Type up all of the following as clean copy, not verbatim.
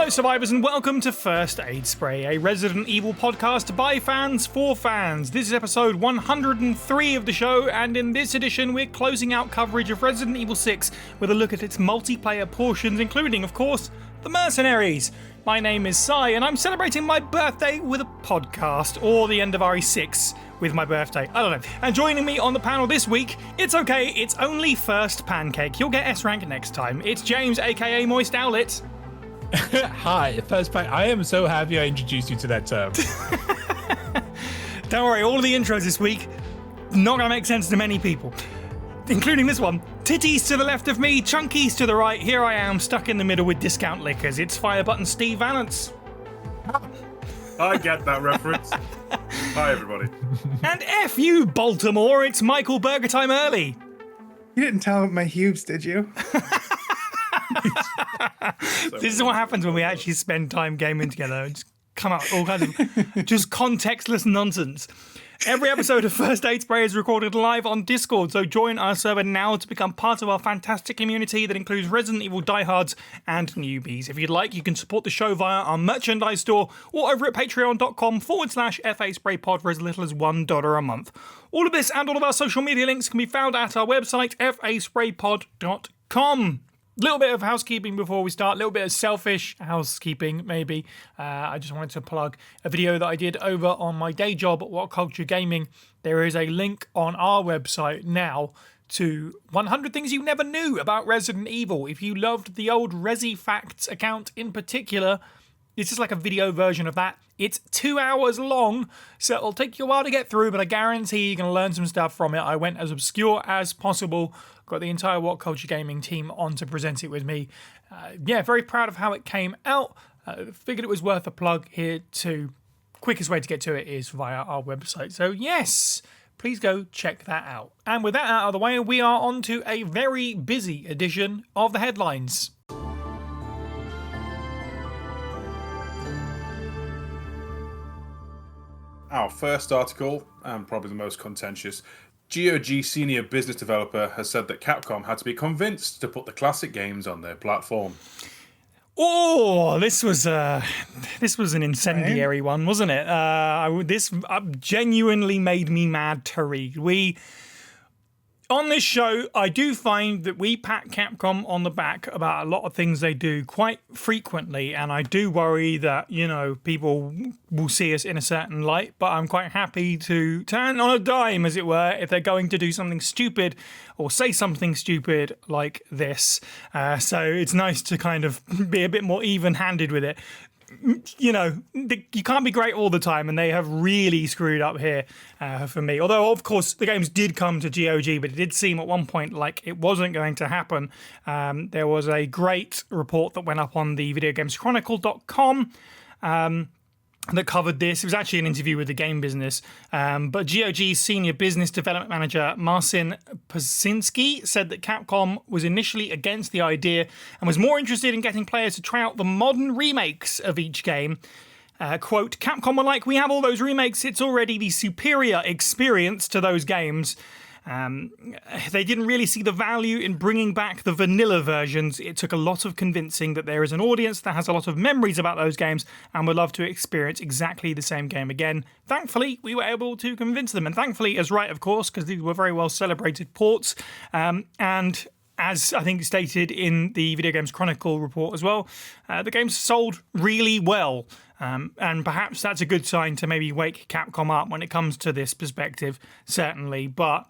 Hello survivors and welcome to First Aid Spray, a Resident Evil podcast by fans for fans. This is episode 103 of the show, and in this edition we're closing out coverage of Resident Evil 6 with a look at its multiplayer portions, including, of course, the Mercenaries. My name is Sai, and I'm celebrating my birthday with a podcast, or the end of RE6 with my birthday. I don't know. And joining me on the panel this week, it's okay, it's only First Pancake. You'll get S rank next time. It's James, aka Moist Owlet. Hi, First Pancake. I am so happy I introduced you to that term. Don't worry, all of the intros this week not going to make sense to many people, including this one. Titties to the left of me, chunkies to the right. Here I am, stuck in the middle with discount liquors. It's Fire Button Steve Valance. I get that reference. Hi, everybody. And F you, Baltimore, it's Michael Burger Time Early. You didn't tell my Hubes, did you? This is what happens when we actually spend time gaming together. It's come out all kinds of just contextless nonsense. Every episode of First Aid Spray is recorded live on Discord, so join our server now to become part of our fantastic community that includes Resident Evil diehards and newbies. If you'd like, you can support the show via our merchandise store or over at patreon.com/FASprayPod for as little as $1 a month. All of this and all of our social media links can be found at our website, faspraypod.com. Little bit of housekeeping before we start, a little bit of selfish housekeeping maybe. I just wanted to plug a video that I did over on my day job at What Culture Gaming. There is a link on our website now to 100 things you never knew about Resident Evil. If you loved the old Resi Facts account in particular, this is like a video version of that. It's 2 hours long, so it'll take you a while to get through, but I guarantee you're going to learn some stuff from it. I went as obscure as possible, got the entire What Culture Gaming team on to present it with me. Very proud of how it came out. Figured it was worth a plug here too. Quickest way to get to it is via our website. So yes, please go check that out. And with that out of the way, we are on to a very busy edition of the headlines. Our first article, and probably the most contentious, GOG senior business developer has said that Capcom had to be convinced to put the classic games on their platform. Oh, this was an incendiary one, wasn't it? This genuinely made me mad to read. On this show, I do find that we pat Capcom on the back about a lot of things they do quite frequently, and I do worry that, people will see us in a certain light, but I'm quite happy to turn on a dime, as it were, if they're going to do something stupid or say something stupid like this. So it's nice to kind of be a bit more even-handed with it. You can't be great all the time, and they have really screwed up here for me. Although, of course, the games did come to GOG, but it did seem at one point like it wasn't going to happen. There was a great report that went up on the videogameschronicle.com that covered this. It was actually an interview with the game business. But GOG's senior business development manager, Marcin Pasinski, said that Capcom was initially against the idea and was more interested in getting players to try out the modern remakes of each game. Quote, Capcom were like, we have all those remakes, it's already the superior experience to those games. They didn't really see the value in bringing back the vanilla versions. It took a lot of convincing that there is an audience that has a lot of memories about those games and would love to experience exactly the same game again. Thankfully, we were able to convince them, and thankfully as right, of course, because these were very well celebrated ports. And as I think stated in the Video Games Chronicle report as well, the games sold really well. And perhaps that's a good sign to maybe wake Capcom up when it comes to this perspective, certainly. But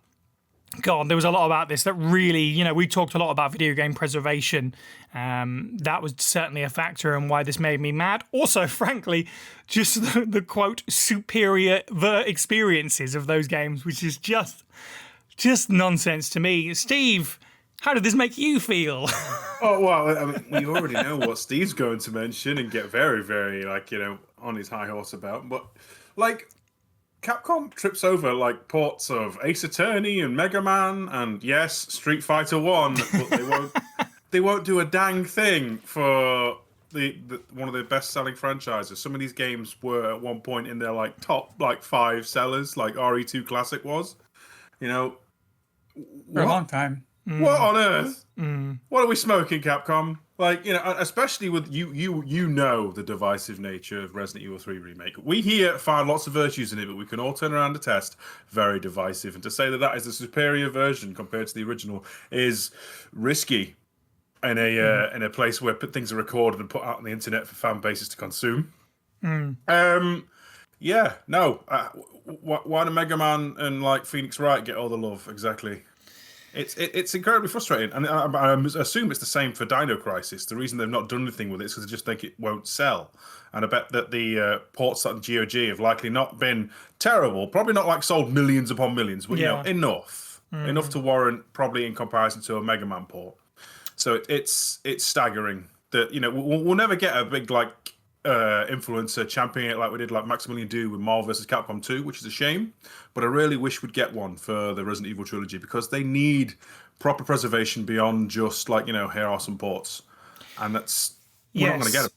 God, there was a lot about this that really, we talked a lot about video game preservation. That was certainly a factor in why this made me mad. Also, frankly, just the quote, superior experiences of those games, which is just nonsense to me. Steve, how did this make you feel? Oh, well, I mean, we already know what Steve's going to mention and get very, very, on his high horse about. But, Capcom trips over ports of Ace Attorney and Mega Man and yes, Street Fighter 1, but they won't do a dang thing for the one of their best selling franchises. Some of these games were at one point in their top 5 sellers, like RE2 Classic was. For a long time. What on earth? What are we smoking, Capcom? Like, especially with you know the divisive nature of Resident Evil 3 Remake. We here find lots of virtues in it, but we can all turn around and test very divisive. And to say that is a superior version compared to the original is risky in a place where things are recorded and put out on the internet for fan bases to consume. Yeah, no. Why do Mega Man and like Phoenix Wright get all the love? Exactly. It's incredibly frustrating, and I assume it's the same for Dino Crisis. The reason they've not done anything with it is because they just think it won't sell. And I bet that the ports on GOG have likely not been terrible. Probably not like sold millions upon millions, but enough to warrant probably in comparison to a Mega Man port. So it's staggering that we'll never get a big like influencer championing it like we did like Maximilian do with Marvel vs. Capcom 2, which is a shame. But I really wish we'd get one for the Resident Evil trilogy because they need proper preservation beyond just like, here are some ports. And we're not going to get it.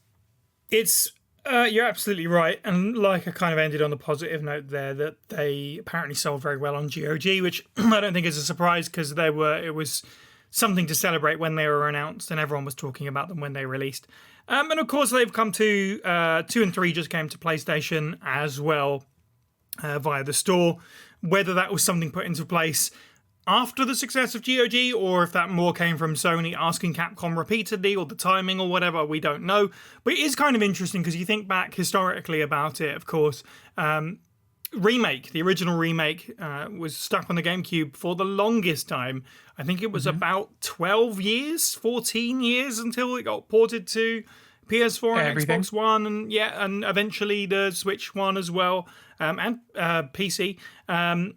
It's, you're absolutely right. And like I kind of ended on the positive note there that they apparently sold very well on GOG, which I don't think is a surprise because it was something to celebrate when they were announced and everyone was talking about them when they released. And of course, they've come to 2 and 3 just came to PlayStation as well via the store. Whether that was something put into place after the success of GOG or if that more came from Sony asking Capcom repeatedly or the timing or whatever, we don't know. But it is kind of interesting because you think back historically about it, of course. The original remake was stuck on the GameCube for the longest time. I think it was about 12 years, 14 years until it got ported to PS4 and Xbox One, and eventually the Switch one as well, and PC. And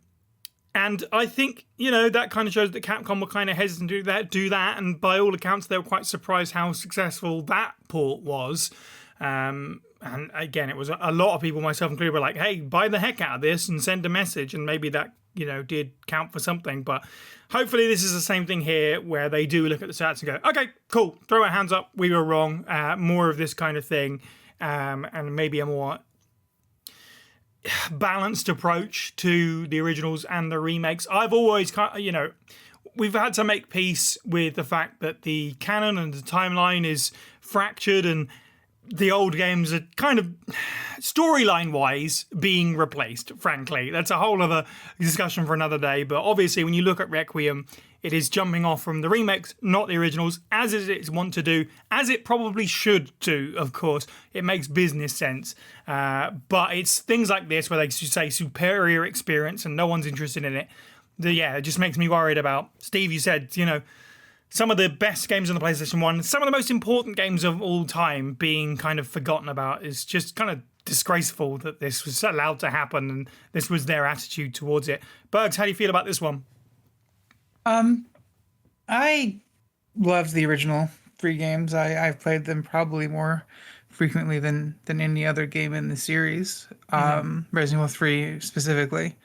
I think, that kind of shows that Capcom were kind of hesitant to do that, and by all accounts, they were quite surprised how successful that port was. And again, it was a lot of people, myself included, were like, hey, buy the heck out of this and send a message. And maybe that, did count for something. But hopefully this is the same thing here where they do look at the stats and go, okay, cool, throw our hands up. We were wrong. More of this kind of thing. And maybe a more balanced approach to the originals and the remakes. I've always, we've had to make peace with the fact that the canon and the timeline is fractured and the old games are kind of storyline-wise being replaced, frankly. That's a whole other discussion for another day. But obviously, when you look at Requiem, it is jumping off from the remakes, not the originals, as it's want to do, as it probably should do, of course. It makes business sense. But it's things like this where they say superior experience and no one's interested in it. It just makes me worried about, Steve, you said, some of the best games on the PlayStation 1, some of the most important games of all time being kind of forgotten about is just kind of disgraceful that this was allowed to happen and this was their attitude towards it. Bergs, how do you feel about this one? I loved the original 3 games. I've played them probably more frequently than any other game in the series. Resident Evil 3 specifically.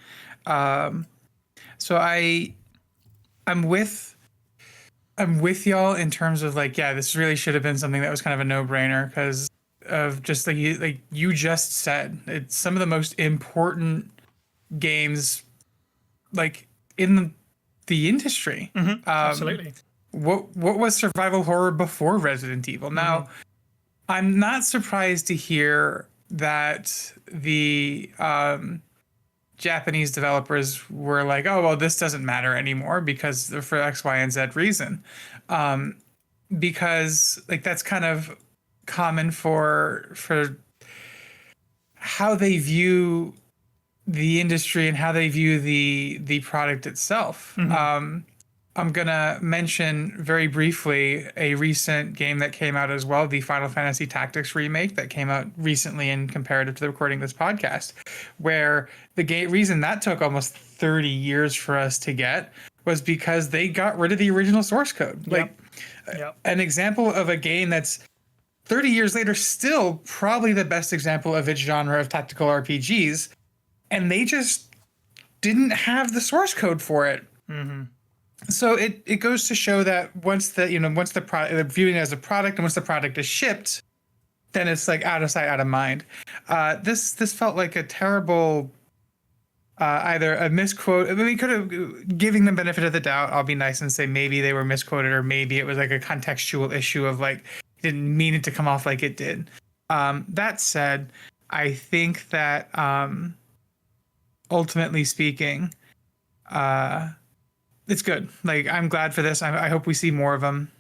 So I'm with y'all in terms of like, this really should have been something that was kind of a no-brainer because of just like you just said, it's some of the most important games like in the industry. Absolutely. What was survival horror before Resident Evil? Now, I'm not surprised to hear that the Japanese developers were like, oh, well, this doesn't matter anymore because for X, Y, and Z reason. Because like that's kind of common for how they view the industry and how they view the product itself. I'm gonna mention very briefly a recent game that came out as well, the Final Fantasy Tactics remake that came out recently in comparative to the recording of this podcast, where the reason that took almost 30 years for us to get was because they got rid of the original source code. An example of a game that's 30 years later still probably the best example of its genre of tactical RPGs, and they just didn't have the source code for it. So it goes to show that once the product, they're viewing it as a product, and once the product is shipped, then it's like out of sight, out of mind. This felt like a terrible either a misquote. I mean, we could have giving them benefit of the doubt. I'll be nice and say maybe they were misquoted, or maybe it was like a contextual issue of like didn't mean it to come off like it did. That said, I think that ultimately speaking, it's good. Like I'm glad for this. I hope we see more of them.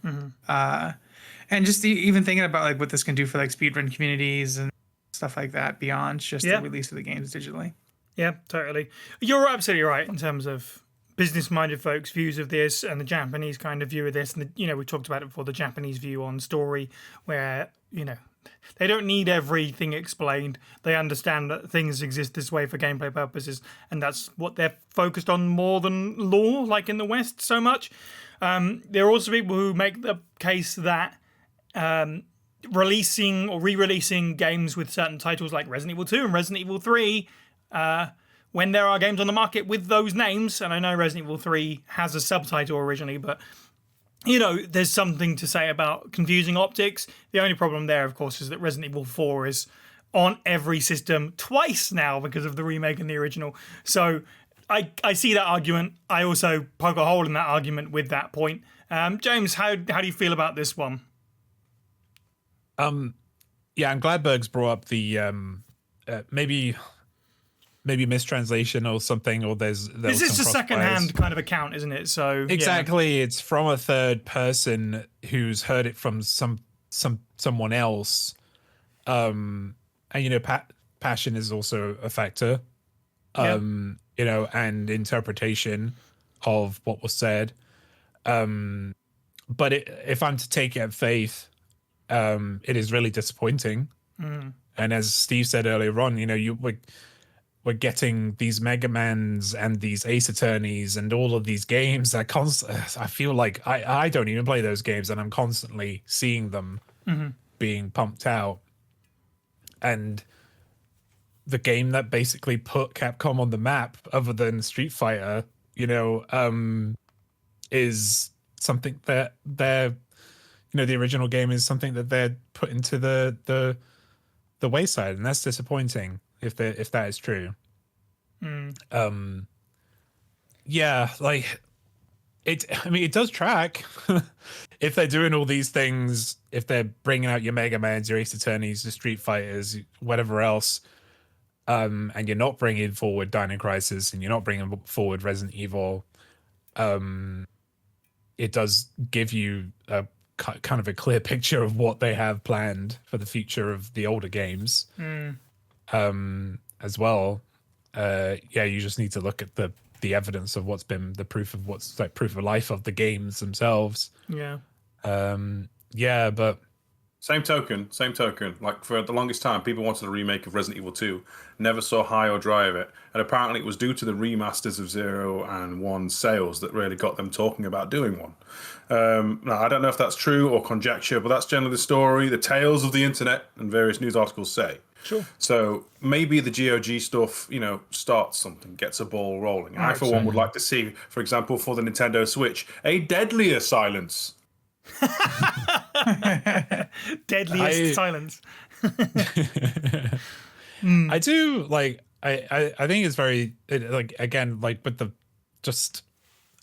And just even thinking about like what this can do for like speedrun communities and stuff like that beyond just the release of the games digitally. Yeah, totally. You're absolutely right in terms of business-minded folks' views of this and the Japanese kind of view of this. And, we talked about it before, the Japanese view on story where, they don't need everything explained. They understand that things exist this way for gameplay purposes, and that's what they're focused on more than lore, like in the West so much. There are also people who make the case that releasing or re-releasing games with certain titles like Resident Evil 2 and Resident Evil 3, when there are games on the market with those names, and I know Resident Evil 3 has a subtitle originally, but there's something to say about confusing optics. The only problem there, of course, is that Resident Evil 4 is on every system twice now because of the remake and the original. So I see that argument. I also poke a hole in that argument with that point. James, how do you feel about this one? Yeah, I'm glad Berg's brought up the maybe mistranslation or something, or this is a second-hand kind of account, isn't it? So exactly, it's from a third person who's heard it from someone else, and passion is also a factor, and interpretation of what was said. But if I'm to take it at faith, it is really disappointing. And as Steve said earlier on, we're getting these Mega Mans and these Ace Attorneys and all of these games that I feel like I don't even play those games, and I'm constantly seeing them being pumped out. And the game that basically put Capcom on the map, other than Street Fighter, is something that they're, the original game is something that they're put into the wayside, and that's disappointing if that is true. Yeah, like it does track. If they're doing all these things, if they're bringing out your Mega Mans, your Ace Attorneys, your Street Fighters, whatever else, and you're not bringing forward Dino Crisis and you're not bringing forward Resident Evil, it does give you a kind of a clear picture of what they have planned for the future of the older games. As well. You just need to look at the evidence of what's been the proof of life of the games themselves. But same token, like for the longest time people wanted a remake of Resident Evil 2, never saw high or dry of it, and apparently it was due to the remasters of 0 and 1 sales that really got them talking about doing one. Now I don't know if that's true or conjecture, but that's generally the story, the tales of the internet and various news articles say. Sure. So maybe the GOG stuff, starts something, gets a ball rolling. I, for one, would like to see, for example, for the Nintendo Switch, a deadlier silence. Deadliest silence. I do like. I think it's very like, again, like, but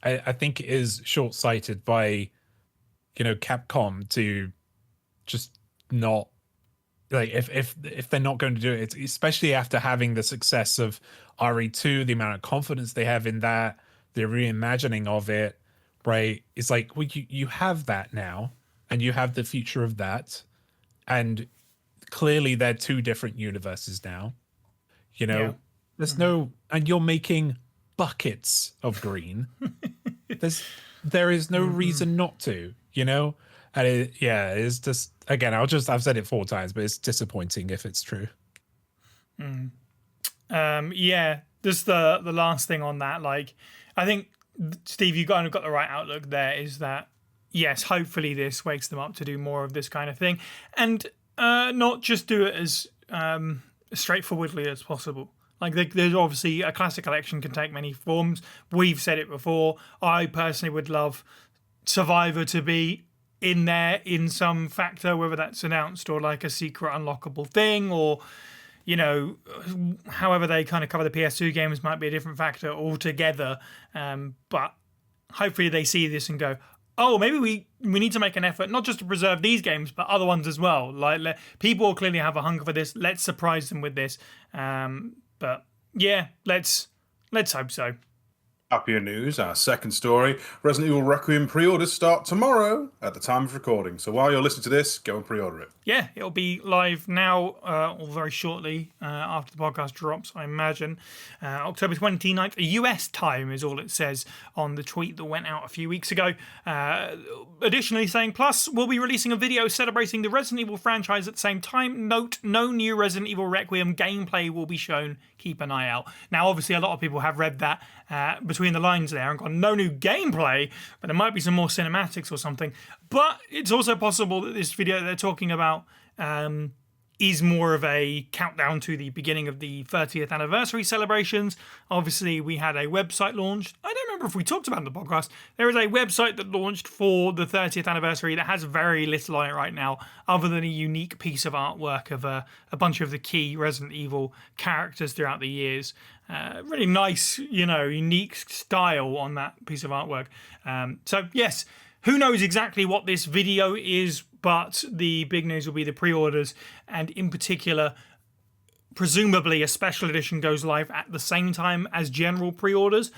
I think it is short-sighted by Capcom to just not. Like if they're not going to do it, especially after having the success of RE2, the amount of confidence they have in that, the reimagining of it, right? It's like, well, you have that now, and you have the future of that, and clearly they're two different universes now. There's no, and you're making buckets of green. There is no reason not to, And it's just, again, I've said it 4 times, but it's disappointing if it's true. Just the last thing on that, like, I think, Steve, you kind of got the right outlook there, is that, yes, hopefully this wakes them up to do more of this kind of thing, and not just do it as straightforwardly as possible. Like, there's obviously a classic collection can take many forms. We've said it before. I personally would love Survivor to be in there in some factor, whether that's announced or like a secret unlockable thing, or however they kind of cover the PS2 games might be a different factor altogether. But hopefully they see this and go, oh, maybe we need to make an effort not just to preserve these games, but other ones as well. Like, people clearly have a hunger for this. Let's surprise them with this. But yeah, let's hope so. Happier news, our second story. Resident Evil Requiem pre-orders start tomorrow at the time of recording. So while you're listening to this, go and pre-order it. Yeah, it'll be live now or very shortly after the podcast drops, I imagine. October 29th, US time is all it says on the tweet that went out a few weeks ago. Additionally saying, plus, we'll be releasing a video celebrating the Resident Evil franchise at the same time. Note, no new Resident Evil Requiem gameplay will be shown. Keep an eye out. Now, obviously, a lot of people have read that between the lines there and gone, no new gameplay, but there might be some more cinematics or something. But it's also possible that this video they're talking about is more of a countdown to the beginning of the 30th anniversary celebrations. Obviously, we had a website launched. I don't remember if we talked about it in the podcast. There is a website that launched for the 30th anniversary that has very little on it right now, other than a unique piece of artwork of a bunch of the key Resident Evil characters throughout the years. Really nice, unique style on that piece of artwork. So, yes, who knows exactly what this video is, but the big news will be the pre-orders, and in particular, presumably a special edition goes live at the same time as general pre-orders.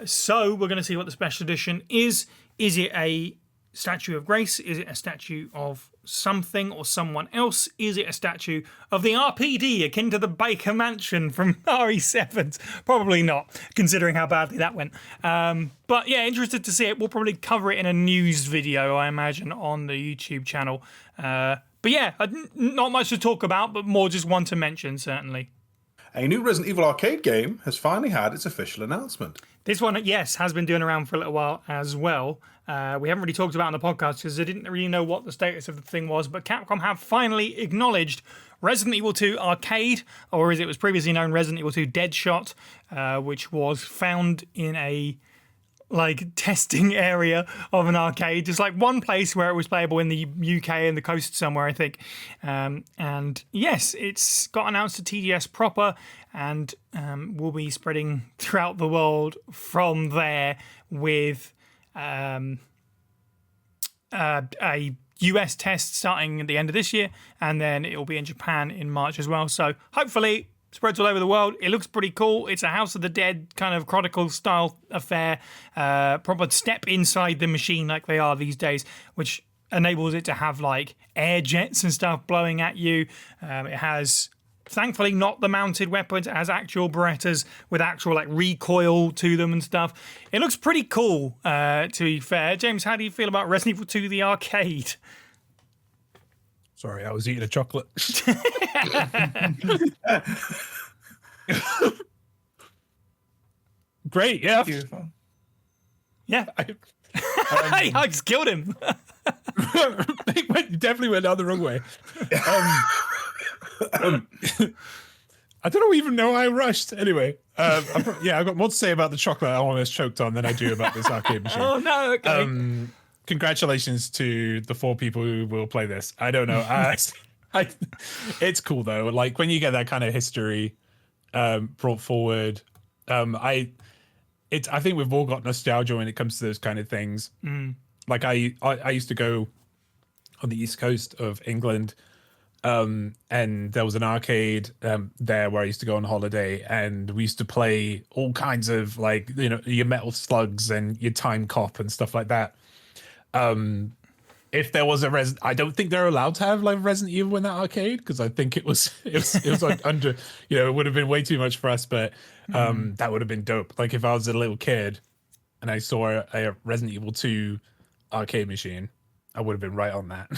So we're going to see what the special edition is. Is it a Statue of Grace? Is it a statue of something or someone else? Is it a statue of the RPD akin to the Baker Mansion from RE7? Probably not, considering how badly that went. But yeah, interested to see it. We'll probably cover it in a news video, I imagine, on the YouTube channel. But yeah, not much to talk about, but more just one to mention, certainly. A new Resident Evil arcade game has finally had its official announcement. This one, yes, has been doing around for a little while as well. We haven't really talked about it on the podcast because I didn't really know what the status of the thing was, but Capcom have finally acknowledged Resident Evil 2 Arcade, or as it was previously known, Resident Evil 2 Deadshot, which was found in a testing area of an arcade. Just one place where it was playable in the UK and the coast somewhere, I think. And yes, it's got announced to TGS proper and will be spreading throughout the world from there with a US test starting at the end of this year, and then it will be in Japan in March as well. So hopefully spreads all over the world. It looks pretty cool. It's a House of the Dead kind of Chronicle style affair. Proper step inside the machine like they are these days, which enables it to have air jets and stuff blowing at you. It has, thankfully, not the mounted weapons. It has actual Berettas with actual recoil to them and stuff. It looks pretty cool, to be fair. James, how do you feel about Resident Evil 2 the arcade? Sorry, I was eating a chocolate. Great, yeah. Beautiful. Yeah. I just killed him. It definitely went down the wrong way. I don't even know I rushed. Anyway, I've got more to say about the chocolate I almost choked on than I do about this arcade machine. Oh, no, okay. Congratulations to the 4 people who will play this. I don't know. It's cool, though. When you get that kind of history brought forward, I think we've all got nostalgia when it comes to those kind of things. I used to go on the East Coast of England, and there was an arcade there where I used to go on holiday, and we used to play all kinds of your Metal Slugs and your Time Cop and stuff like that. If there was a I don't think they're allowed to have Resident Evil in that arcade, because I think it was under, it would have been way too much for us, but that would have been dope. If I was a little kid and I saw a Resident Evil 2 arcade machine, I would have been right on that.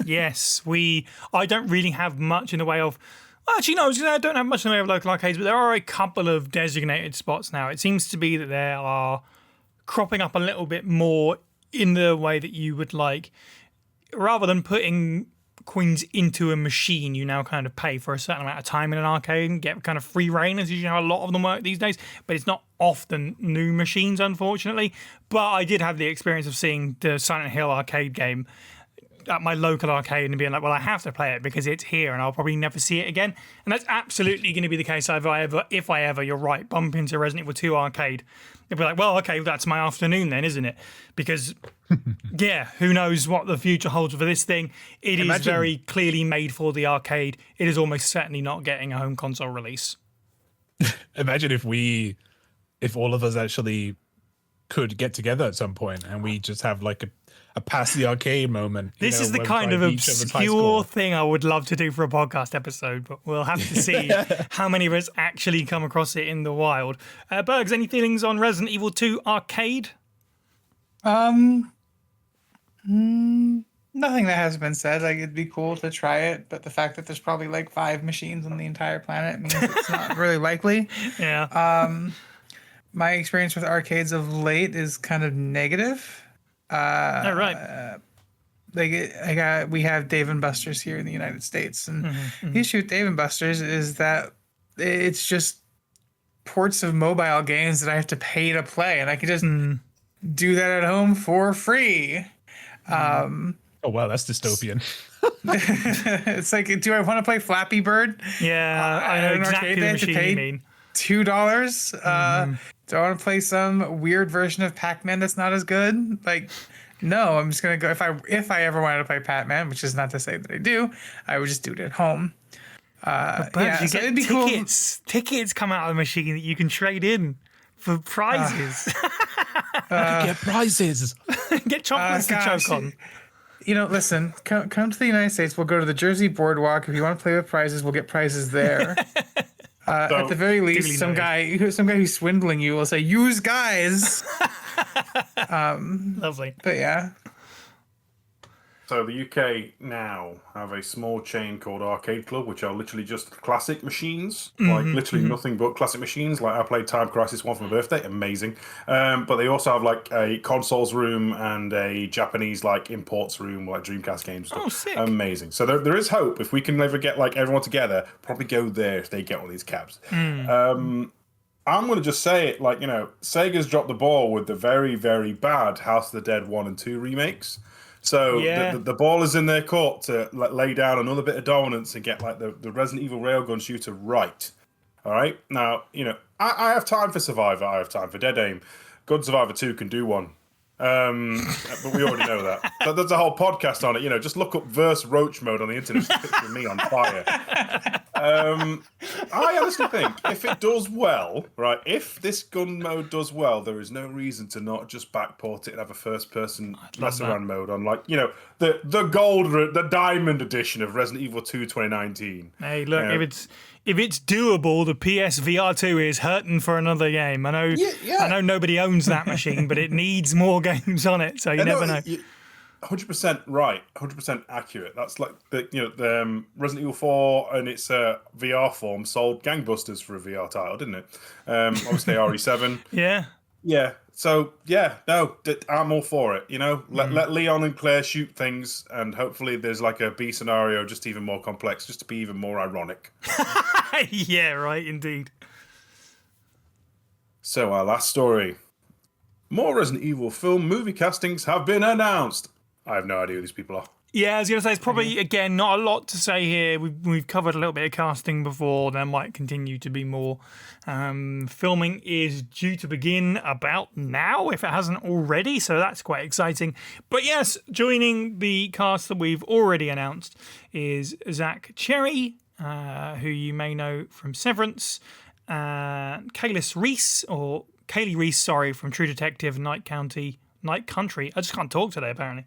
Yes, I don't really have much in the way of, actually no, I don't have much in the way of local arcades, but there are a couple of designated spots now. It seems to be that they are cropping up a little bit more in the way that you would rather than putting coins into a machine, you now kind of pay for a certain amount of time in an arcade and get kind of free reign, as usually how a lot of them work these days. But it's not often new machines, unfortunately. But I did have the experience of seeing the Silent Hill arcade game at my local arcade and being like, well, I have to play it because it's here and I'll probably never see it again. And that's absolutely going to be the case if I ever, you're right, bump into Resident Evil 2 arcade. It'll be like, well, okay, that's my afternoon then, isn't it? Because, yeah, who knows what the future holds for this thing. It is very clearly made for the arcade. It is almost certainly not getting a home console release. Imagine if all of us actually could get together at some point and we just have like a pass the arcade moment. This is the kind of obscure thing I would love to do for a podcast episode, but we'll have to see how many of us actually come across it in the wild. Bergs, any feelings on Resident Evil 2 arcade? Nothing that hasn't been said. Like, it'd be cool to try it, but the fact that there's probably like 5 machines on the entire planet means it's not really likely. Yeah. My experience with arcades of late is kind of negative. Right. We have Dave and Buster's here in the United States, and the issue with Dave and Buster's is that it's just ports of mobile games that I have to pay to play, and I could just do that at home for free. Oh wow, that's dystopian. It's like, do I want to play Flappy Bird? Yeah, I know exactly the machine you mean. $2. Do I want to play some weird version of Pac-Man that's not as good? Like, no, I'm just gonna go. If I ever wanted to play Pac-Man, which is not to say that I do, I would just do it at home. You get it'd be tickets. Cool. Tickets come out of the machine that you can trade in for prizes. Get prizes. Get chocolates to choke on. Listen, come to the United States. We'll go to the Jersey Boardwalk. If you want to play with prizes, we'll get prizes there. At the very least, some guy who's swindling you will say, "Use guys." Lovely. But yeah. So the UK now have a small chain called Arcade Club, which are literally just classic machines, like literally nothing but classic machines. Like I played Time Crisis 1 for my birthday, amazing. But they also have like a consoles room and a Japanese like imports room, like Dreamcast games. Oh, sick! Amazing. So there is hope if we can ever get like everyone together. Probably go there if they get one of these cabs. I'm going to just say it, like, Sega's dropped the ball with the very, very bad House of the Dead 1 and 2 remakes. So the ball is in their court to lay down another bit of dominance and get like the Resident Evil railgun shooter right. All right. Now, I have time for Survivor. I have time for Dead Aim. Good Survivor 2 can do one. But we already know that. There's a whole podcast on it. Just look up verse roach mode on the internet. It's a picture of me on fire. I honestly think if it does well, right, if this gun mode does well, there is no reason to not just backport it and have a first-person mess around mode on, like, the gold, the diamond edition of Resident Evil 2 2019. Hey, look, if it's doable, the PSVR 2 is hurting for another game. I know, I know nobody owns that machine, but it needs more games on it, so you never know. 100% right, 100% accurate. That's like the Resident Evil 4 and its VR form sold gangbusters for a VR title, didn't it? Obviously RE7. Yeah. So I'm all for it. Let Leon and Claire shoot things, and hopefully there's like a B scenario, just even more complex, just to be even more ironic. Yeah, right, indeed. So our last story: more Resident Evil film movie castings have been announced. I have no idea who these people are. Yeah, I was going to say, it's probably, again, not a lot to say here. We've covered a little bit of casting before. There might continue to be more. Filming is due to begin about now, if it hasn't already, so that's quite exciting. But yes, joining the cast that we've already announced is Zach Cherry, who you may know from Severance, Kaylee Reese, from True Detective, Night Country. I just can't talk today, apparently.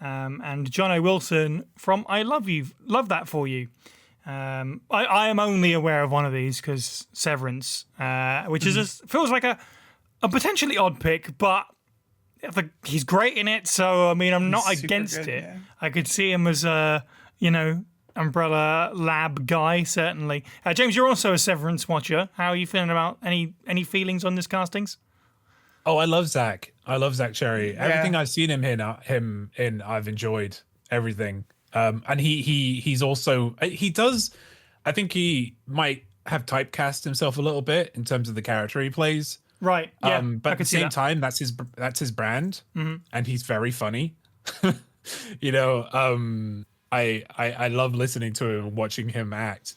And John O. Wilson from I Love That For You. I am only aware of one of these because Severance, which is feels like a potentially odd pick, but he's great in it. So I mean, I'm not against it. Yeah. I could see him as a Umbrella Lab guy, certainly. James, you're also a Severance watcher. How are you feeling about any feelings on this castings? Oh, I love Zach. I love Zach Cherry. Everything I've seen him in, I've enjoyed everything. And he's also he does. I think he might have typecast himself a little bit in terms of the character he plays. Right. Yeah. But at the same time, that's his brand, and he's very funny. I love listening to him and watching him act.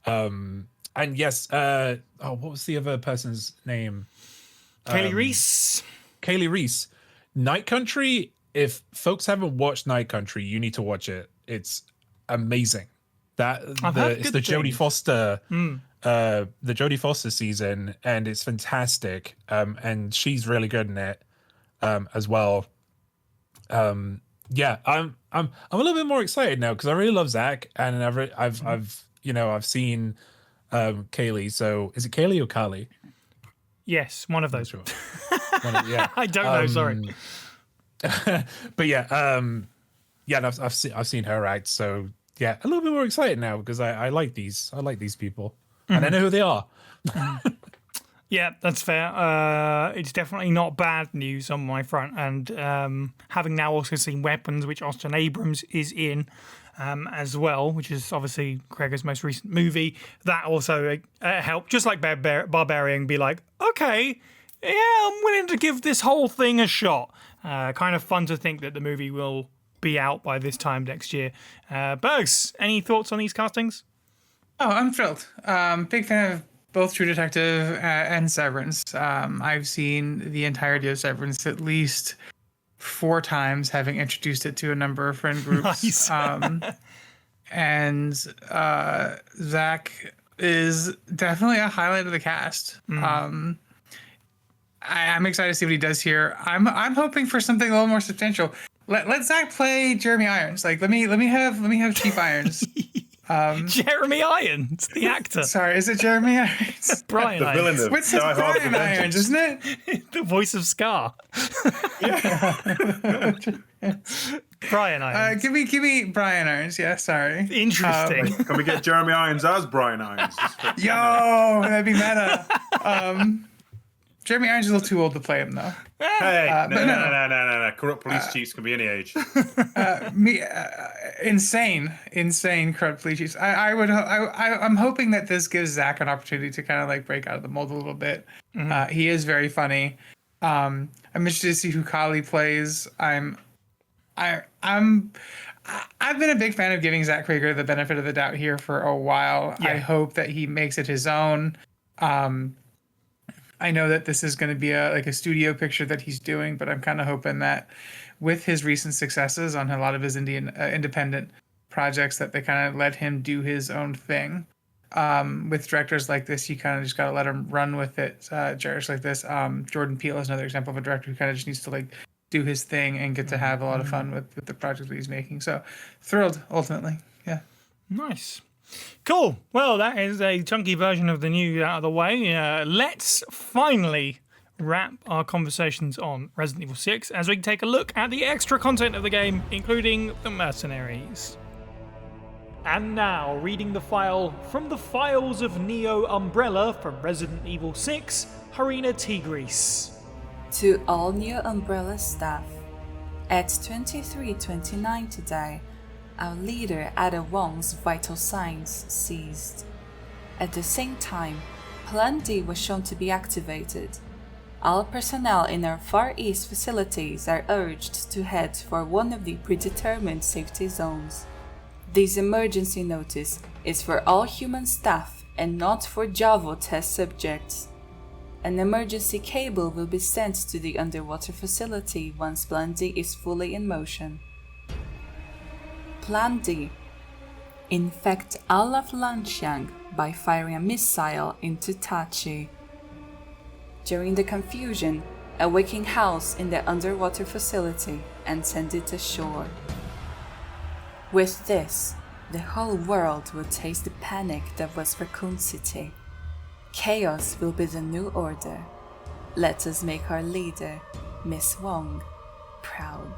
And yes, what was the other person's name? Kaylee Reese. Kaylee Reese. Night Country. If folks haven't watched Night Country, you need to watch it. It's amazing. It's the Jodie Foster, the Jodie Foster season, and it's fantastic. And she's really good in it, as well. I'm a little bit more excited now because I really love Zach, and I've seen Kaylee. So is it Kaylee or Carly? Yes, one of those. Sure. Yeah, I don't know. Sorry. But I've seen her act. So yeah, a little bit more excited now because I like these people, and I know who they are. Yeah, that's fair. It's definitely not bad news on my front. And having now also seen Weapons, which Austin Abrams is in as well, which is obviously Gregor's most recent movie, that also helped. Just like Barbarian, be like, okay, yeah, I'm willing to give this whole thing a shot. Kind of fun to think that the movie will be out by this time next year. Bergs, any thoughts on these castings? Oh, I'm thrilled. Big fan of both True Detective and Severance. I've seen the entirety of Severance at least 4 times, having introduced it to a number of friend groups. Nice. And Zach is definitely a highlight of the cast. I'm excited to see what he does here. I'm hoping for something a little more substantial. Let Zach play Jeremy Irons. Like let me have Chief Irons. Jeremy Irons, the actor. Sorry, is it Jeremy Irons? Brian The villain Irons. of What's Die Hard Brian Irons, isn't it? The voice of Scar. Brian Irons. Give me Brian Irons. Yeah, sorry. Interesting. Can we get Jeremy Irons as Brian Irons? Yo, that'd be meta. Jeremy Irons is a little too old to play him though. Hey, no. Corrupt police chiefs can be any age. Insane corrupt police chiefs. I'm hoping that this gives Zach an opportunity to kind of like break out of the mold a little bit. He is very funny. I'm interested to see who Kali plays. I've been a big fan of giving Zach Krager the benefit of the doubt here for a while. Yeah. I hope that he makes it his own. I know that this is going to be a studio picture that he's doing, but I'm kind of hoping that with his recent successes on a lot of his independent projects, that they kind of let him do his own thing. With directors like this, you kind of just got to let him run with it. Directors like this, Jordan Peele is another example of a director who kind of just needs to like do his thing and get to have a lot of fun with the projects that he's making. So thrilled, ultimately. Yeah. Nice. Cool. Well, that is a chunky version of the news out of the way. Let's finally wrap our conversations on Resident Evil 6 as we take a look at the extra content of the game, including the Mercenaries. And now, reading the file from the files of Neo Umbrella from Resident Evil 6, Harina Tigris. To all Neo Umbrella staff, at 23:29 today, our leader Ada Wong's vital signs ceased. At the same time, Plan D was shown to be activated. All personnel in our Far East facilities are urged to head for one of the predetermined safety zones. This emergency notice is for all human staff and not for Javo test subjects. An emergency cable will be sent to the underwater facility once Plan D is fully in motion. Plan D. Infect all of Lanxiang by firing a missile into Tachi. During the confusion, awaken House in the underwater facility and send it ashore. With this, the whole world will taste the panic that was Raccoon City. Chaos will be the new order. Let us make our leader, Miss Wong, proud.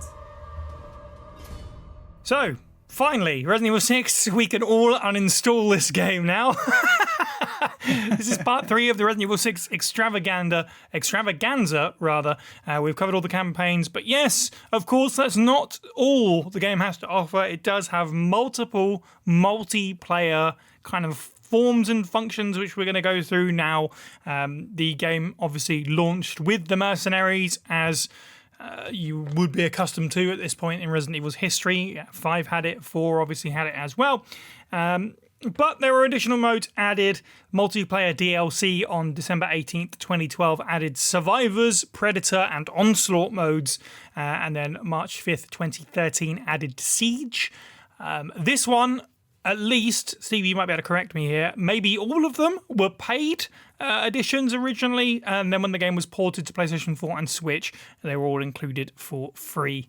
So, finally, Resident Evil 6, we can all uninstall this game now. This is part 3 of the Resident Evil 6 extravaganza. We've covered all the campaigns, but yes, of course, that's not all the game has to offer. It does have multiple multiplayer kind of forms and functions, which we're going to go through now. The game obviously launched with the Mercenaries as you would be accustomed to at this point in Resident Evil's history. 5 had it, 4 obviously had it as well. But there were additional modes added. Multiplayer DLC on December 18th, 2012 added Survivors, Predator, and Onslaught modes. And then March 5th, 2013 added Siege. This one, at least, Steve, you might be able to correct me here, maybe all of them were paid additions originally. And then when the game was ported to PlayStation 4 and Switch, they were all included for free.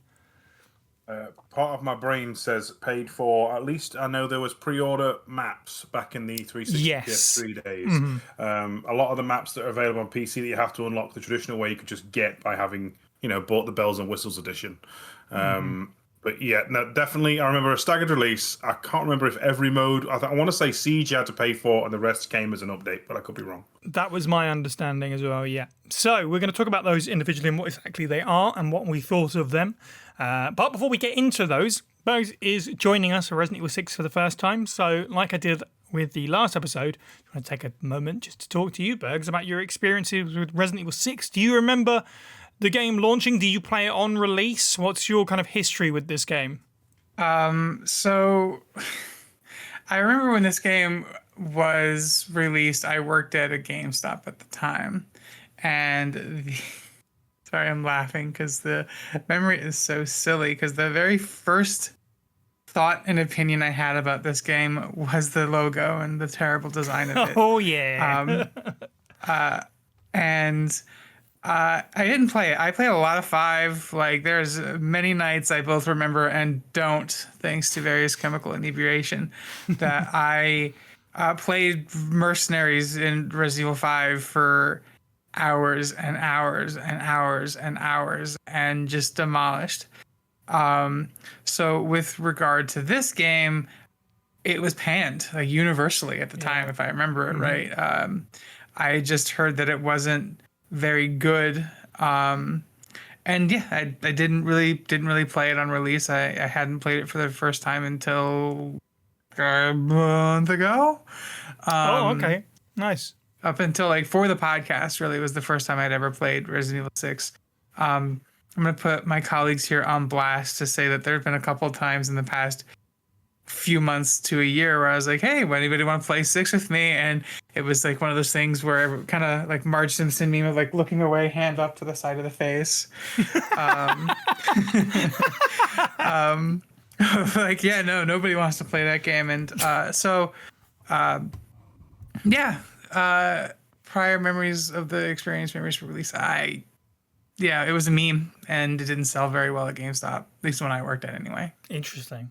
Part of my brain says paid for. At least I know there was pre-order maps back in the 360 Yes. PS3 days. A lot of the maps that are available on PC that you have to unlock the traditional way you could just get by having, bought the bells and whistles edition. But yeah, no, definitely. I remember a staggered release. I can't remember if every mode. I want to say Siege you had to pay for, and the rest came as an update, but I could be wrong. That was my understanding as well, yeah. So we're going to talk about those individually and what exactly they are and what we thought of them. But before we get into those, Bergs is joining us for Resident Evil 6 for the first time. So like I did with the last episode, I want to take a moment just to talk to you, Bergs, about your experiences with Resident Evil 6. Do you remember the game launching? Do you play it on release? What's your kind of history with this game? So I remember when this game was released, I worked at a GameStop at the time. And sorry, I'm laughing because the memory is so silly, because the very first thought and opinion I had about this game was the logo and the terrible design of it. Oh, yeah. I didn't play it. I played a lot of 5. Like, there's many nights I both remember and don't, thanks to various chemical inebriation, that I played Mercenaries in Resident Evil 5 for hours and hours and hours and hours and just demolished. So with regard to this game, it was panned like universally at the time, if I remember it right. I just heard that it wasn't very good. And yeah, I didn't really play it on release. I hadn't played it for the first time until a month ago. Okay. Nice. Up until like for the podcast, really was the first time I'd ever played Resident Evil 6. I'm going to put my colleagues here on blast to say that there have been a couple of times in the past few months to a year where I was like, hey, anybody want to play 6 with me? And it was like one of those things where kind of like Marge Simpson meme of like looking away, hand up to the side of the face. Like, yeah, no, nobody wants to play that game. And prior memories of the experience, memories for release. It was a meme and it didn't sell very well at GameStop, at least when I worked at anyway. Interesting.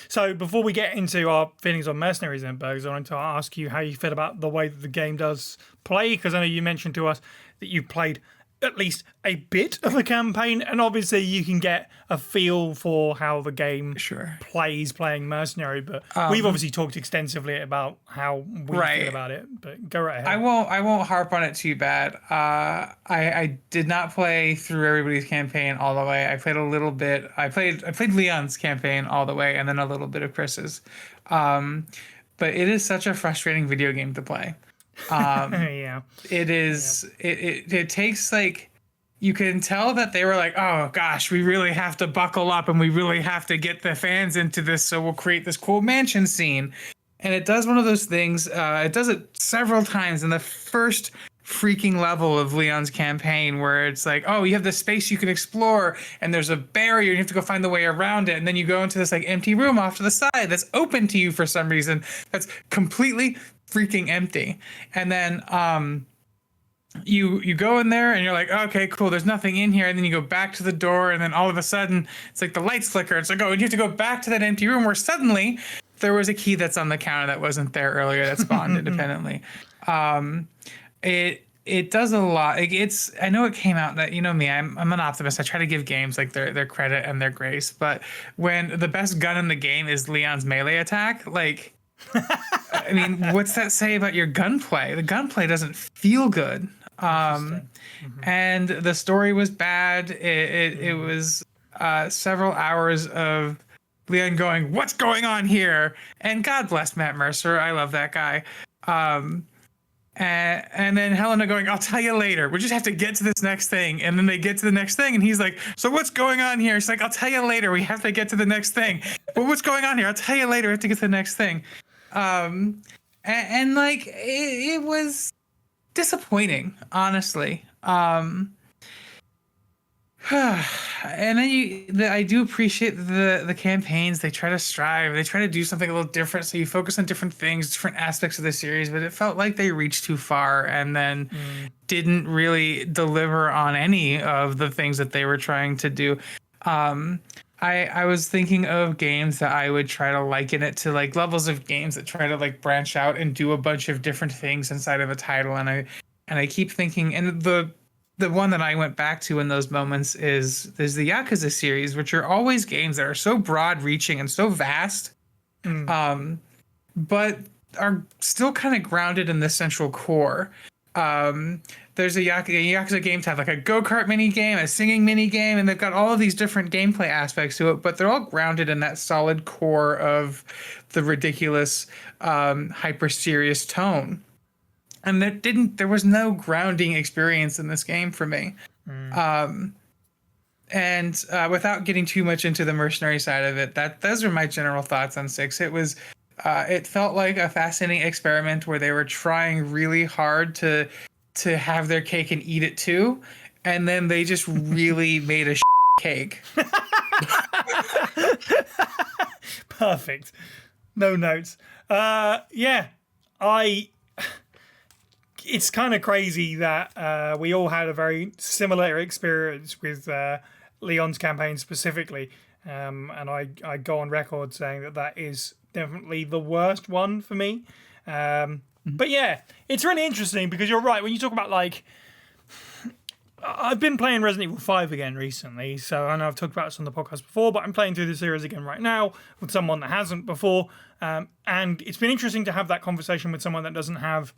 So before we get into our feelings on Mercenaries and Bergs, I wanted to ask you how you feel about the way that the game does play, because I know you mentioned to us that you played at least a bit of a campaign, and obviously you can get a feel for how the game plays playing Mercenary, but we've obviously talked extensively about how we feel about it, but go right ahead. I won't harp on it too bad. I did not play through everybody's campaign all the way. I played a little bit. I played Leon's campaign all the way and then a little bit of Chris's. But it is such a frustrating video game to play. It is. It takes like, you can tell that they were like, oh gosh, we really have to buckle up and we really have to get the fans into this, so we'll create this cool mansion scene. And it does one of those things. It does it several times in the first freaking level of Leon's campaign, where it's like, oh, you have this space you can explore and there's a barrier, you have to go find the way around it, and then you go into this like empty room off to the side that's open to you for some reason that's completely freaking empty. And then you go in there and you're like, okay, cool, there's nothing in here. And then you go back to the door and then all of a sudden it's like the lights flicker. It's like, oh, and you have to go back to that empty room where suddenly there was a key that's on the counter that wasn't there earlier that spawned independently. It does a lot. I know it came out that, you know me, I'm an optimist. I try to give games like their credit and their grace. But when the best gun in the game is Leon's melee attack, like, I mean, what's that say about your gunplay? The gunplay doesn't feel good. And the story was bad. It was several hours of Leon going, what's going on here? And God bless Matt Mercer. I love that guy. And then Helena going, I'll tell you later. We just have to get to this next thing. And then they get to the next thing. And he's like, so what's going on here? She's like, I'll tell you later. We have to get to the next thing. But what's going on here? I'll tell you later. We have to get to the next thing. And like, it was disappointing, honestly. And then I do appreciate the campaigns. They try to strive. They try to do something a little different. So you focus on different things, different aspects of the series. But it felt like they reached too far and then didn't really deliver on any of the things that they were trying to do. I was thinking of games that I would try to liken it to, like levels of games that try to like branch out and do a bunch of different things inside of a title. And I keep thinking, and the one that I went back to in those moments is the Yakuza series, which are always games that are so broad-reaching and so vast, but are still kind of grounded in the central core. There's a Yakuza game to have like a go-kart mini game, a singing mini game, and they've got all of these different gameplay aspects to it, but they're all grounded in that solid core of the ridiculous, hyper-serious tone. And there was no grounding experience in this game for me. And without getting too much into the mercenary side of it, those are my general thoughts on 6. It felt like a fascinating experiment where they were trying really hard to have their cake and eat it too. And then they just really made a cake. Perfect. No notes. It's kind of crazy that we all had a very similar experience with Leon's campaign specifically. And I go on record saying that is definitely the worst one for me. But yeah, it's really interesting because you're right. When you talk about like, I've been playing Resident Evil 5 again recently. So I know I've talked about this on the podcast before, but I'm playing through the series again right now with someone that hasn't before. And it's been interesting to have that conversation with someone that doesn't have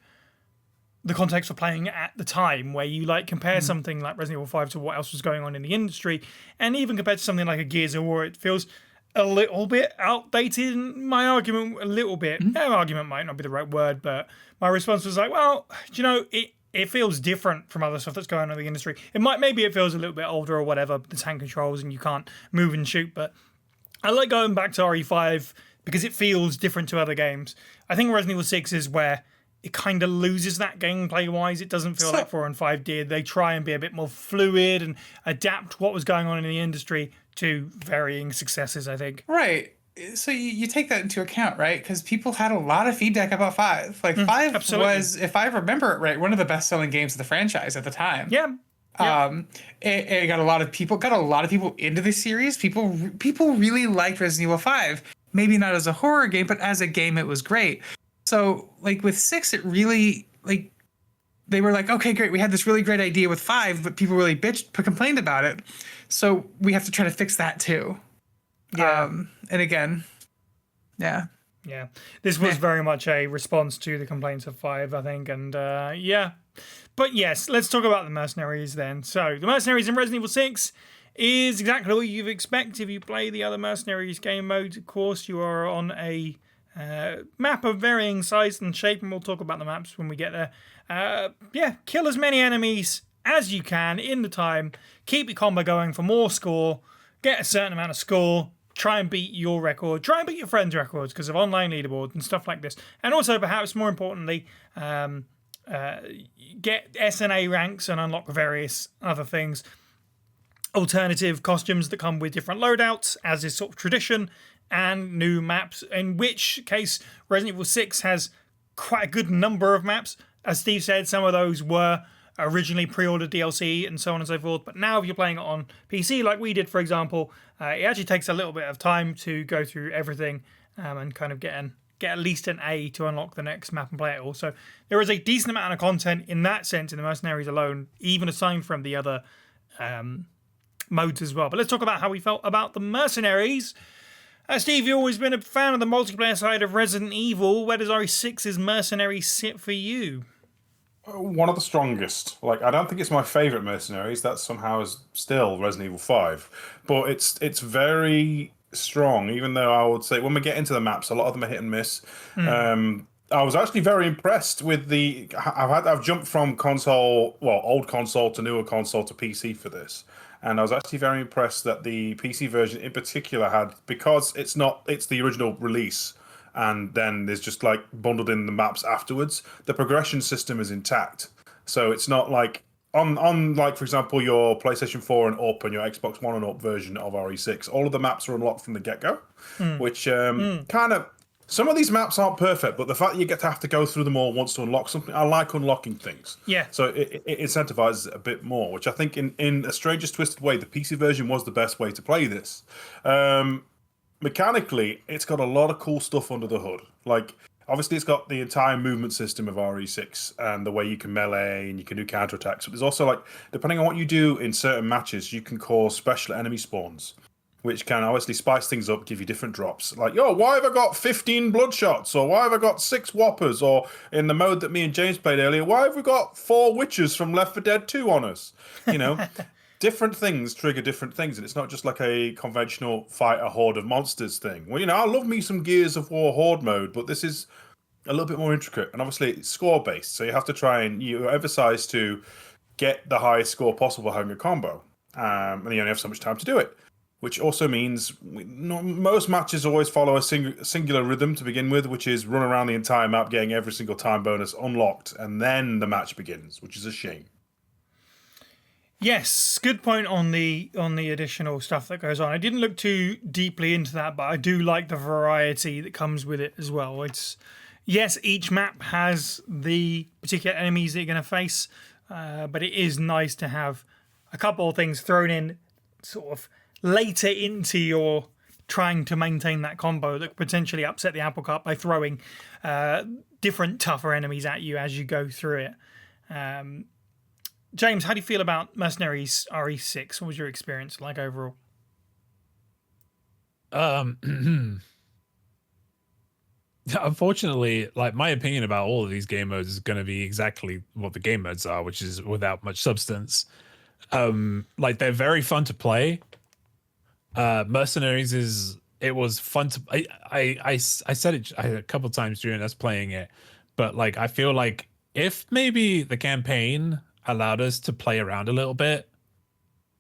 the context of playing at the time, where you like compare something like Resident Evil 5 to what else was going on in the industry, and even compared to something like a Gears of War, it feels a little bit outdated. My argument, a little bit, argument might not be the right word, but my response was like, well, you know, it feels different from other stuff that's going on in the industry. Maybe it feels a little bit older or whatever, the tank controls and you can't move and shoot, but I like going back to RE5 because it feels different to other games. I think Resident Evil 6 is where it kind of loses that gameplay-wise. It doesn't feel like 4 and 5 did. They try and be a bit more fluid and adapt what was going on in the industry to varying successes, I think. Right. So you take that into account, right? Because people had a lot of feedback about 5. Like 5 absolutely. was, if I remember it right, one of the best-selling games of the franchise at the time. Yeah. It got a lot of people into the series. People really liked Resident Evil 5. Maybe not as a horror game, but as a game, it was great. So, like, with 6, it really, like, they were like, okay, great, we had this really great idea with 5, but people really complained about it. So we have to try to fix that, too. Yeah. And again, yeah. Yeah. This was very much a response to the complaints of 5, I think, and, yeah. But, yes, let's talk about the Mercenaries, then. So, the Mercenaries in Resident Evil 6 is exactly what you'd expect if you play the other Mercenaries game modes. Of course, you are on a map of varying size and shape, and we'll talk about the maps when we get there. Kill as many enemies as you can in the time. Keep your combo going for more score. Get a certain amount of score. Try and beat your record. Try and beat your friends' records because of online leaderboards and stuff like this. And also, perhaps more importantly, get SNA ranks and unlock various other things. Alternative costumes that come with different loadouts, as is sort of tradition, and new maps, in which case Resident Evil 6 has quite a good number of maps. As Steve said, some of those were originally pre-ordered DLC and so on and so forth, but now if you're playing it on PC like we did, for example, it actually takes a little bit of time to go through everything and kind of get at least an A to unlock the next map and play it all. So there is a decent amount of content in that sense in the Mercenaries alone, even aside from the other modes as well. But let's talk about how we felt about the Mercenaries. Steve, you've always been a fan of the multiplayer side of Resident Evil. Where does RE6's Mercenaries sit for you? One of the strongest. Like, I don't think it's my favourite Mercenaries. That somehow is still Resident Evil 5. But it's very strong, even though I would say when we get into the maps, a lot of them are hit and miss. I was actually very impressed with the. I've jumped from old console to newer console to PC for this, and I was actually very impressed that the PC version in particular had, because it's the original release, and then there's just like bundled in the maps afterwards. The progression system is intact, so it's not like on like, for example, your PlayStation 4 and up and your Xbox One and up version of RE6. All of the maps are unlocked from the get go, which kind of. Some of these maps aren't perfect, but the fact that you get to have to go through them all once to unlock something, I like unlocking things. Yeah. So it incentivizes it a bit more, which I think in a strangest twisted way, the PC version was the best way to play this. Mechanically, it's got a lot of cool stuff under the hood. Like, obviously, it's got the entire movement system of RE6 and the way you can melee and you can do counterattacks. But there's also, like, depending on what you do in certain matches, you can cause special enemy spawns, which can obviously spice things up, give you different drops. Like, yo, why have I got 15 bloodshots? Or why have I got 6 whoppers? Or in the mode that me and James played earlier, why have we got 4 witches from Left 4 Dead 2 on us? You know, different things trigger different things. And it's not just like a conventional fight a horde of monsters thing. Well, you know, I love me some Gears of War horde mode, but this is a little bit more intricate. And obviously it's score-based. So you have to try and you emphasize to get the highest score possible having a combo. And you only have so much time to do it. Which also means most matches always follow a singular rhythm to begin with, which is run around the entire map, getting every single time bonus unlocked, and then the match begins, which is a shame. Yes, good point on the additional stuff that goes on. I didn't look too deeply into that, but I do like the variety that comes with it as well. Yes, each map has the particular enemies that you're going to face, but it is nice to have a couple of things thrown in sort of later into your trying to maintain that combo that could potentially upset the apple cart by throwing different tougher enemies at you as you go through it. James, how do you feel about Mercenaries RE6? What was your experience like overall? Unfortunately, like, my opinion about all of these game modes is going to be exactly what the game modes are, which is without much substance. Like, they're very fun to play. Mercenaries was fun to I said it a couple times during us playing it, but like, I feel like if maybe the campaign allowed us to play around a little bit,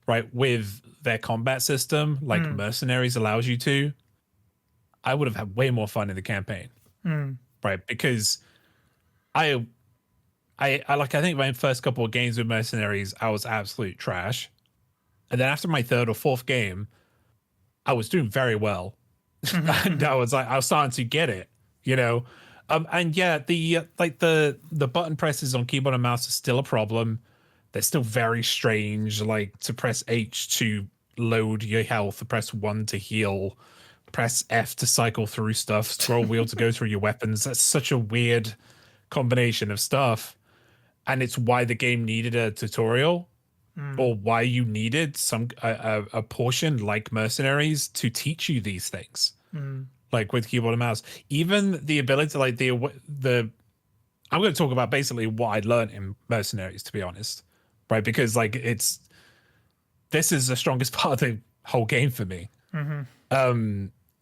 right, with their combat system, like Mercenaries allows you to, I would have had way more fun in the campaign. Right, because I think my first couple of games with Mercenaries, I was absolute trash, and then after my third or fourth game, I was doing very well. And I was starting to get it, you know? And yeah, the button presses on keyboard and mouse are still a problem. They're still very strange, like to press H to load your health, press 1 to heal, press F to cycle through stuff, scroll wheel to go through your weapons. That's such a weird combination of stuff. And it's why the game needed a tutorial. Or why you needed a portion like Mercenaries to teach you these things, like with keyboard and mouse. Even the ability to, like, I'm going to talk about basically what I learned in Mercenaries, to be honest, right? Because like this is the strongest part of the whole game for me. You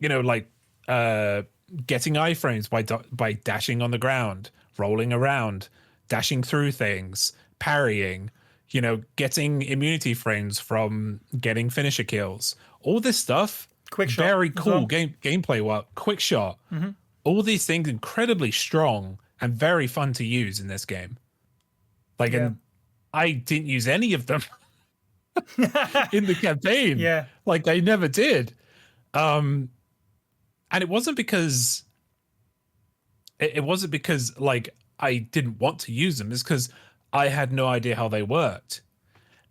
know, like getting iframes by dashing on the ground, rolling around, dashing through things, parrying. You know, getting immunity frames from getting finisher kills, all this stuff. Quick shot, very cool gameplay work. Quick shot, all these things incredibly strong and very fun to use in this game. Like, and I didn't use any of them in the campaign. Yeah, like I never did. And it wasn't because like I didn't want to use them. It's because I had no idea how they worked.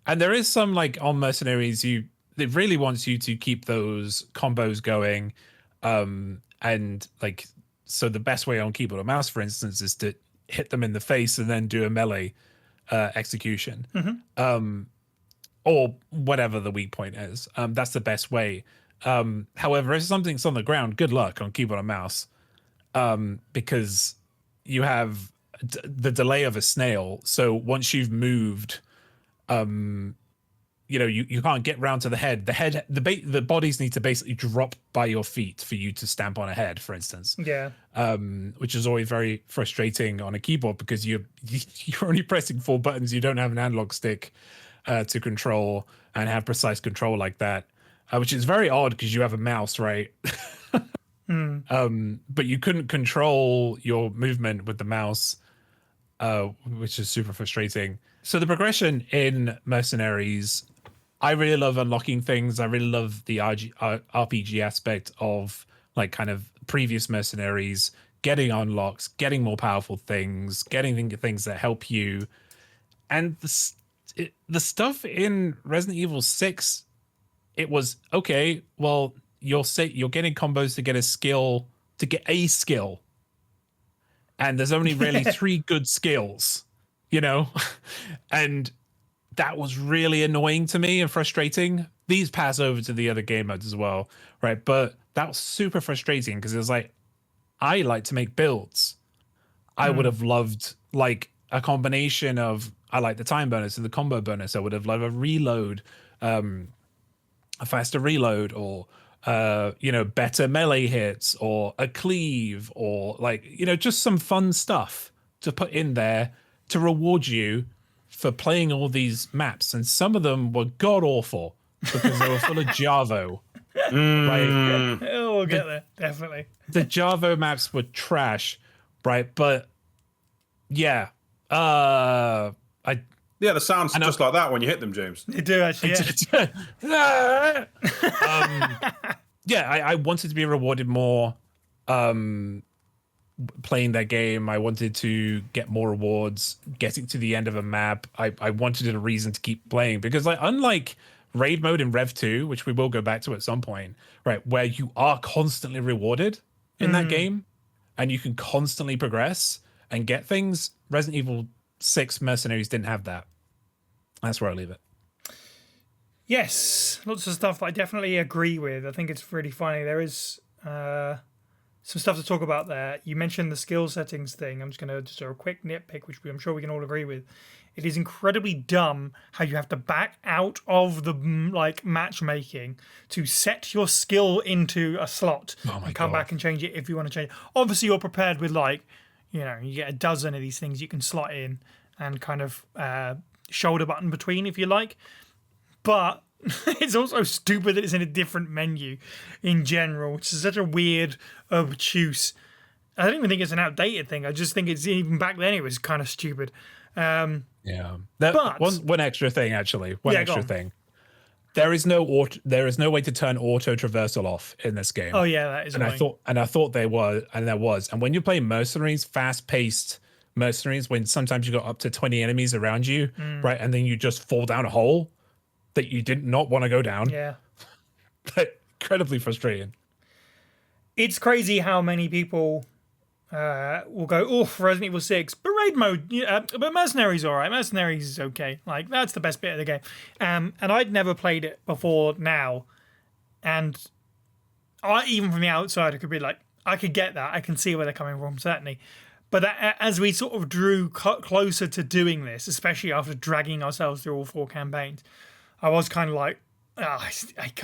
And there is some, like, on Mercenaries, it really wants you to keep those combos going. And like, so the best way on keyboard or mouse, for instance, is to hit them in the face and then do a melee execution. Or whatever the weak point is. That's the best way. However, if something's on the ground, good luck on keyboard and mouse. Because you have the delay of a snail. So once you've moved you can't get round to the head. The bodies need to basically drop by your feet for you to stamp on a head, for instance. Yeah. Which is always very frustrating on a keyboard because you're only pressing 4 buttons. You don't have an analog stick to control and have precise control like that, which is very odd because you have a mouse, right? But you couldn't control your movement with the mouse, which is super frustrating. So the progression in Mercenaries, I really love unlocking things. I really love the RPG aspect of like kind of previous Mercenaries, getting unlocks, getting more powerful things, getting things that help you. And the stuff in Resident Evil 6, it was okay. Well, you're getting combos to get a skill, and there's only really 3 good skills, and that was really annoying to me and frustrating. These pass over to the other game modes as well, right? But that was super frustrating because it was like, I like to make builds. I would have loved like a combination of, I like the time bonus and the combo bonus. I would have loved a reload, a faster reload, or better melee hits, or a cleave, or like, just some fun stuff to put in there to reward you for playing all these maps. And some of them were god awful because they were full of Javo. Right? Oh, we'll get there, definitely. The Javo maps were trash, right? But yeah, the sounds just like that when you hit them, James. They do actually. Yeah. I wanted to be rewarded more playing that game. I wanted to get more rewards, getting to the end of a map. I wanted a reason to keep playing because, like, unlike raid mode in Rev 2, which we will go back to at some point, right, where you are constantly rewarded in that game and you can constantly progress and get things, Resident Evil 6 Mercenaries didn't have that. That's where I leave it. Yes, lots of stuff that I definitely agree with. I think it's really funny. There is some stuff to talk about there. You mentioned the skill settings thing. I'm just going to just a quick nitpick, which I'm sure we can all agree with. It is incredibly dumb how you have to back out of the matchmaking to set your skill into a slot and come back and change it if you want to change it. Obviously, you're prepared with you get a dozen of these things you can slot in and kind of shoulder button between if you like. But it's also stupid that it's in a different menu in general, which is such a weird, obtuse. I don't even think it's an outdated thing. I just think it's even back then it was kind of stupid. But one extra thing, actually. One extra thing. There is no way to turn auto traversal off in this game. Oh yeah, that is. And I thought there was. And when you play Mercenaries, fast-paced Mercenaries, when sometimes you got up to 20 enemies around you, right, and then you just fall down a hole that you did not want to go down. Yeah. Incredibly frustrating. It's crazy how many people will go, oh, for Resident Evil 6, but raid mode, but Mercenaries all right. Mercenaries is okay. Like, that's the best bit of the game. And I'd never played it before now. And even from the outside, I could be like, I could get that. I can see where they're coming from, certainly. But as we sort of drew closer to doing this, especially after dragging ourselves through all 4 campaigns, I was kind of like, it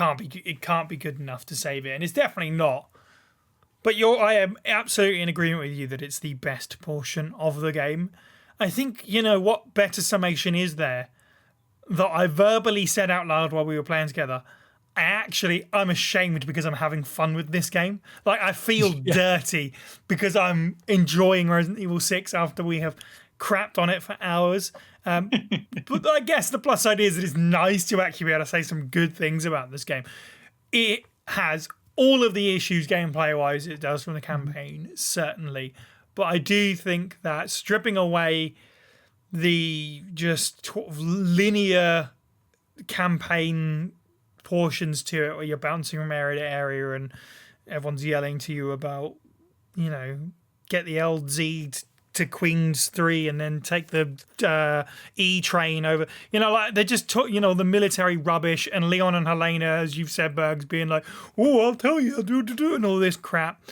can't be good enough to save it. And it's definitely not. But I am absolutely in agreement with you that it's the best portion of the game. I think, what better summation is there that I verbally said out loud while we were playing together? I'm ashamed because I'm having fun with this game. Like, I feel dirty because I'm enjoying Resident Evil 6 after we have crapped on it for hours. But I guess the plus side is that it's nice to actually be able to say some good things about this game. It has all of the issues gameplay-wise it does from the campaign, certainly. But I do think that stripping away the just sort of linear campaign portions to it where you're bouncing from area to area and everyone's yelling to you about, get the LZ to Queens 3 and then take the E train over. They just took, the military rubbish, and Leon and Helena, as you've said, Bergs, being like, oh, I'll tell you, and all this crap.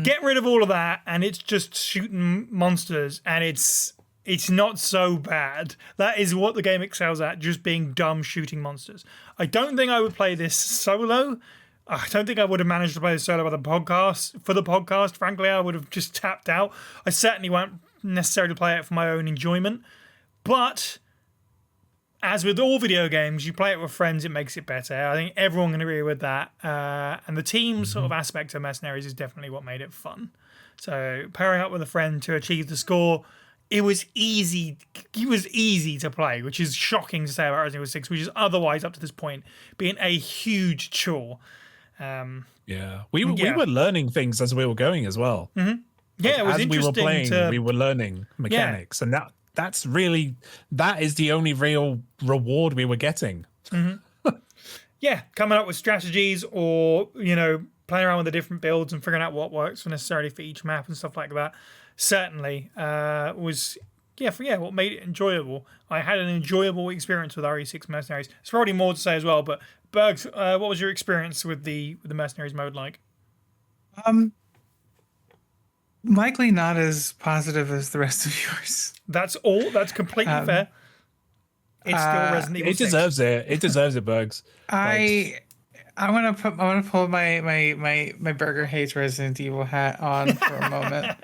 Get rid of all of that, and it's just shooting monsters, and it's it's not so bad. That is what the game excels at, just being dumb shooting monsters. I don't think I would play this solo. I don't think I would have managed to play this solo for the podcast. Frankly, I would have just tapped out. I certainly won't necessarily play it for my own enjoyment. But as with all video games, you play it with friends, it makes it better. I think everyone can agree with that. And the team sort of aspect of Mercenaries is definitely what made it fun. So pairing up with a friend to achieve the score, it was easy. It was easy to play, which is shocking to say about Resident Evil 6, which is otherwise up to this point being a huge chore. We were learning things as we were going as well. Mm-hmm. Yeah, it was as interesting. We were playing, we were learning mechanics, and that is the only real reward we were getting. Mm-hmm. Yeah, coming up with strategies, or playing around with the different builds and figuring out what works necessarily for each map and stuff like that. Certainly was what made it enjoyable. I had an enjoyable experience with RE6 Mercenaries. There's probably more to say as well, but Bergs, what was your experience with the Mercenaries mode like? Likely not as positive as the rest of yours. That's completely fair. It's still Resident Evil 6. It deserves it, Bergs. I want to pull my Burger Hates Resident Evil hat on for a moment.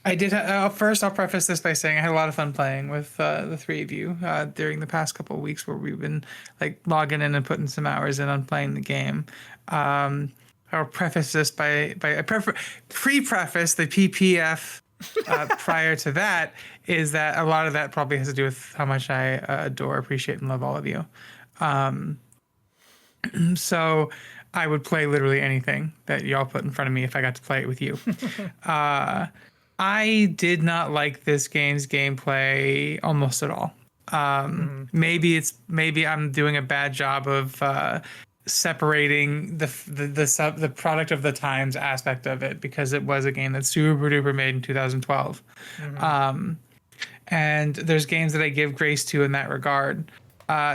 I did. First, I'll preface this by saying I had a lot of fun playing with the three of you during the past couple of weeks where we've been logging in and putting some hours in on playing the game. I'll preface this by pre-preface the PPF prior to that is that a lot of that probably has to do with how much I adore, appreciate, and love all of you. So I would play literally anything that y'all put in front of me if I got to play it with you. I did not like this game's gameplay almost at all. Maybe I'm doing a bad job of separating the product of the times aspect of it, because it was a game that's super duper made in 2012. And there's games that I give grace to in that regard.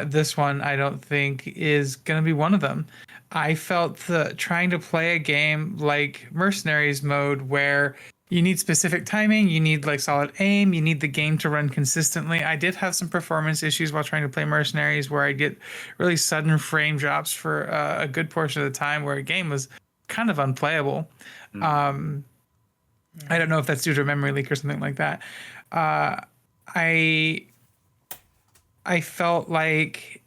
This one I don't think is going to be one of them. I felt trying to play a game like Mercenaries mode where you need specific timing, you need solid aim, you need the game to run consistently. I did have some performance issues while trying to play Mercenaries where I'd get really sudden frame drops for a good portion of the time where a game was kind of unplayable. I don't know if that's due to a memory leak or something like that. I felt like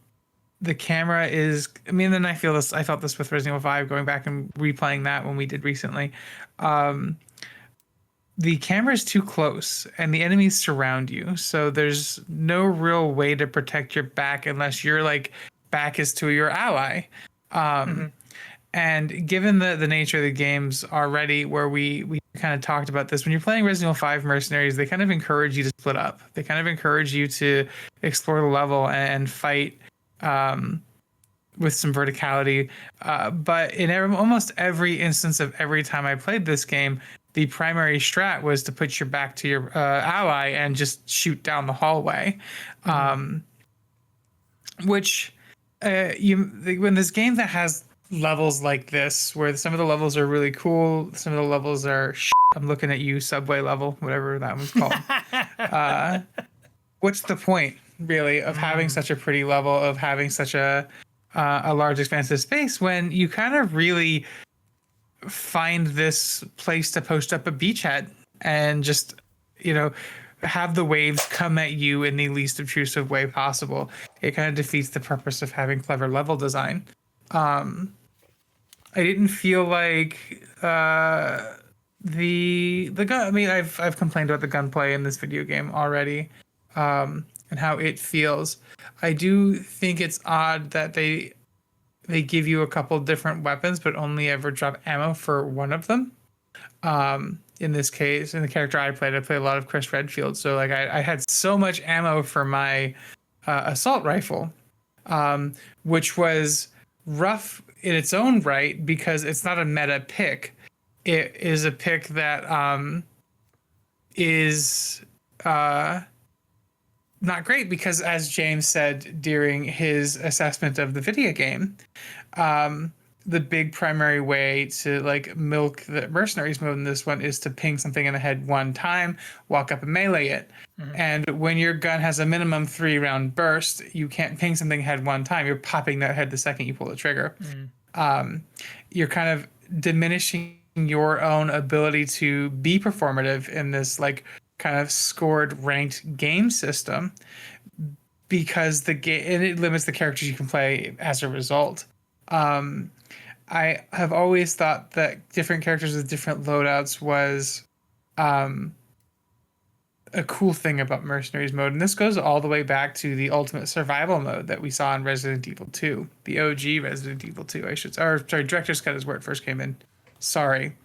the camera is, and I felt this with Resident Evil 5, going back and replaying that when we did recently. The camera is too close and the enemies surround you. So there's no real way to protect your back unless your back is to your ally. And given the nature of the games already, where we kind of talked about this, when you're playing Resident Evil 5 Mercenaries, they kind of encourage you to split up. They kind of encourage you to explore the level and fight with some verticality. But in almost every instance of every time I played this game, the primary strat was to put your back to your ally and just shoot down the hallway. Which when this game that has levels like this, where some of the levels are really cool, some of the levels are I'm looking at you, Subway level, whatever that was called. What's the point, really, of having such a pretty level, of having such a large expansive space, when you kind of really find this place to post up a beachhead and just have the waves come at you in the least obtrusive way possible? It kind of defeats the purpose of having clever level design. I didn't feel like the gun. I've complained about the gunplay in this video game already, and how it feels. I do think it's odd that they give you a couple different weapons, but only ever drop ammo for one of them. In this case, in the character I played a lot of Chris Redfield, so I had so much ammo for my assault rifle, which was rough in its own right because it's not a meta pick. It is a pick that is not great because, as James said during his assessment of the video game, the big primary way to like milk the mercenaries mode in this one is to ping something in the head one time, walk up and melee it. And when your gun has a minimum 3-round burst, you can't ping something head one time. You're popping that head the second you pull the trigger. You're kind of diminishing your own ability to be performative in this like kind of scored ranked game system, because the game, and it limits the characters you can play as a result. I have always thought that different characters with different loadouts was a cool thing about Mercenaries mode. And this goes all the way back to the ultimate survival mode that we saw in Resident Evil 2. The OG Resident Evil 2, Director's Cut is where it first came in. Sorry.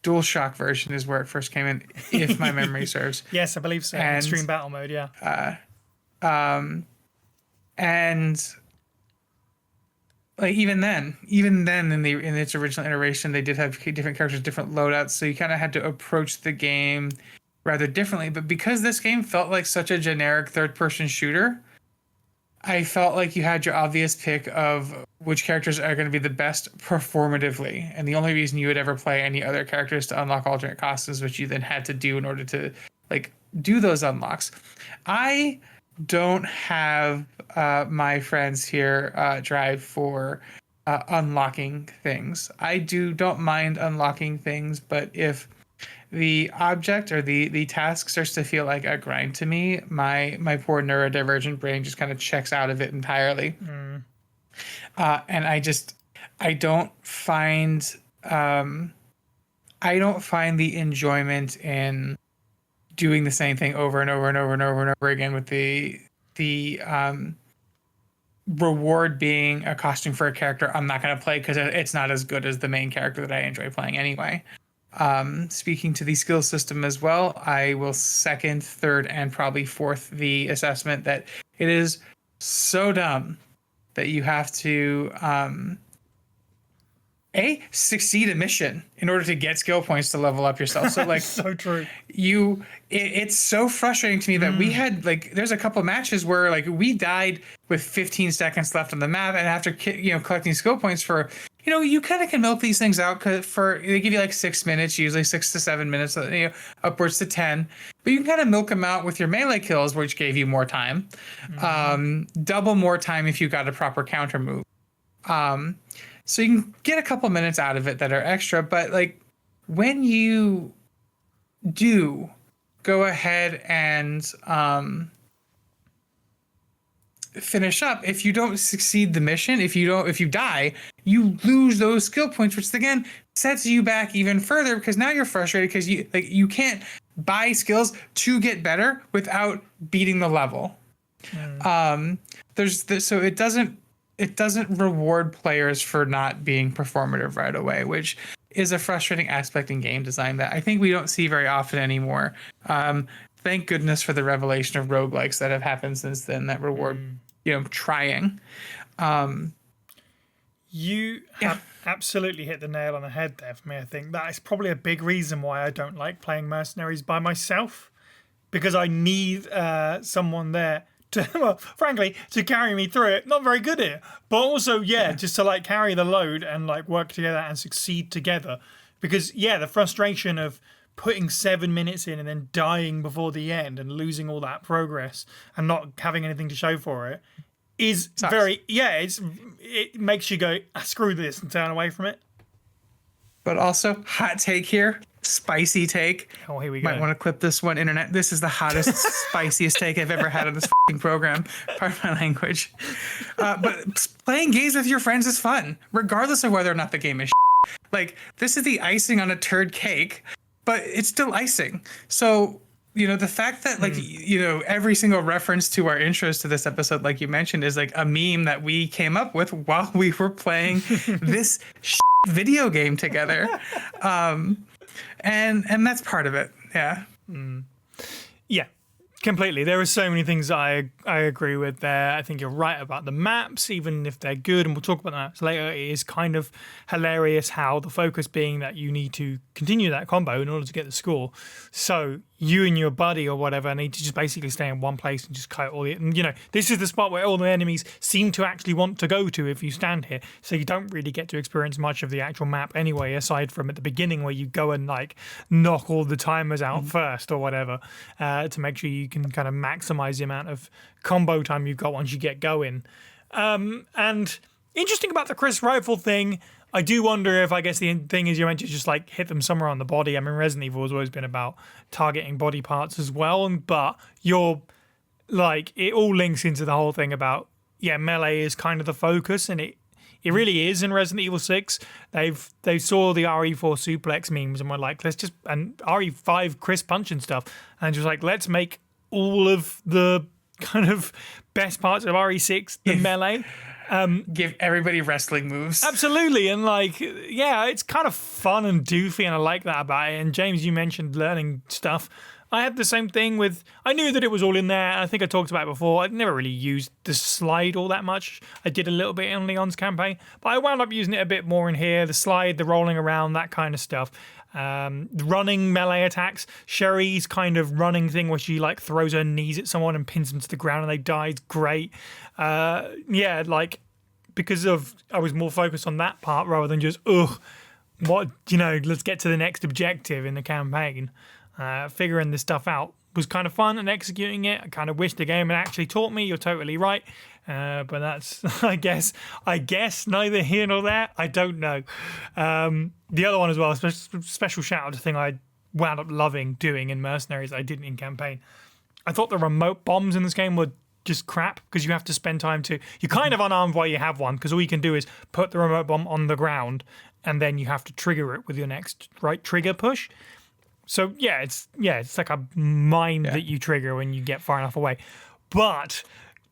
DualShock version is where it first came in, if my memory serves. Yes, I believe so. And, Extreme battle mode, yeah. And like even then in its original iteration, they did have different characters, different loadouts, so you kind of had to approach the game rather differently. But because this game felt like such a generic third-person shooter, I felt like you had your obvious pick of which characters are going to be the best performatively, and the only reason you would ever play any other characters to unlock alternate costumes, which you then had to do in order to like do those unlocks. I don't have my friends here drive for unlocking things. I don't mind unlocking things, but if the object or the task starts to feel like a grind to me, my poor neurodivergent brain just kind of checks out of it entirely. And I don't find the enjoyment in doing the same thing over and over and over and over and over again, with the reward being a costume for a character I'm not going to play because it's not as good as the main character that I enjoy playing anyway. Speaking to the skill system as well, I will second, third, and probably fourth the assessment that it is so dumb that you have to succeed a mission in order to get skill points to level up yourself. So like so true. It's so frustrating to me that we had like there's a couple matches where like we died with 15 seconds left on the map, and after collecting skill points for you kind of can milk these things out they give you like 6 minutes, usually 6 to 7 minutes, upwards to 10. But you can kind of milk them out with your melee kills, which gave you more time, double more time if you got a proper counter move. So you can get a couple minutes out of it that are extra. But like when you do go ahead and finish up, if you don't succeed the mission, if you die, you lose those skill points, which again sets you back even further, because now you're frustrated because you can't buy skills to get better without beating the level. So it doesn't reward players for not being performative right away, which is a frustrating aspect in game design that I think we don't see very often anymore. Thank goodness for the revelation of roguelikes that have happened since then that reward, trying. You have absolutely hit the nail on the head there for me. I think that is probably a big reason why I don't like playing Mercenaries by myself, because I need someone there to, frankly, to carry me through it. Not very good at it, but also, just to like carry the load and like work together and succeed together. Because the frustration of putting 7 minutes in and then dying before the end and losing all that progress and not having anything to show for it is very, it makes you go, screw this, and turn away from it. But also, hot take here, spicy take. Oh, here we go. Might want to clip this one, internet. This is the hottest, spiciest take I've ever had on this program. Pardon my language. But playing games with your friends is fun, regardless of whether or not the game is like, this is the icing on a turd cake, but it's still icing. So, the fact that like, every single reference to our intros to this episode, like you mentioned, is like a meme that we came up with while we were playing this video game together. And that's part of it. Yeah. Yeah, completely. There are so many things I agree with there. I think you're right about the maps, even if they're good, and we'll talk about the maps later. It is kind of hilarious how the focus being that you need to continue that combo in order to get the score. So you and your buddy or whatever need to just basically stay in one place and just kite all the. And, this is the spot where all the enemies seem to actually want to go to if you stand here. So you don't really get to experience much of the actual map anyway, aside from at the beginning where you go and like knock all the timers out first or whatever to make sure you can kind of maximize the amount of combo time you've got once you get going. And interesting about the Chris rifle thing. I do wonder if, I guess the thing is you're meant to just like hit them somewhere on the body. I mean, Resident Evil has always been about targeting body parts as well, but you're like, it all links into the whole thing about, melee is kind of the focus, and it really is in Resident Evil 6. They saw the RE4 suplex memes and were like, and RE5 Chris punch and stuff, and just like, let's make all of the kind of best parts of RE6 the melee. Give everybody wrestling moves. Absolutely. And like, it's kind of fun and doofy, and I like that about it. And James, you mentioned learning stuff. I had the same thing with, I knew that it was all in there. I think I talked about it before. I'd never really used the slide all that much. I did a little bit in Leon's campaign, but I wound up using it a bit more in here. The slide, the rolling around, that kind of stuff. Running melee attacks. Sherry's kind of running thing where she like throws her knees at someone and pins them to the ground and they die. It's great. Because I was more focused on that part rather than just let's get to the next objective in the campaign. Figuring this stuff out was kind of fun, and executing it, I kind of wish the game had actually taught me. You're totally right, but that's I guess neither here nor there. I don't know. The other one as well, special shout out to the thing I wound up loving doing in Mercenaries I didn't in campaign. I thought the remote bombs in this game were just crap, because you have to spend time you're kind of unarmed while you have one, because all you can do is put the remote bomb on the ground and then you have to trigger it with your next right trigger push. So it's like a mine that you trigger when you get far enough away. But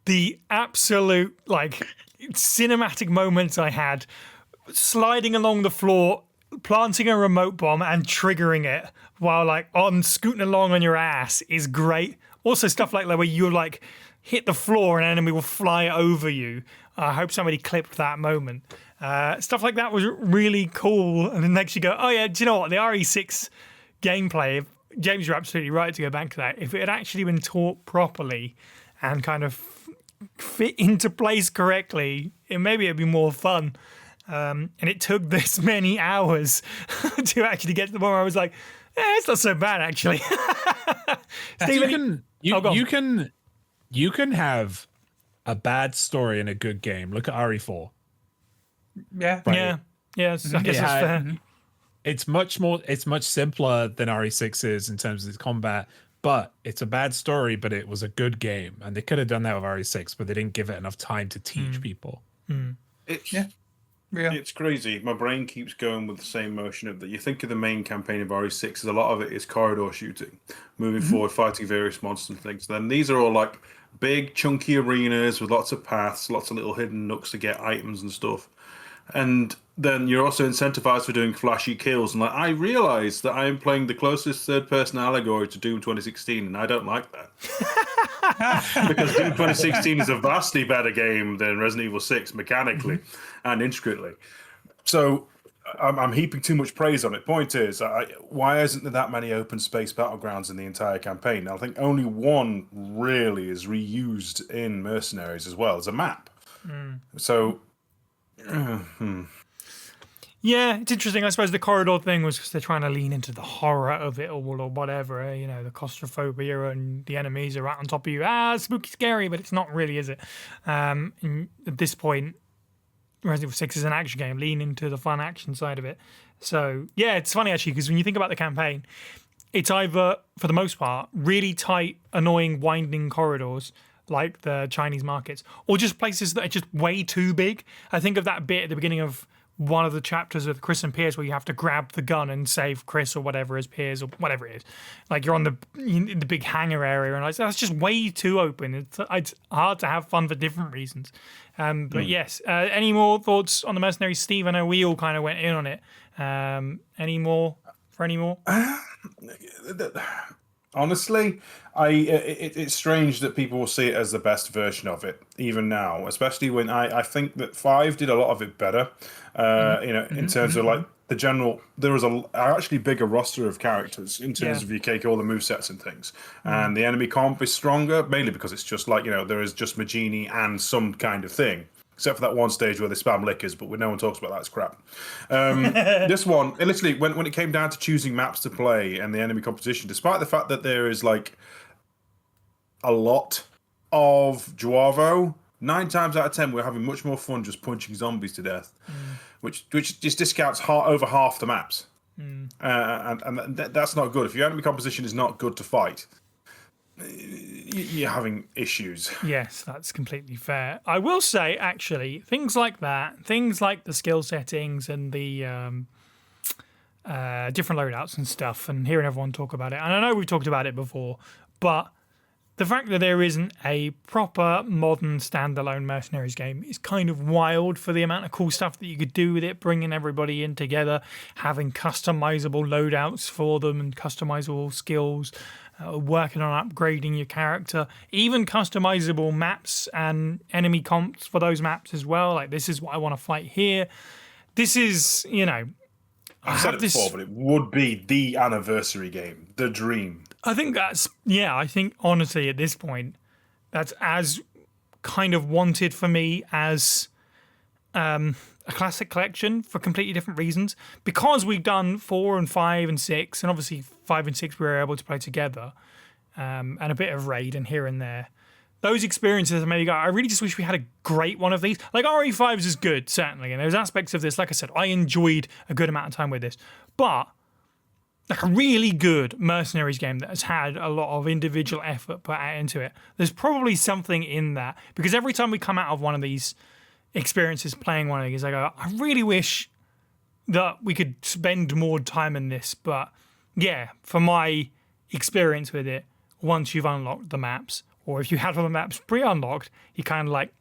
the absolute like cinematic moments I had sliding along the floor, planting a remote bomb and triggering it while like on scooting along on your ass is great. Also stuff like that where you like hit the floor and an enemy will fly over you. I hope somebody clipped that moment. Stuff like that was really cool, and it makes you go, oh yeah, do you know what? The RE6 gameplay, James, you're absolutely right to go back to that. If it had actually been taught properly and kind of fit into place correctly, maybe it'd be more fun. And it took this many hours to actually get to the point where I was like, it's not so bad actually. Steven, you can have a bad story in a good game. Look at RE4. Yeah. Right? Yeah. Yes, I guess that's fair. It's much simpler than RE6 is in terms of its combat, but it's a bad story, but it was a good game. And they could have done that with RE6, but they didn't give it enough time to teach people. It's crazy. My brain keeps going with the same motion of that. You think of the main campaign of RE6, a lot of it is corridor shooting, moving forward, fighting various monsters and things. Then these are all like big, chunky arenas with lots of paths, lots of little hidden nooks to get items and stuff. And then you're also incentivized for doing flashy kills. And like, I realize that I am playing the closest third-person allegory to Doom 2016, and I don't like that. Because Doom 2016 is a vastly better game than Resident Evil 6 mechanically and intricately. So I'm heaping too much praise on it. Point is, why isn't there that many open space battlegrounds in the entire campaign? I think only one really is reused in Mercenaries as well as a map. So... Yeah, it's interesting. I suppose the corridor thing was because they're trying to lean into the horror of it all or whatever, the claustrophobia and the enemies are right on top of you. Spooky, scary, but it's not really, is it? And at this point, Resident Evil 6 is an action game. Lean into the fun action side of it. So, yeah, it's funny actually, because when you think about the campaign, it's either, for the most part, really tight, annoying, winding corridors like the Chinese markets, or just places that are just way too big. I think of that bit at the beginning of one of the chapters with Chris and Piers where you have to grab the gun and save Chris or whatever as Piers or whatever it is. Like you're in the big hangar area and that's just way too open. It's hard to have fun for different reasons. But yes, any more thoughts on the Mercenaries, Steve? I know we all kind of went in on it. Any more? Honestly, it's strange that people will see it as the best version of it, even now, especially when I think that 5 did a lot of it better, in terms of like the general, there was a actually bigger roster of characters in terms of you take all the movesets and things. And the enemy comp is stronger, mainly because it's just like, there is just Magini and some kind of thing. Except for that one stage where they spam lickers, but no one talks about that. It's crap. This one, literally, when it came down to choosing maps to play and the enemy composition, despite the fact that there is like a lot of Juavo, 9 times out of 10 we're having much more fun just punching zombies to death, which just discounts over half the maps, and that's not good. If your enemy composition is not good to fight, you're having issues. Yes, that's completely fair. I will say, actually, things like that, things like the skill settings and the different loadouts and stuff, and hearing everyone talk about it, and I know we've talked about it before, but the fact that there isn't a proper modern standalone Mercenaries game is kind of wild for the amount of cool stuff that you could do with it, bringing everybody in together, having customizable loadouts for them and customizable skills, working on upgrading your character, even customizable maps and enemy comps for those maps as well. Like, this is what I want to fight here. This is, I've said it before, but it would be the anniversary game, the dream. I think I think honestly at this point, that's as kind of wanted for me as a classic collection for completely different reasons. Because we've done 4 and 5 and 6, and obviously 5 and 6 we were able to play together, and a bit of raid and here and there. Those experiences made me go, I really just wish we had a great one of these. Like, RE5s is good, certainly, and there's aspects of this, like I said, I enjoyed a good amount of time with this. But like a really good Mercenaries game that has had a lot of individual effort put out into it, there's probably something in that. Because every time we come out of one of these experiences playing one of these, I go, I really wish that we could spend more time in this. But yeah, for my experience with it, once you've unlocked the maps, or if you had all the maps pre-unlocked, you kind of like,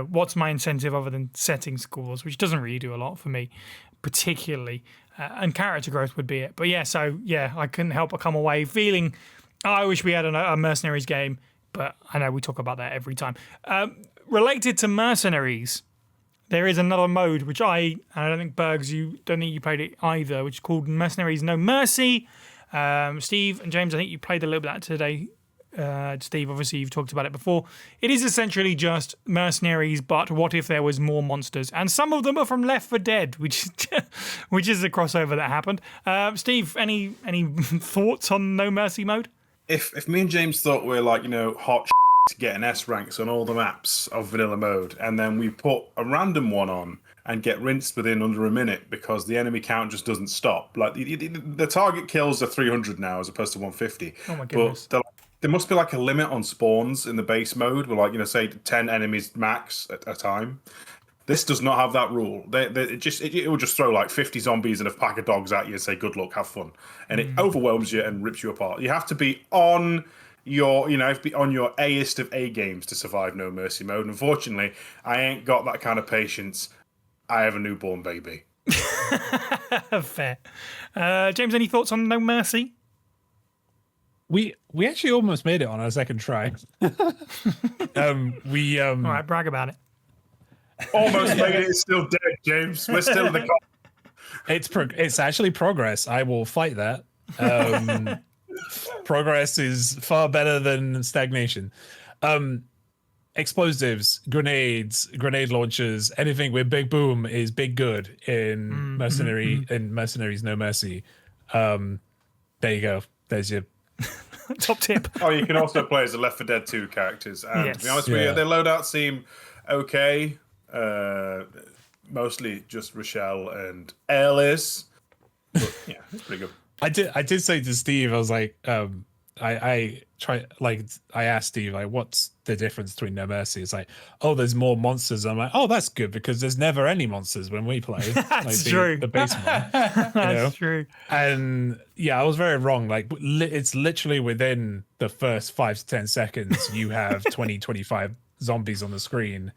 what's my incentive other than setting scores, which doesn't really do a lot for me, particularly. And character growth would be it. But yeah, I couldn't help but come away feeling, I wish we had a Mercenaries game, but I know we talk about that every time. Related to Mercenaries, there is another mode, which I don't think, Bergs, don't think you played it either, which is called Mercenaries No Mercy. Steve and James, I think you played a little bit of that today. Steve, obviously you've talked about it before. It is essentially just Mercenaries, but what if there was more monsters? And some of them are from Left 4 Dead, which is a crossover that happened. Steve, any thoughts on No Mercy mode? If me and James thought we're like, hot to get an S ranks on all the maps of vanilla mode, and then we put a random one on and get rinsed within under a minute because the enemy count just doesn't stop. Like the target kills are 300 now as opposed to 150. Oh my goodness. But there must be like a limit on spawns in the base mode, where like, say 10 enemies max at a time. This does not have that rule. It will just throw like 50 zombies and a pack of dogs at you and say, good luck, have fun. And it overwhelms you and rips you apart. You have to be on your, on your A-ist of A games to survive No Mercy mode. Unfortunately, I ain't got that kind of patience. I have a newborn baby. Fair. James, any thoughts on No Mercy? We actually almost made it on our second try. All right, brag about it. Almost made it. It's still dead, James. We're still in the It's actually progress. I will fight that. Progress is far better than stagnation. Explosives, grenades, grenade launchers, anything with big boom is big good in Mercenaries No Mercy. There you go. There's your top tip. Oh, you can also play as the Left 4 Dead 2 characters. And to be honest with you, their loadouts seem okay. Mostly just Rochelle and Ellis. But yeah, it's pretty good. I did say to Steve, I was like, I asked Steve, like, what's the difference between No Mercy? It's like, oh, there's more monsters. I'm like, oh, that's good because there's never any monsters when we play. That's true. The base one. That's true. And yeah, I was very wrong. Like, it's literally within the first 5 to 10 seconds, you have 20, 25 zombies on the screen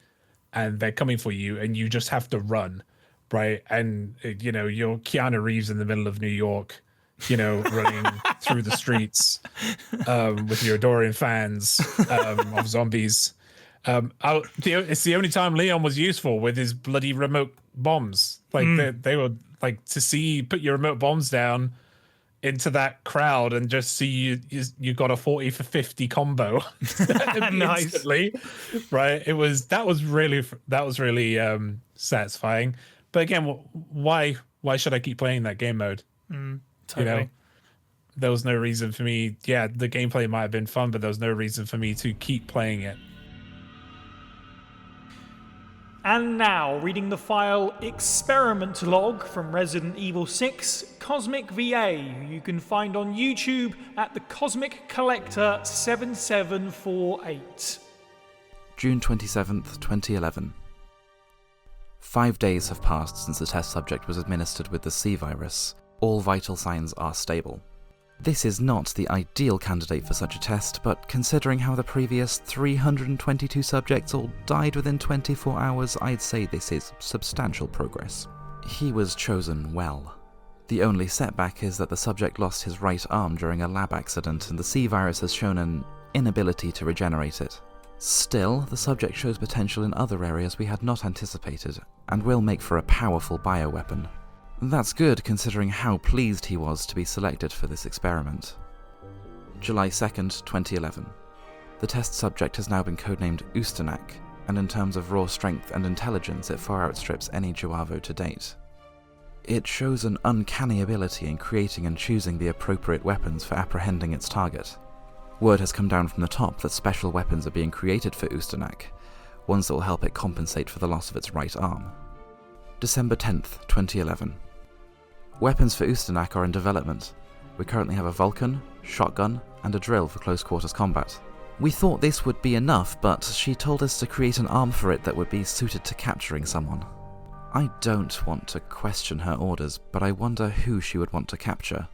and they're coming for you and you just have to run, right? And, you're Keanu Reeves in the middle of New York, running through the streets with your adoring fans of zombies. It's the only time Leon was useful with his bloody remote bombs. Like they were like to put your remote bombs down into that crowd and just see you got a 40 for 50 combo instantly. Right? That was really satisfying. But again, why should I keep playing that game mode? Totally. You know, there was no reason for me. Yeah, the gameplay might have been fun, but there was no reason for me to keep playing it. And now, reading the file Experiment Log from Resident Evil 6, Cosmic VA, who you can find on YouTube at the Cosmic Collector 7748. June 27th, 2011. 5 days have passed since the test subject was administered with the C virus. All vital signs are stable. This is not the ideal candidate for such a test, but considering how the previous 322 subjects all died within 24 hours, I'd say this is substantial progress. He was chosen well. The only setback is that the subject lost his right arm during a lab accident, and the C virus has shown an inability to regenerate it. Still, the subject shows potential in other areas we had not anticipated, and will make for a powerful bioweapon. That's good considering how pleased he was to be selected for this experiment. July 2nd, 2011. The test subject has now been codenamed Ustanak, and in terms of raw strength and intelligence it far outstrips any Juavo to date. It shows an uncanny ability in creating and choosing the appropriate weapons for apprehending its target. Word has come down from the top that special weapons are being created for Ustanak, ones that will help it compensate for the loss of its right arm. December 10th, 2011. Weapons for Ustanak are in development. We currently have a Vulcan, shotgun, and a drill for close quarters combat. We thought this would be enough, but she told us to create an arm for it that would be suited to capturing someone. I don't want to question her orders, but I wonder who she would want to capture.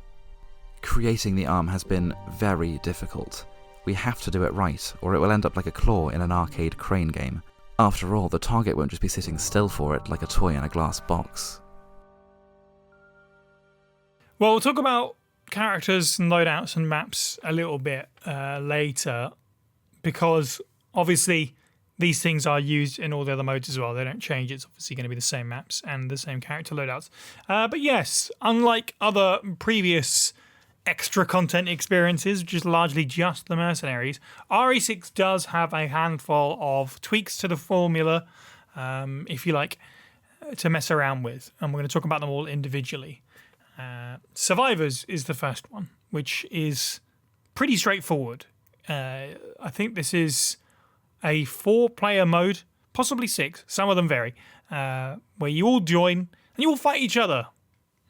Creating the arm has been very difficult. We have to do it right, or it will end up like a claw in an arcade crane game. After all, the target won't just be sitting still for it like a toy in a glass box. Well, we'll talk about characters and loadouts and maps a little bit later, because obviously these things are used in all the other modes as well. They don't change. It's obviously going to be the same maps and the same character loadouts. But yes, unlike other previous extra content experiences, which is largely just the Mercenaries, RE6 does have a handful of tweaks to the formula, if you like, to mess around with. And we're going to talk about them all individually. Survivors is the first one, which is pretty straightforward. I think this is a 4-player mode, possibly 6, some of them vary, where you all join and you all fight each other.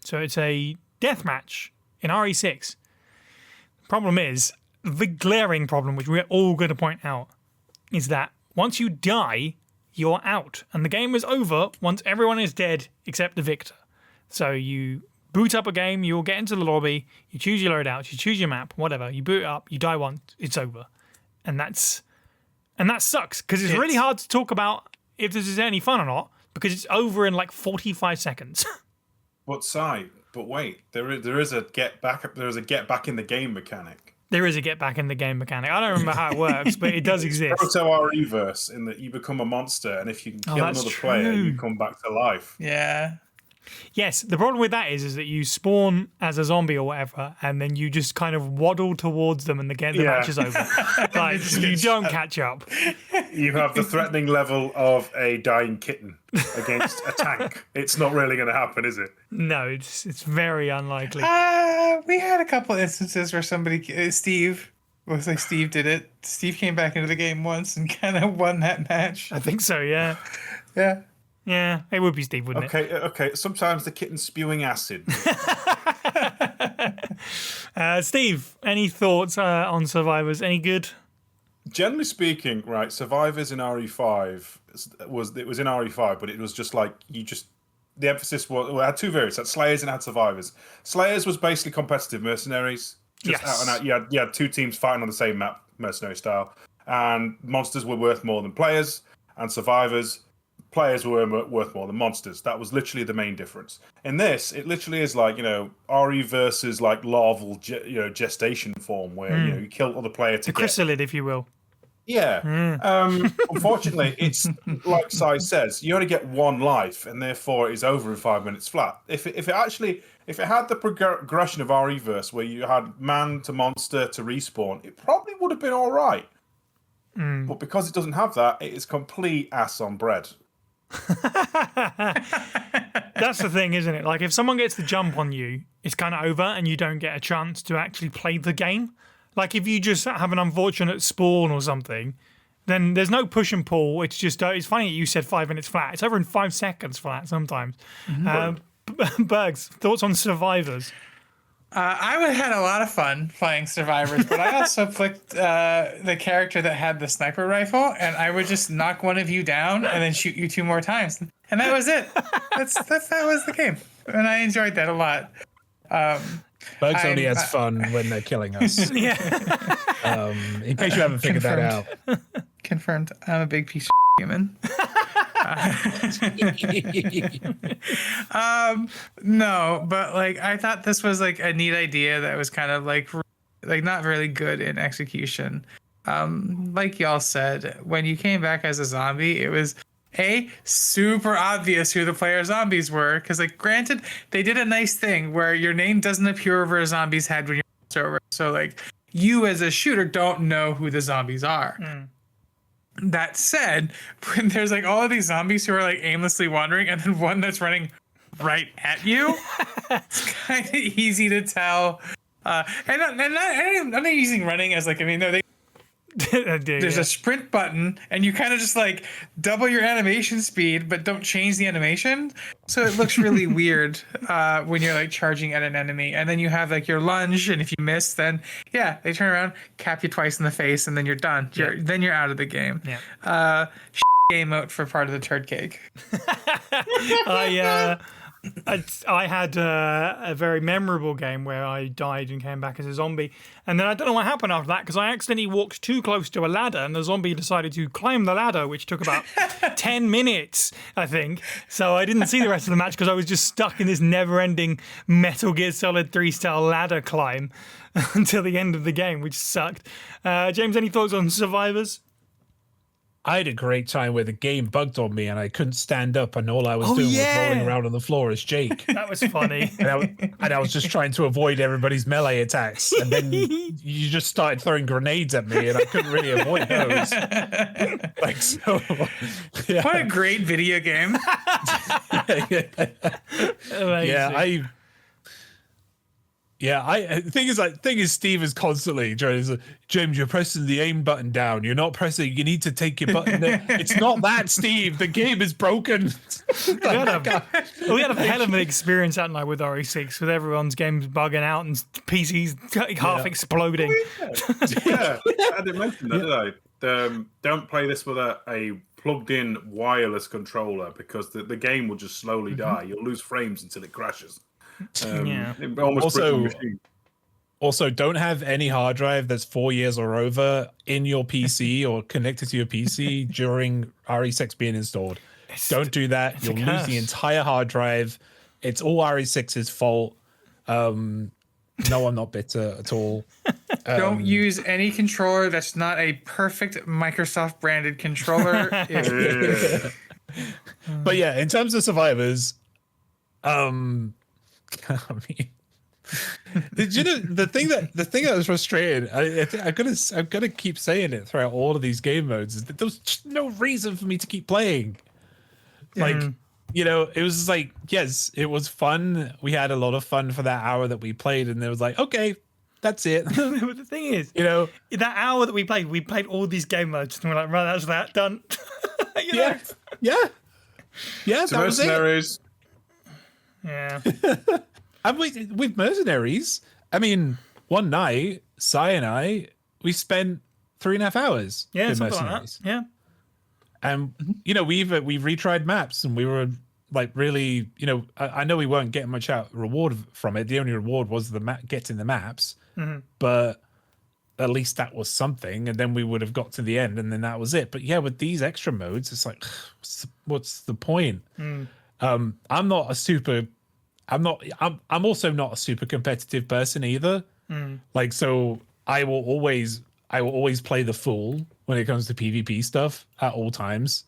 So it's a deathmatch in RE6. Problem is, the glaring problem, which we're all going to point out, is that once you die, you're out. And the game is over once everyone is dead except the victor. So you boot up a game, you'll get into the lobby, you choose your loadout, you choose your map, whatever, you boot it up, you die once, it's over. And that sucks, because it's really hard to talk about if this is any fun or not, because it's over in like 45 seconds. But wait, there is a get back in the game mechanic. There is a get back in the game mechanic. I don't remember how it works, but it does exist. Proto RE-verse, in that you become a monster, and if you can kill another player, you come back to life. Yeah. Yes, the problem with that is that you spawn as a zombie or whatever, and then you just kind of waddle towards them, and the match is over. Like, you don't catch up. You have the threatening level of a dying kitten against a tank. It's not really going to happen, is it? No, it's very unlikely. We had a couple of instances where Steve did it. Steve came back into the game once and kind of won that match. I think so, yeah. Yeah. Yeah, it would be Steve, wouldn't it? Okay. Sometimes the kitten's spewing acid. Steve, any thoughts on Survivors? Any good? Generally speaking, right, Survivors in RE5 was in RE5, but it was just like the emphasis was it had 2 variants, it had Slayers and it had Survivors. Slayers was basically competitive mercenaries. Just out and out. You had 2 teams fighting on the same map, mercenary style, and monsters were worth more than players, and Survivors, players were worth more than monsters. That was literally the main difference. In this, it literally is like, RE versus like larval gestation form, where you kill other player to the chrysalid, if you will. Yeah. Unfortunately, it's like Sai says, you only get one life, and therefore it is over in 5 minutes flat. If it had the progression of RE-verse where you had man to monster to respawn, it probably would have been all right. But because it doesn't have that, it is complete ass on bread. That's the thing, isn't it? Like, if someone gets the jump on you, it's kind of over and you don't get a chance to actually play the game. Like, if you just have an unfortunate spawn or something, then there's no push and pull. It's just, it's funny you said 5 minutes flat. It's over in 5 seconds flat sometimes. Bergs, thoughts on Survivors? I had a lot of fun playing Survivors, but I also picked the character that had the sniper rifle, and I would just knock one of you down and then shoot you 2 more times, and that was it. That was the game, and I enjoyed that a lot. Bugs only has fun when they're killing us. Yeah. In case you haven't figured that out. Confirmed. I'm a big piece of human. No, but like I thought this was like a neat idea that was kind of like not really good in execution. Like y'all said, when you came back as a zombie, it was super obvious who the player zombies were, because like granted they did a nice thing where your name doesn't appear over a zombie's head when you're over, so like you as a shooter don't know who the zombies are. That said, when there's like all of these zombies who are like aimlessly wandering and then one that's running right at you, it's kind of easy to tell. And I'm not using running as like, I mean, no, there's a sprint button and you kind of just like double your animation speed but don't change the animation, so it looks really weird when you're like charging at an enemy. And then you have like your lunge, and if you miss, then they turn around, cap you twice in the face, and then you're done. Then you're out of the game. Game out for part of the turd cake. I had a very memorable game where I died and came back as a zombie, and then I don't know what happened after that, because I accidentally walked too close to a ladder and the zombie decided to climb the ladder, which took about 10 minutes, I think. So I didn't see the rest of the match because I was just stuck in this never-ending Metal Gear Solid 3 style ladder climb until the end of the game, which sucked. James, any thoughts on Survivors? I had a great time where the game bugged on me and I couldn't stand up, and all I was doing was rolling around on the floor as Jake. That was funny. and I was just trying to avoid everybody's melee attacks. And then you just started throwing grenades at me and I couldn't really avoid those. What a great video game. Amazing. Thing is, Steve is constantly trying to say, James, you're pressing the aim button down. You're not pressing. You need to take your button there. It's not that, Steve. The game is broken. We had a hell of an experience that night with RE6, with everyone's games bugging out and PCs half exploding. Yeah, I didn't mention that, did I? Don't play this with a plugged-in wireless controller, because the game will just slowly die. You'll lose frames until it crashes. It almost Also, don't have any hard drive that's 4 years or over in your PC or connected to your PC during RE6 being installed. Don't do that. You'll lose the entire hard drive. It's all RE6's fault. No, I'm not bitter at all. Don't use any controller that's not a perfect Microsoft branded controller. But yeah, in terms of Survivors, I mean, did you know the thing that was frustrating? I'm gonna keep saying it throughout all of these game modes, is that there was just no reason for me to keep playing. Like, it was like, yes, it was fun. We had a lot of fun for that hour that we played, and it was like, okay, that's it. The thing is, that hour that we played all these game modes, and we're like, right, that's that done. Yeah. So Mercenaries. Yeah. And with Mercenaries, I mean, one night, Sai and I, we spent 3.5 hours with Mercenaries. Like that. Yeah. And, we've retried maps, and we were like, really, I know we weren't getting much reward from it. The only reward was getting the maps, but at least that was something. And then we would have got to the end, and then that was it. But yeah, with these extra modes, it's like, what's the point? I'm also not a super competitive person either. Like, so I will always I will always play the fool when it comes to PvP stuff at all times.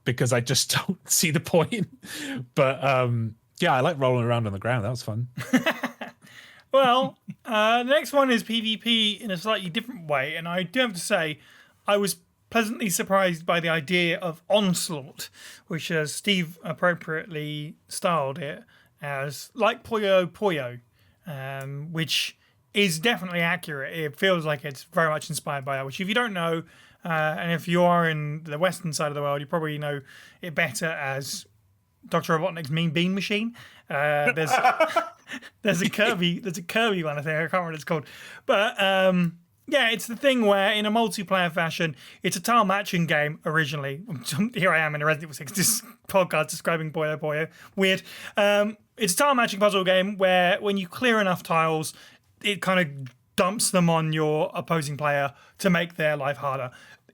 Because I just don't see the point. But yeah, I like rolling around on the ground. That was fun. Well, the next one is PvP in a slightly different way, and I do have to say, I was pleasantly surprised by the idea of Onslaught, which Steve appropriately styled it as like Puyo Puyo, which is definitely accurate. It feels like it's very much inspired by that, which if you don't know, and if you are in the western side of the world, you probably know it better as Dr. Robotnik's Mean Bean Machine. There's a Kirby one, I think. I can't remember what it's called. But yeah, it's the thing where in a multiplayer fashion, it's a tile matching game originally. Here I am in a Resident Evil 6 podcast describing Puyo Puyo. Weird. It's a tile matching puzzle game where when you clear enough tiles, it kind of dumps them on your opposing player to make their life harder.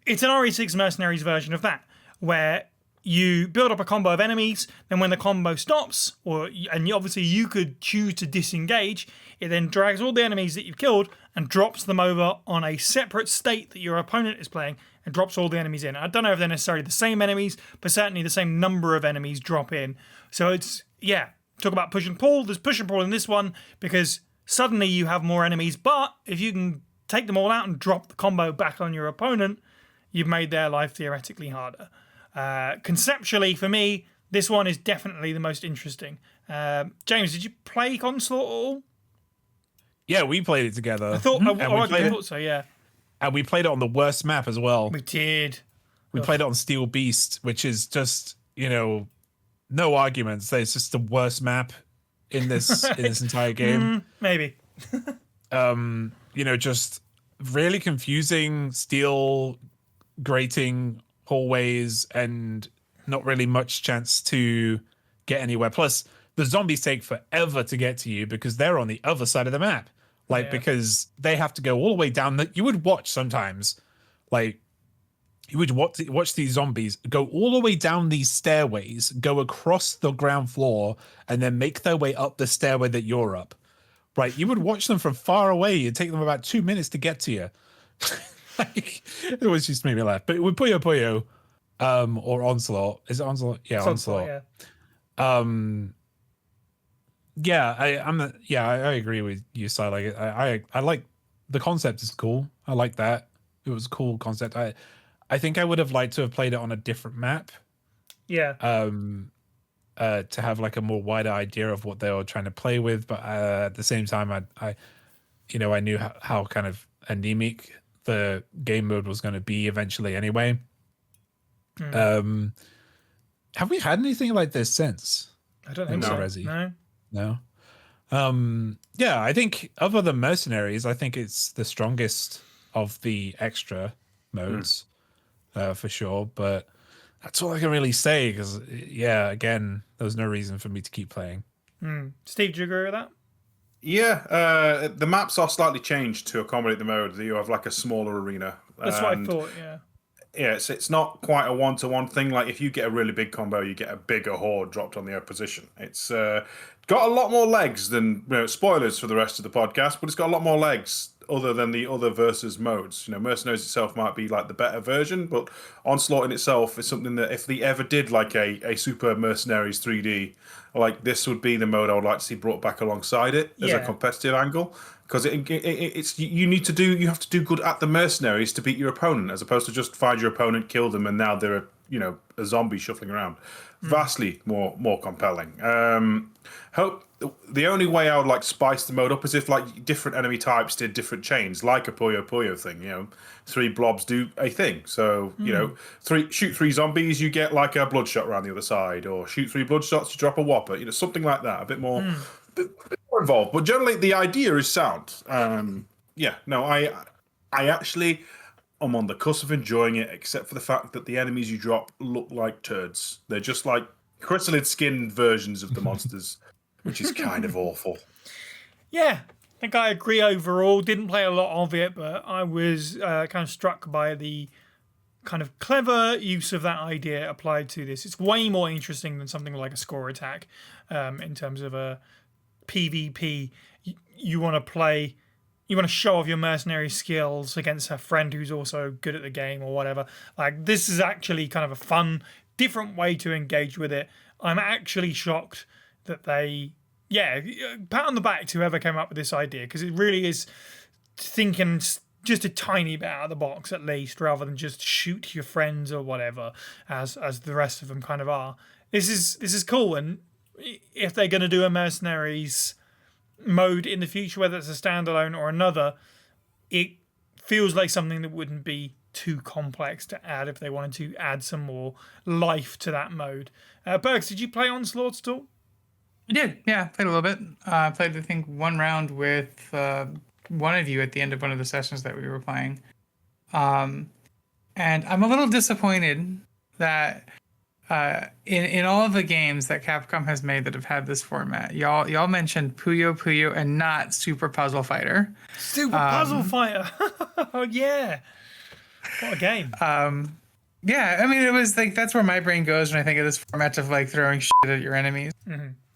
It's an RE6 Mercenaries version of that, where you build up a combo of enemies, then when the combo stops, obviously you could choose to disengage, it then drags all the enemies that you've killed and drops them over on a separate state that your opponent is playing and drops all the enemies in. I don't know if they're necessarily the same enemies, but certainly the same number of enemies drop in. So it's, yeah, talk about push and pull. There's push and pull in this one because suddenly you have more enemies, but if you can take them all out and drop the combo back on your opponent, you've made their life theoretically harder. Conceptually, for me, this one is definitely the most interesting. James, did you play Onslaught at all? Yeah, we played it together. I thought so, yeah. And we played it on the worst map as well. We did. We played it on Steel Beast, which is just, no arguments. It's just the worst map in this entire game. Maybe. Just really confusing steel grating hallways and not really much chance to get anywhere. Plus, the zombies take forever to get to you because they're on the other side of the map. Because they have to go all the way down. You would watch sometimes, you would watch these zombies go all the way down these stairways, go across the ground floor, and then make their way up the stairway that you're up. Right? You would watch them from far away. It'd take them about 2 minutes to get to you. It was just made me laugh. But with Puyo Puyo, or Onslaught, is it Onslaught? Yeah, Onslaught. Yeah. I agree with you, Si. I like the concept is cool. I like that. It was a cool concept. I think I would have liked to have played it on a different map. Yeah. To have a more wider idea of what they were trying to play with, but at the same time, I knew how kind of anemic the game mode was going to be eventually anyway. Have we had anything like this since? I don't think so. Resi? No. Yeah, I think other than Mercenaries, I think it's the strongest of the extra modes, for sure. But that's all I can really say because, again, there was no reason for me to keep playing. Steve, do you agree with that? Yeah, the maps are slightly changed to accommodate the mode. You have a smaller arena. That's what I thought, yeah. Yeah, it's not quite a one-to-one thing. If you get a really big combo, you get a bigger horde dropped on the opposition. It's got a lot more legs than, spoilers for the rest of the podcast, but it's got a lot more legs other than the other versus modes. Mercenaries itself might be the better version, but Onslaught in itself is something that if they ever did a Super Mercenaries 3D, this would be the mode I would like to see brought back alongside it as a competitive angle. Because you have to do good at the Mercenaries to beat your opponent, as opposed to just find your opponent, kill them, and now they're a zombie shuffling around. Vastly more compelling. Hope the only way I would spice the mode up is if different enemy types did different chains, like a Puyo Puyo thing. 3 blobs do a thing. So shoot 3 zombies, you get a bloodshot around the other side, or shoot 3 bloodshots, you drop a whopper. Something like that. A bit more involved, but generally the idea is sound. I actually am on the cusp of enjoying it, except for the fact that the enemies you drop look like turds. They're just chrysalid skinned versions of the monsters, which is kind of awful. Yeah, I think I agree overall. Didn't play a lot of it, but I was kind of struck by the kind of clever use of that idea applied to this. It's way more interesting than something like a score attack in terms of a PvP. You want to play you want to show off your mercenary skills against a friend who's also good at the game or whatever. Like, this is actually kind of a fun, different way to engage with it. I'm actually shocked that they, pat on the back to whoever came up with this idea, because it really is thinking just a tiny bit out of the box at least, rather than just shoot your friends or whatever, as the rest of them kind of are. This is cool, and if they're going to do a Mercenaries mode in the future, whether it's a standalone or another, it feels like something that wouldn't be too complex to add if they wanted to add some more life to that mode. Bergs, did you play Onslaught at all? I did, yeah. Played a little bit. Played, I think, one round with one of you at the end of one of the sessions that we were playing. And I'm a little disappointed that in all of the games that Capcom has made that have had this format, y'all mentioned Puyo Puyo and not Super Puzzle Fighter. Super Puzzle Fighter. Oh yeah. What a game. Yeah, I mean, it was like, that's where my brain goes when I think of this format of like throwing shit at your enemies.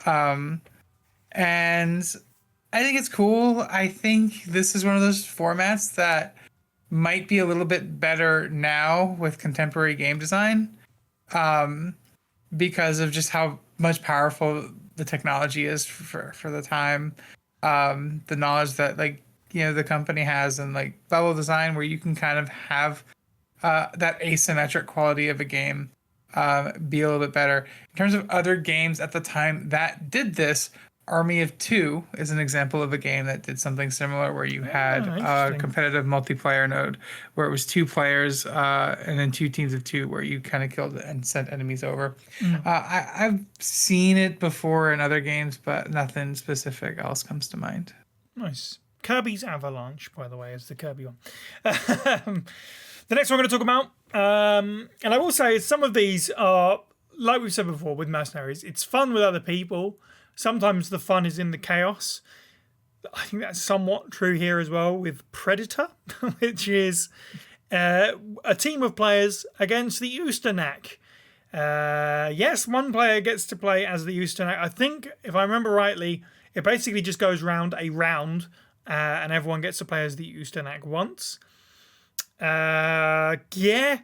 And I think it's cool. I think this is one of those formats that might be a little bit better now with contemporary game design, because of just how much powerful the technology is for the time, the knowledge that, like, you know, the company has, and like level design where you can kind of have that asymmetric quality of a game be a little bit better. In terms of other games at the time that did this, Army of Two is an example of a game that did something similar, where you had a competitive multiplayer mode where it was 2 players and then 2 teams of 2 where you kind of killed and sent enemies over. I've seen it before in other games, but nothing specific else comes to mind. Nice. Kirby's Avalanche, by the way, is the Kirby one. The next one I'm going to talk about, and I will say some of these are, like we've said before with Mercenaries, it's fun with other people. Sometimes the fun is in the chaos. I think that's somewhat true here as well with Predator, which is a team of players against the Oosternack. Yes, one player gets to play as the Oosternack. I think, if I remember rightly, it basically just goes round a round, and everyone gets to play as the Oosternack once. Yeah,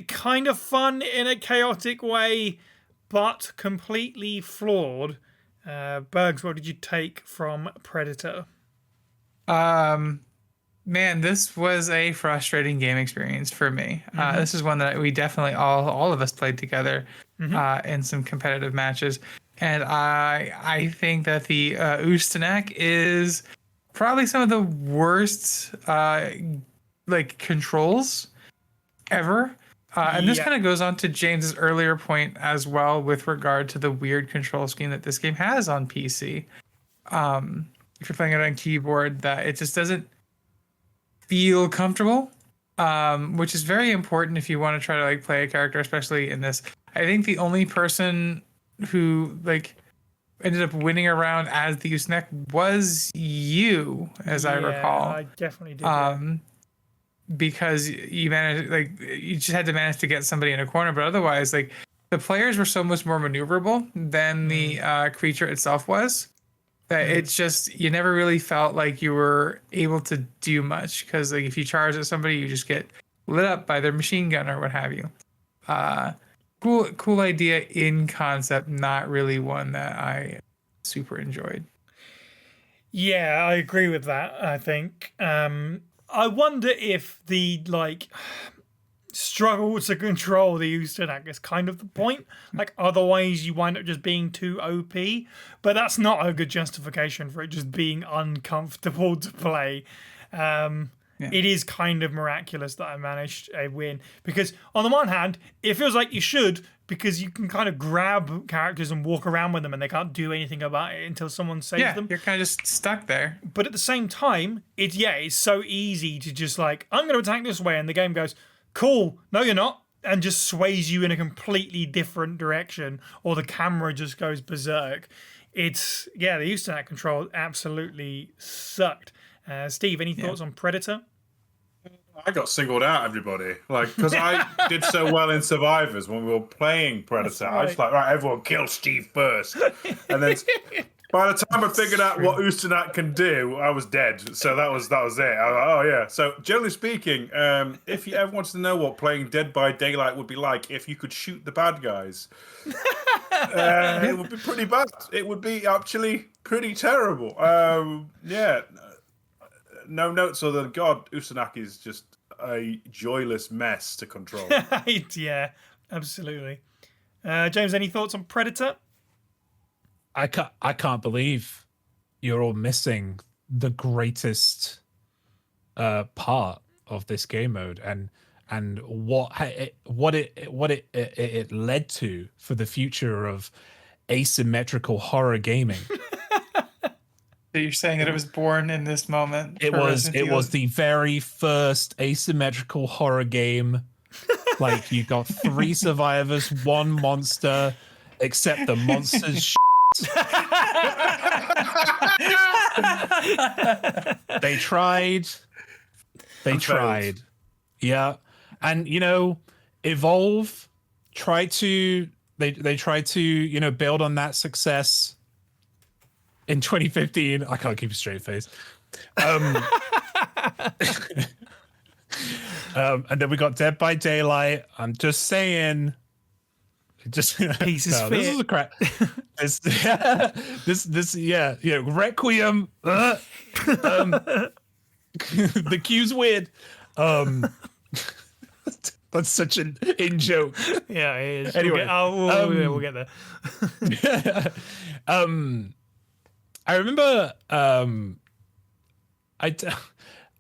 kind of fun in a chaotic way, but completely flawed. Bergs, what did you take from Predator? Man, this was a frustrating game experience for me. This is one that we definitely all of us played together in some competitive matches, and I think that the Oosternack is probably some of the worst like controls ever. And this kind of goes on to James's earlier point as well with regard to the weird control scheme that this game has on PC. If you're playing it on keyboard, that it just doesn't feel comfortable, which is very important if you want to try to like play a character, especially in this. I think the only person who like ended up winning a round as the Oosternack was you, as I recall. I definitely did. Because you managed, like, you just had to manage to get somebody in a corner, but otherwise, like, the players were so much more maneuverable than the creature itself was, that it's just, you never really felt like you were able to do much, because like if you charge at somebody, you just get lit up by their machine gun or what have you. Cool idea in concept, not really one that I super enjoyed. Yeah, I agree with that. I think I wonder if the like struggle to control the Oosternack is kind of the point. Like, otherwise you wind up just being too OP. But that's not a good justification for it just being uncomfortable to play. It is kind of miraculous that I managed a win. Because on the one hand, it feels like you should, because you can kind of grab characters and walk around with them and they can't do anything about it until someone saves them. You're kind of just stuck there. But at the same time, it's so easy to just like, I'm going to attack this way, and the game goes, cool, no you're not, and just sways you in a completely different direction, or the camera just goes berserk. The Oosternack control absolutely sucked. Steve, any thoughts on Predator? I got singled out, everybody. Like, because I did so well in Survivors when we were playing Predator. I was like, right, everyone kill Steve first. And then By the time I figured out what Ustanat can do, I was dead. So that was it. I was like, oh yeah. So generally speaking, if you ever wanted to know what playing Dead by Daylight would be like, if you could shoot the bad guys, it would be pretty bad. It would be actually pretty terrible. Yeah. No notes other than God, Usanaki is just a joyless mess to control. Yeah, absolutely. James, any thoughts on Predator? I can't believe you're all missing the greatest part of this game mode and what it led to for the future of asymmetrical horror gaming. So you're saying that it was born in this moment? It was the very first asymmetrical horror game. Like, you got 3 survivors, 1 monster, except the monster's They tried. Yeah. And Evolve tried to they tried to, build on that success in 2015. I can't keep a straight face. And then we got Dead by Daylight. I'm just saying. Pieces fit. This is a crap. This Requiem. The cue's weird. That's such an in joke. Yeah, it is. Anyway, we'll get there. I remember.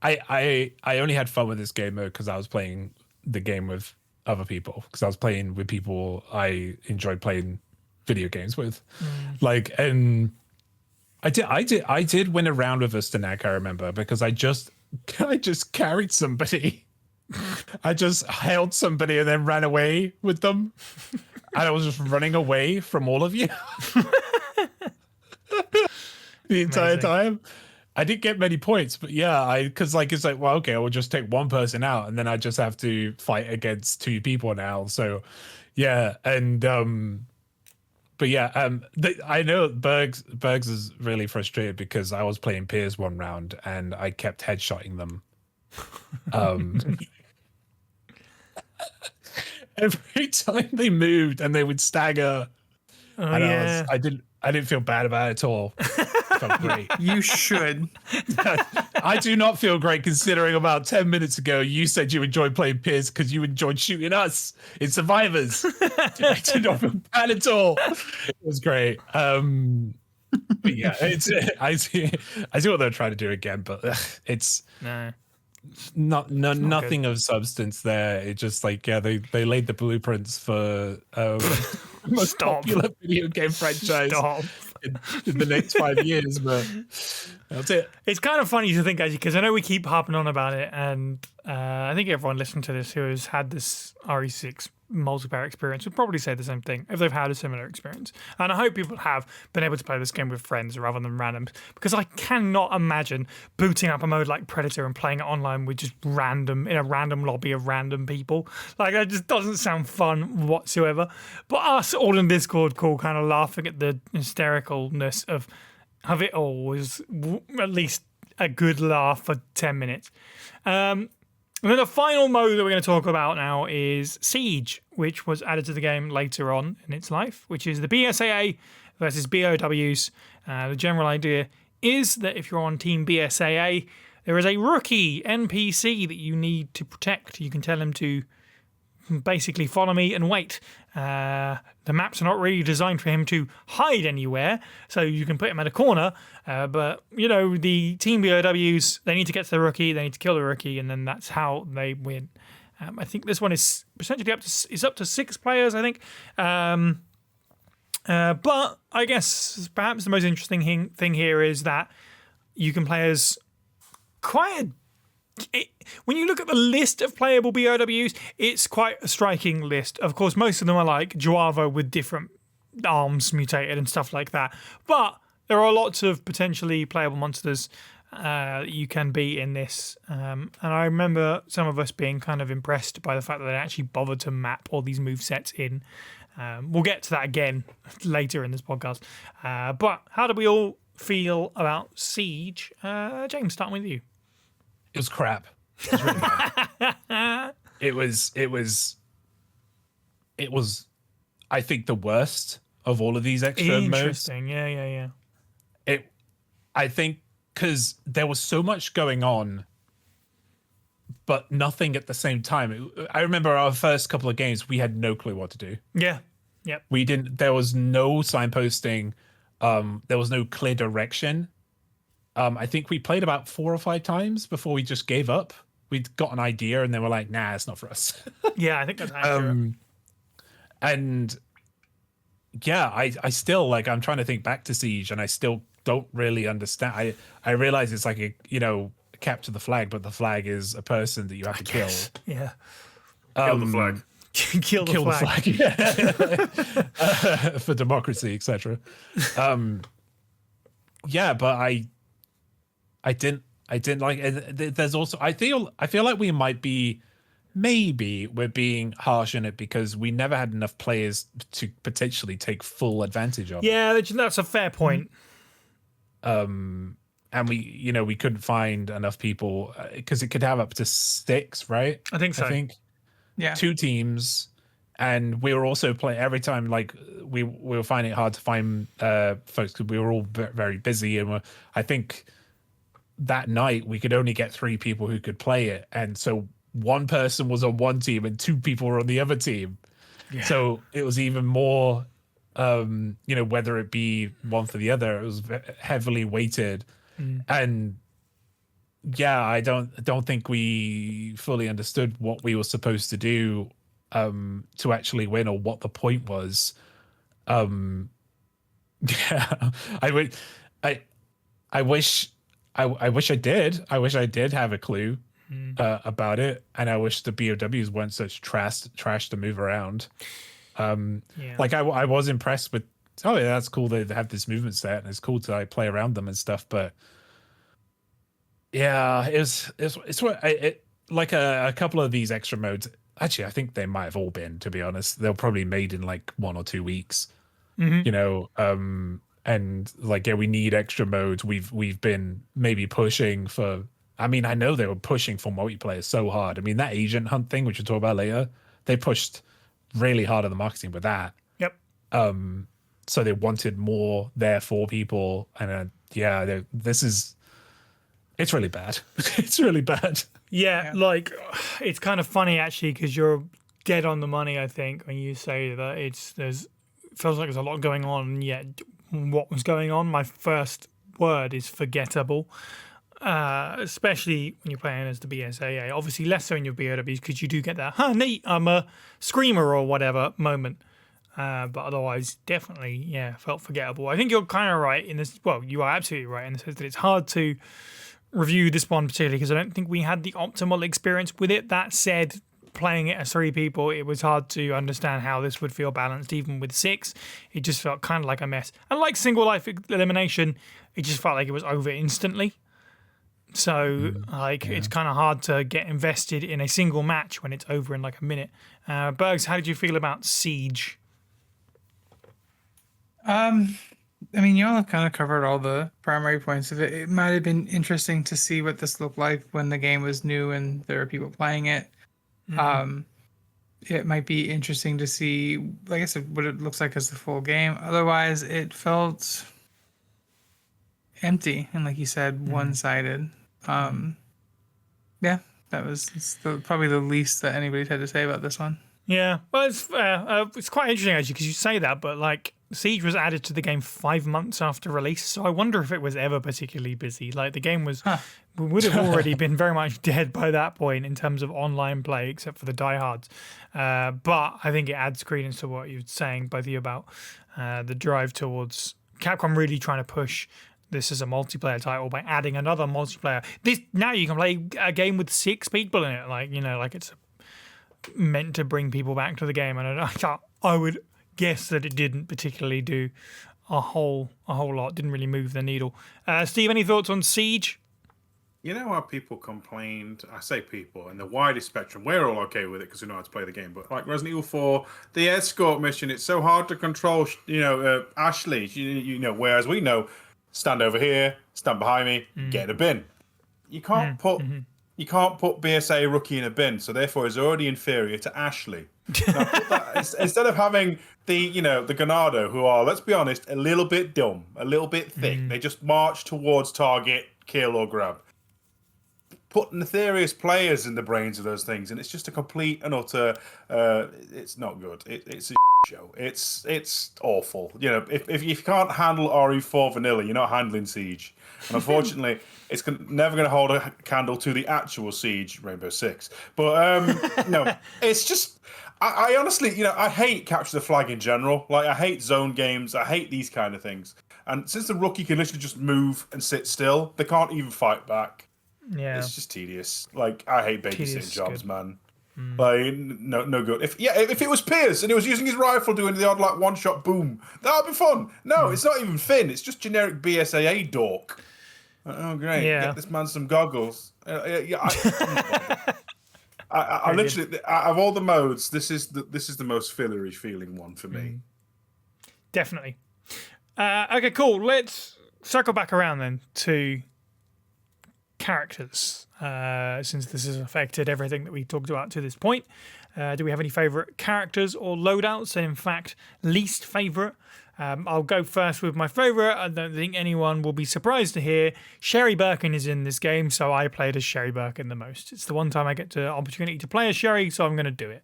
I only had fun with this game mode because I was playing the game with other people, because I was playing with people I enjoyed playing video games with. And I did win a round with Ustanag, I remember, because I just carried somebody. I just held somebody and then ran away with them. And I was just running away from all of you the entire time. I didn't get many points, but yeah, because it's like, well, okay, I will just take one person out, and then I just have to fight against 2 people now. So, yeah, and but yeah, I know Bergs is really frustrated because I was playing Piers one round and I kept headshotting them. Every time they moved and they would stagger, and I didn't feel bad about it at all. Felt great. You should. I do not feel great, considering about 10 minutes ago you said you enjoyed playing Piers because you enjoyed shooting us in Survivors. I did not feel bad at all. It was great. But yeah, I see what they're trying to do again, but it's nothing of substance there. It just they laid the blueprints for most popular video game franchise in the next 5 years, but that's it. It's kind of funny to think, actually, because I know we keep harping on about it, and I think everyone listening to this who has had this RE6 multiplayer experience would probably say the same thing if they've had a similar experience. And I hope people have been able to play this game with friends rather than randoms, because I cannot imagine booting up a mode like Predator and playing it online with just in a random lobby of random people. Like, that just doesn't sound fun whatsoever. But us all in Discord call kind of laughing at the hystericalness of it all was at least a good laugh for 10 minutes. And then the final mode that we're going to talk about now is Siege, which was added to the game later on in its life, which is the BSAA versus BOWs. The general idea is that if you're on Team BSAA, there is a rookie NPC that you need to protect. You can tell him to basically follow me and wait. The maps are not really designed for him to hide anywhere, so you can put him at a corner, but the Team BOWs, they need to get to the rookie, they need to kill the rookie, and then that's how they win. I think this one is essentially up to 6 players, I think. But I guess perhaps the most interesting thing here is that you can play as when you look at the list of playable BOWs, it's quite a striking list. Of course, most of them are like Joavo with different arms mutated and stuff like that. But there are lots of potentially playable monsters you can be in this. And I remember some of us being kind of impressed by the fact that they actually bothered to map all these movesets in. We'll get to that again later in this podcast. But how do we all feel about Siege? James, starting with you. It was crap. It was really bad. It was I think the worst of all of these extra modes. Interesting. Yeah. I think because there was so much going on, but nothing at the same time. I remember our first couple of games, we had no clue what to do. Yeah. Yep. We didn't. There was no signposting. There was no clear direction. I think we played about 4 or 5 times before we just gave up. We'd got an idea and then we're like, nah, it's not for us. Yeah, I think that's accurate. And yeah, I still like, I'm trying to think back to Siege and I still don't really understand. I realize it's like a capture the flag, but the flag is a person that you have to kill. Yeah. Kill the flag. Kill the flag. Yeah. For democracy, etc. Yeah, but I didn't like it. There's also I feel like we might be, maybe we're being harsh in it because we never had enough players to potentially take full advantage of it. Yeah, that's a fair point. And we couldn't find enough people because it could have up to 6, right? I think so. 2 teams, and we were also playing every time. Like we were finding it hard to find folks because we were all very busy, and I think that night we could only get 3 people who could play it, and so one person was on one team and 2 people were on the other team. Yeah. So it was even more, whether it be one for the other, it was heavily weighted, and. Yeah, I don't think we fully understood what we were supposed to do to actually win or what the point was. Yeah, I wish I did. I wish I did have a clue about it, and I wish the BOWs weren't such trash to move around. Like I was impressed with. Oh yeah, that's cool. They have this movement set, and it's cool to like play around them and stuff, but. Yeah, it's like a couple of these extra modes. Actually, I think they might have all been, to be honest. They're probably made in like 1 or 2 weeks, and like, yeah, we need extra modes. We've been maybe pushing for. I mean, I know they were pushing for multiplayer so hard. I mean, that agent hunt thing, which we'll talk about later, they pushed really hard on the marketing with that. Yep. So they wanted more there for people, and this is. It's really bad. It's really bad. Yeah, like it's kind of funny actually because you're dead on the money. I think when you say that it feels like there's a lot going on. Yet what was going on? My first word is forgettable. Especially when you're playing as the BSAA. Obviously less so in your BOWs because you do get that neat, I'm a screamer or whatever moment. But otherwise, definitely, felt forgettable. I think you're kind of right in this. Well, you are absolutely right in the sense that it's hard to review this one particularly because I don't think we had the optimal experience with it. That said, playing it as 3 people, it was hard to understand how this would feel balanced even with 6. It just felt kind of like a mess. And like single life elimination, it just felt like it was over instantly. So it's kind of hard to get invested in a single match when it's over in like a minute. Bergs, how did you feel about Siege? I mean, y'all have kind of covered all the primary points of it. It might have been interesting to see what this looked like when the game was new and there were people playing it. It might be interesting to see, like I said, what it looks like as the full game. Otherwise, it felt empty and, like you said, one-sided. Yeah, that was probably the least that anybody's had to say about this one. Yeah, well, it's quite interesting actually because you say that, but like Siege was added to the game 5 months after release, so I wonder if it was ever particularly busy. Like the game would have already been very much dead by that point in terms of online play, except for the diehards. But I think it adds credence to what you're saying, both of you, about the drive towards Capcom really trying to push this as a multiplayer title by adding another multiplayer. Now you can play a game with 6 people in it, like it's meant to bring people back to the game, and I would guess that it didn't particularly do a whole lot. Didn't really move the needle. Steve, any thoughts on Siege? You know how people complained? I say people in the widest spectrum. We're all okay with it because we know how to play the game. But like Resident Evil 4, the escort mission, it's so hard to control. Ashley. Whereas we know, stand over here, stand behind me, get in a bin. You can't put BSA rookie in a bin, so therefore is already inferior to Ashley. Now, put that, instead of having the Ganado, who are, let's be honest, a little bit dumb, a little bit thick. They just march towards target, kill or grab. Put nefarious players in the brains of those things, and it's just a complete and utter. It's not good. It's a show. It's awful. If you can't handle RE4 vanilla, you're not handling Siege. And unfortunately, it's never going to hold a candle to the actual Siege Rainbow Six. But no, it's just. I honestly, I hate capture the flag in general. Like, I hate zone games. I hate these kind of things. And since the rookie can literally just move and sit still, they can't even fight back. Yeah, it's just tedious. Like, I hate babysitting jobs, good. Man. Like, no good. If it was Pierce and he was using his rifle doing the odd like one shot boom, that would be fun. No, it's not even Finn. It's just generic BSAA dork. Oh great! Yeah. Get this man some goggles. I literally, out of all the modes, this is the most fillery feeling one for me. Definitely. Okay, cool. Let's circle back around then to characters, since this has affected everything that we talked about to this point. Do we have any favourite characters or loadouts, and in fact, least favourite? I'll go first with my favourite. I don't think anyone will be surprised to hear Sherry Birkin is in this game, so I played as Sherry Birkin the most. It's the one time I get the opportunity to play as Sherry, so I'm going to do it.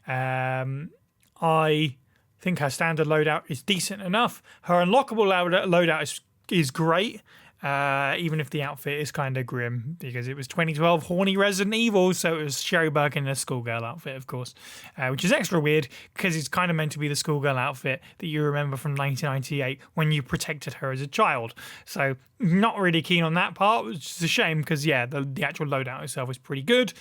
I think her standard loadout is decent enough. Her unlockable loadout is great. Even if the outfit is kind of grim, because it was 2012 horny Resident Evil, so it was Sherry Birkin in a schoolgirl outfit, of course, which is extra weird because it's kind of meant to be the schoolgirl outfit that you remember from 1998 when you protected her as a child. So not really keen on that part, which is a shame because, the actual loadout itself is pretty good.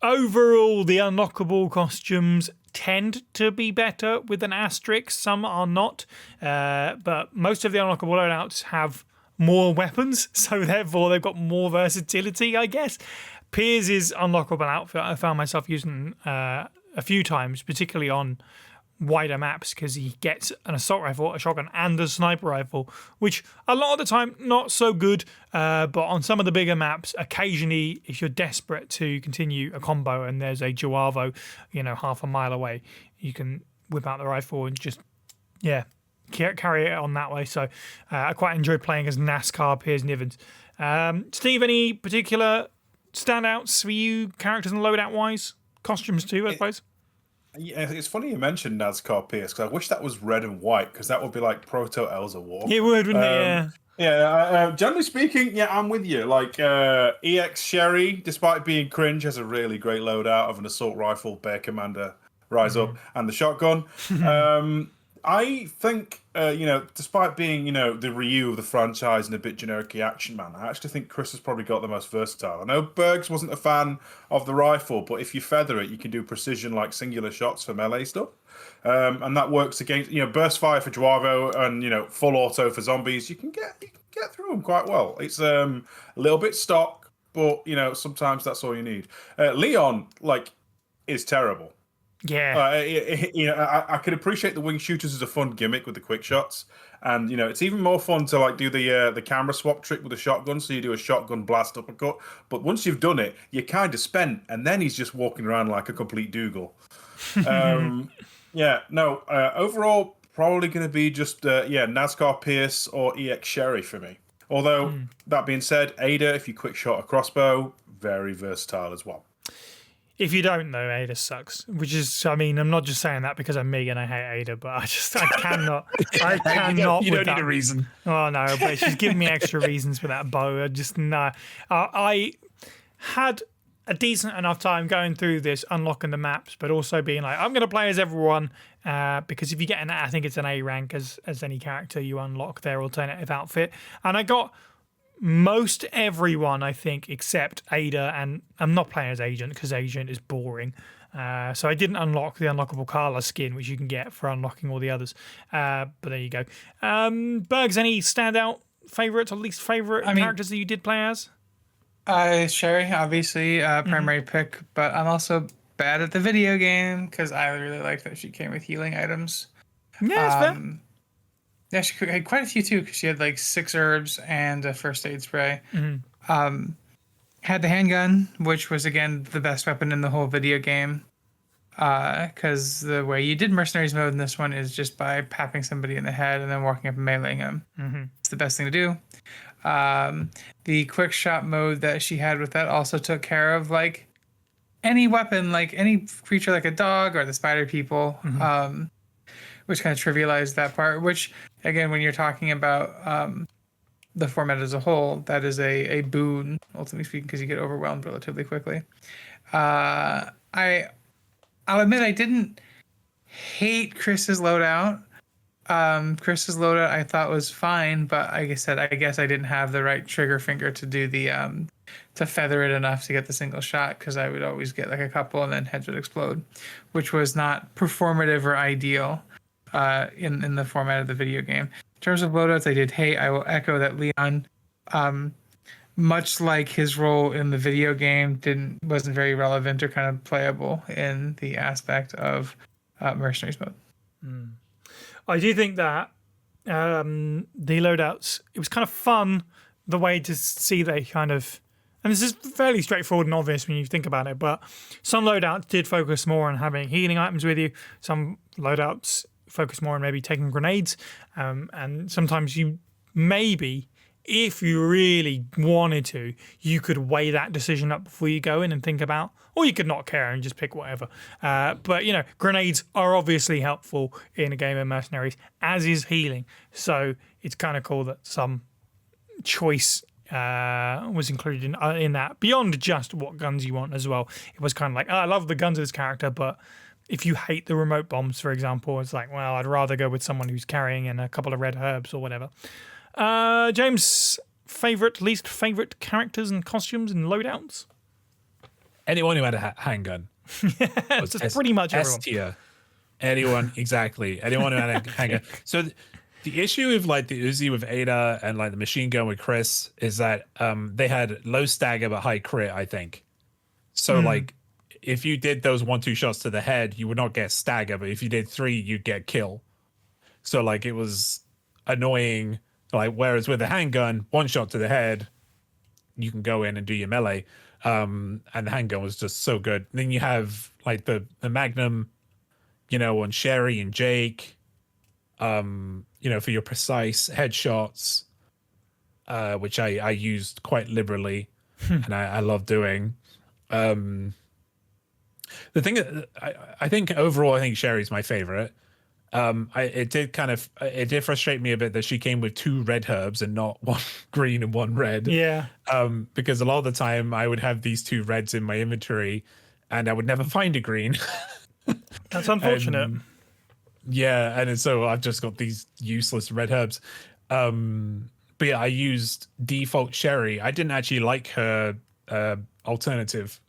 Overall, the unlockable costumes tend to be better with an asterisk. Some are not, but most of the unlockable loadouts have more weapons, so therefore they've got more versatility, I guess. Piers' unlockable outfit I found myself using a few times, particularly on wider maps, because he gets an assault rifle, a shotgun, and a sniper rifle, which a lot of the time not so good, but on some of the bigger maps, occasionally if you're desperate to continue a combo and there's a Joavo, half a mile away, you can whip out the rifle and just carry it on that way. So I quite enjoyed playing as NASCAR Piers Nivens. Steve, any particular standouts for you, characters and loadout wise? Costumes too, I suppose. Yeah, it's funny you mentioned NASCAR Pierce, because I wish that was red and white, because that would be like Proto Elza Walker. It would, wouldn't it? Yeah. Generally speaking, I'm with you. Like, EX Sherry, despite being cringe, has a really great loadout of an assault rifle, Bear Commander, Rise Up, and the shotgun. I think, despite being, the Ryu of the franchise and a bit generic action man, I actually think Chris has probably got the most versatile. I know Bergs wasn't a fan of the rifle, but if you feather it, you can do precision, like singular shots for melee stuff. And that works against, burst fire for Joavo and, full auto for zombies. You can get through them quite well. It's a little bit stock, but, sometimes that's all you need. Leon, is terrible. Yeah. I could appreciate the wing shooters as a fun gimmick with the quick shots, and it's even more fun to do the camera swap trick with the shotgun. So you do a shotgun blast uppercut, but once you've done it, you're kind of spent, and then he's just walking around like a complete Dougal. Overall, probably going to be just NASCAR Pierce or EX Sherry for me. Although that being said, Ada, if you quick shot a crossbow, very versatile as well. If you don't know, Ada sucks. Which is, I'm not just saying that because I'm me and I hate Ada, but I cannot. I cannot. You don't need a reason. Oh no, but she's giving me extra reasons for that bow. I had a decent enough time going through this, unlocking the maps, but also being like, I'm going to play as everyone, because if you get I think it's an A rank as any character, you unlock their alternative outfit, and I got most everyone, I think, except Ada, and I'm not playing as Agent because Agent is boring. So I didn't unlock the unlockable Carla skin, which you can get for unlocking all the others. But there you go. Bergs, any standout favorite or least favorite characters that you did play as? Sherry, obviously, primary pick, but I'm also bad at the video game because I really liked that she came with healing items. Yeah, it's fair. Yeah, she had quite a few too because she had like 6 herbs and a first aid spray. Had the handgun, which was again the best weapon in the whole video game. Because the way you did Mercenaries mode in this one is just by papping somebody in the head and then walking up and meleeing him. It's the best thing to do. The quick shot mode that she had with that also took care of like any weapon, like any creature like a dog or the spider people, which kind of trivialized that part. Which, again, when you're talking about the format as a whole, that is a boon, ultimately speaking, because you get overwhelmed relatively quickly. I'll admit I didn't hate Chris's loadout. Chris's loadout I thought was fine, but like I said, I guess I didn't have the right trigger finger to do the to feather it enough to get the single shot, because I would always get like a couple and then heads would explode, which was not performative or ideal in the format of the video game. In terms of loadouts I did hate, I will echo that Leon, much like his role in the video game, wasn't very relevant or kind of playable in the aspect of Mercenaries mode. I do think that the loadouts, it was kind of fun the way to see they kind of, and this is fairly straightforward and obvious when you think about it, but some loadouts did focus more on having healing items with you. Some loadouts focus more on maybe taking grenades, and sometimes you maybe, if you really wanted to, you could weigh that decision up before you go in and think about, or you could not care and just pick whatever. But, you know, grenades are obviously helpful in a game of Mercenaries, as is healing. So it's kind of cool that some choice was included in that, beyond just what guns you want as well. It was kind of like, I love the guns of this character, but if you hate the remote bombs, for example, it's like, well, I'd rather go with someone who's carrying in a couple of red herbs or whatever. James, least favorite characters and costumes and loadouts? Anyone who had a handgun. It's just pretty much everyone. S tier. Anyone, exactly. Anyone who had a handgun. So the issue with like the Uzi with Ada and like the machine gun with Chris is that they had low stagger but high crit, I think. So like if you did those 1-2 shots to the head, you would not get stagger, but if you did 3, you'd get kill. So like it was annoying. Like, whereas with a handgun, 1 shot to the head, you can go in and do your melee. And the handgun was just so good. And then you have like the Magnum, you know, on Sherry and Jake, you know, for your precise headshots, which I used quite liberally and I love doing. The thing, I think overall, I think Sherry's my favorite. It did frustrate me a bit that she came with 2 red herbs and not 1 green and 1 red. Yeah. Because a lot of the time I would have these 2 reds in my inventory and I would never find a green. That's unfortunate. And so I've just got these useless red herbs. But yeah, I used default Sherry. I didn't actually like her alternative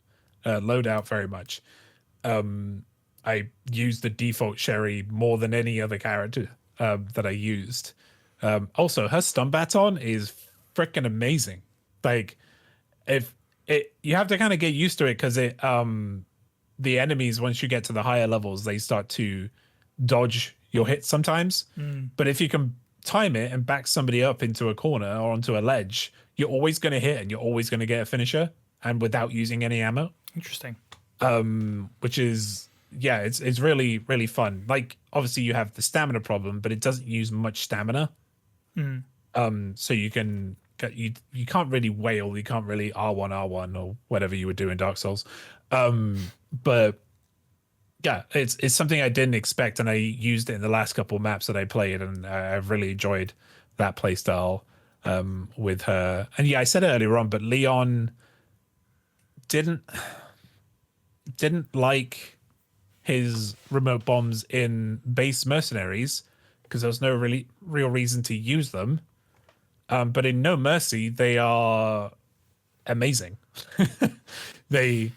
loadout very much. I used the default Sherry more than any other character that I used. Also, her stun baton is freaking amazing. Like, you have to kind of get used to it because the enemies, once you get to the higher levels, they start to dodge your hits sometimes. But if you can time it and back somebody up into a corner or onto a ledge, you're always going to hit and you're always going to get a finisher, and without using any ammo. Interesting. Which is, yeah, it's really, really fun. Like, obviously you have the stamina problem, but it doesn't use much stamina. So you can you can't really wail, you can't really R1 or whatever you would do in Dark Souls. But yeah, it's something I didn't expect, and I used it in the last couple of maps that I played, and I've really enjoyed that playstyle with her. And yeah, I said it earlier on, but Leon didn't like his remote bombs in base Mercenaries because there was no real reason to use them. But in No Mercy, they are amazing. They,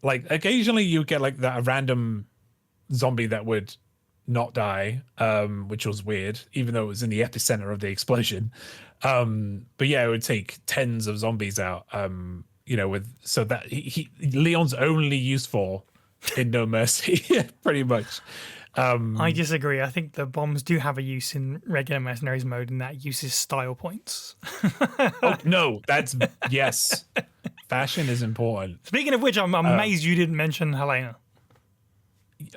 like, occasionally you get like a random zombie that would not die, which was weird, even though it was in the epicenter of the explosion. But yeah, it would take tens of zombies out. So that Leon's only useful in No Mercy, pretty much. I disagree. I think the bombs do have a use in regular Mercenaries mode, and that uses style points. Oh no, yes. Fashion is important. Speaking of which, I'm amazed you didn't mention Helena.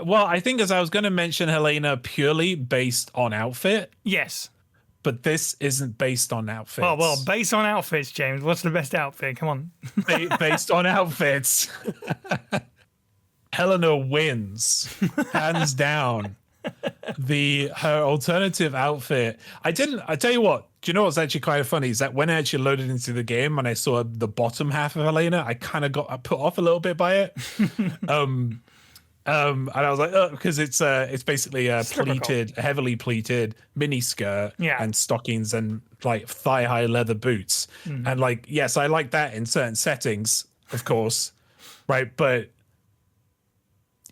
Well, I think as I was going to mention Helena purely based on outfit, Yes. but this isn't based on outfits. Well, based on outfits, James, what's the best outfit? Come on. Based on outfits, Helena wins hands down. Her alternative outfit. I tell you what. Do you know what's actually quite funny is that when I actually loaded into the game and I saw the bottom half of Helena, I kind of got put off a little bit by it. And I was like, oh, because it's basically a heavily pleated mini skirt and stockings and like thigh high leather boots. And like, yes, I like that in certain settings, of course, right? But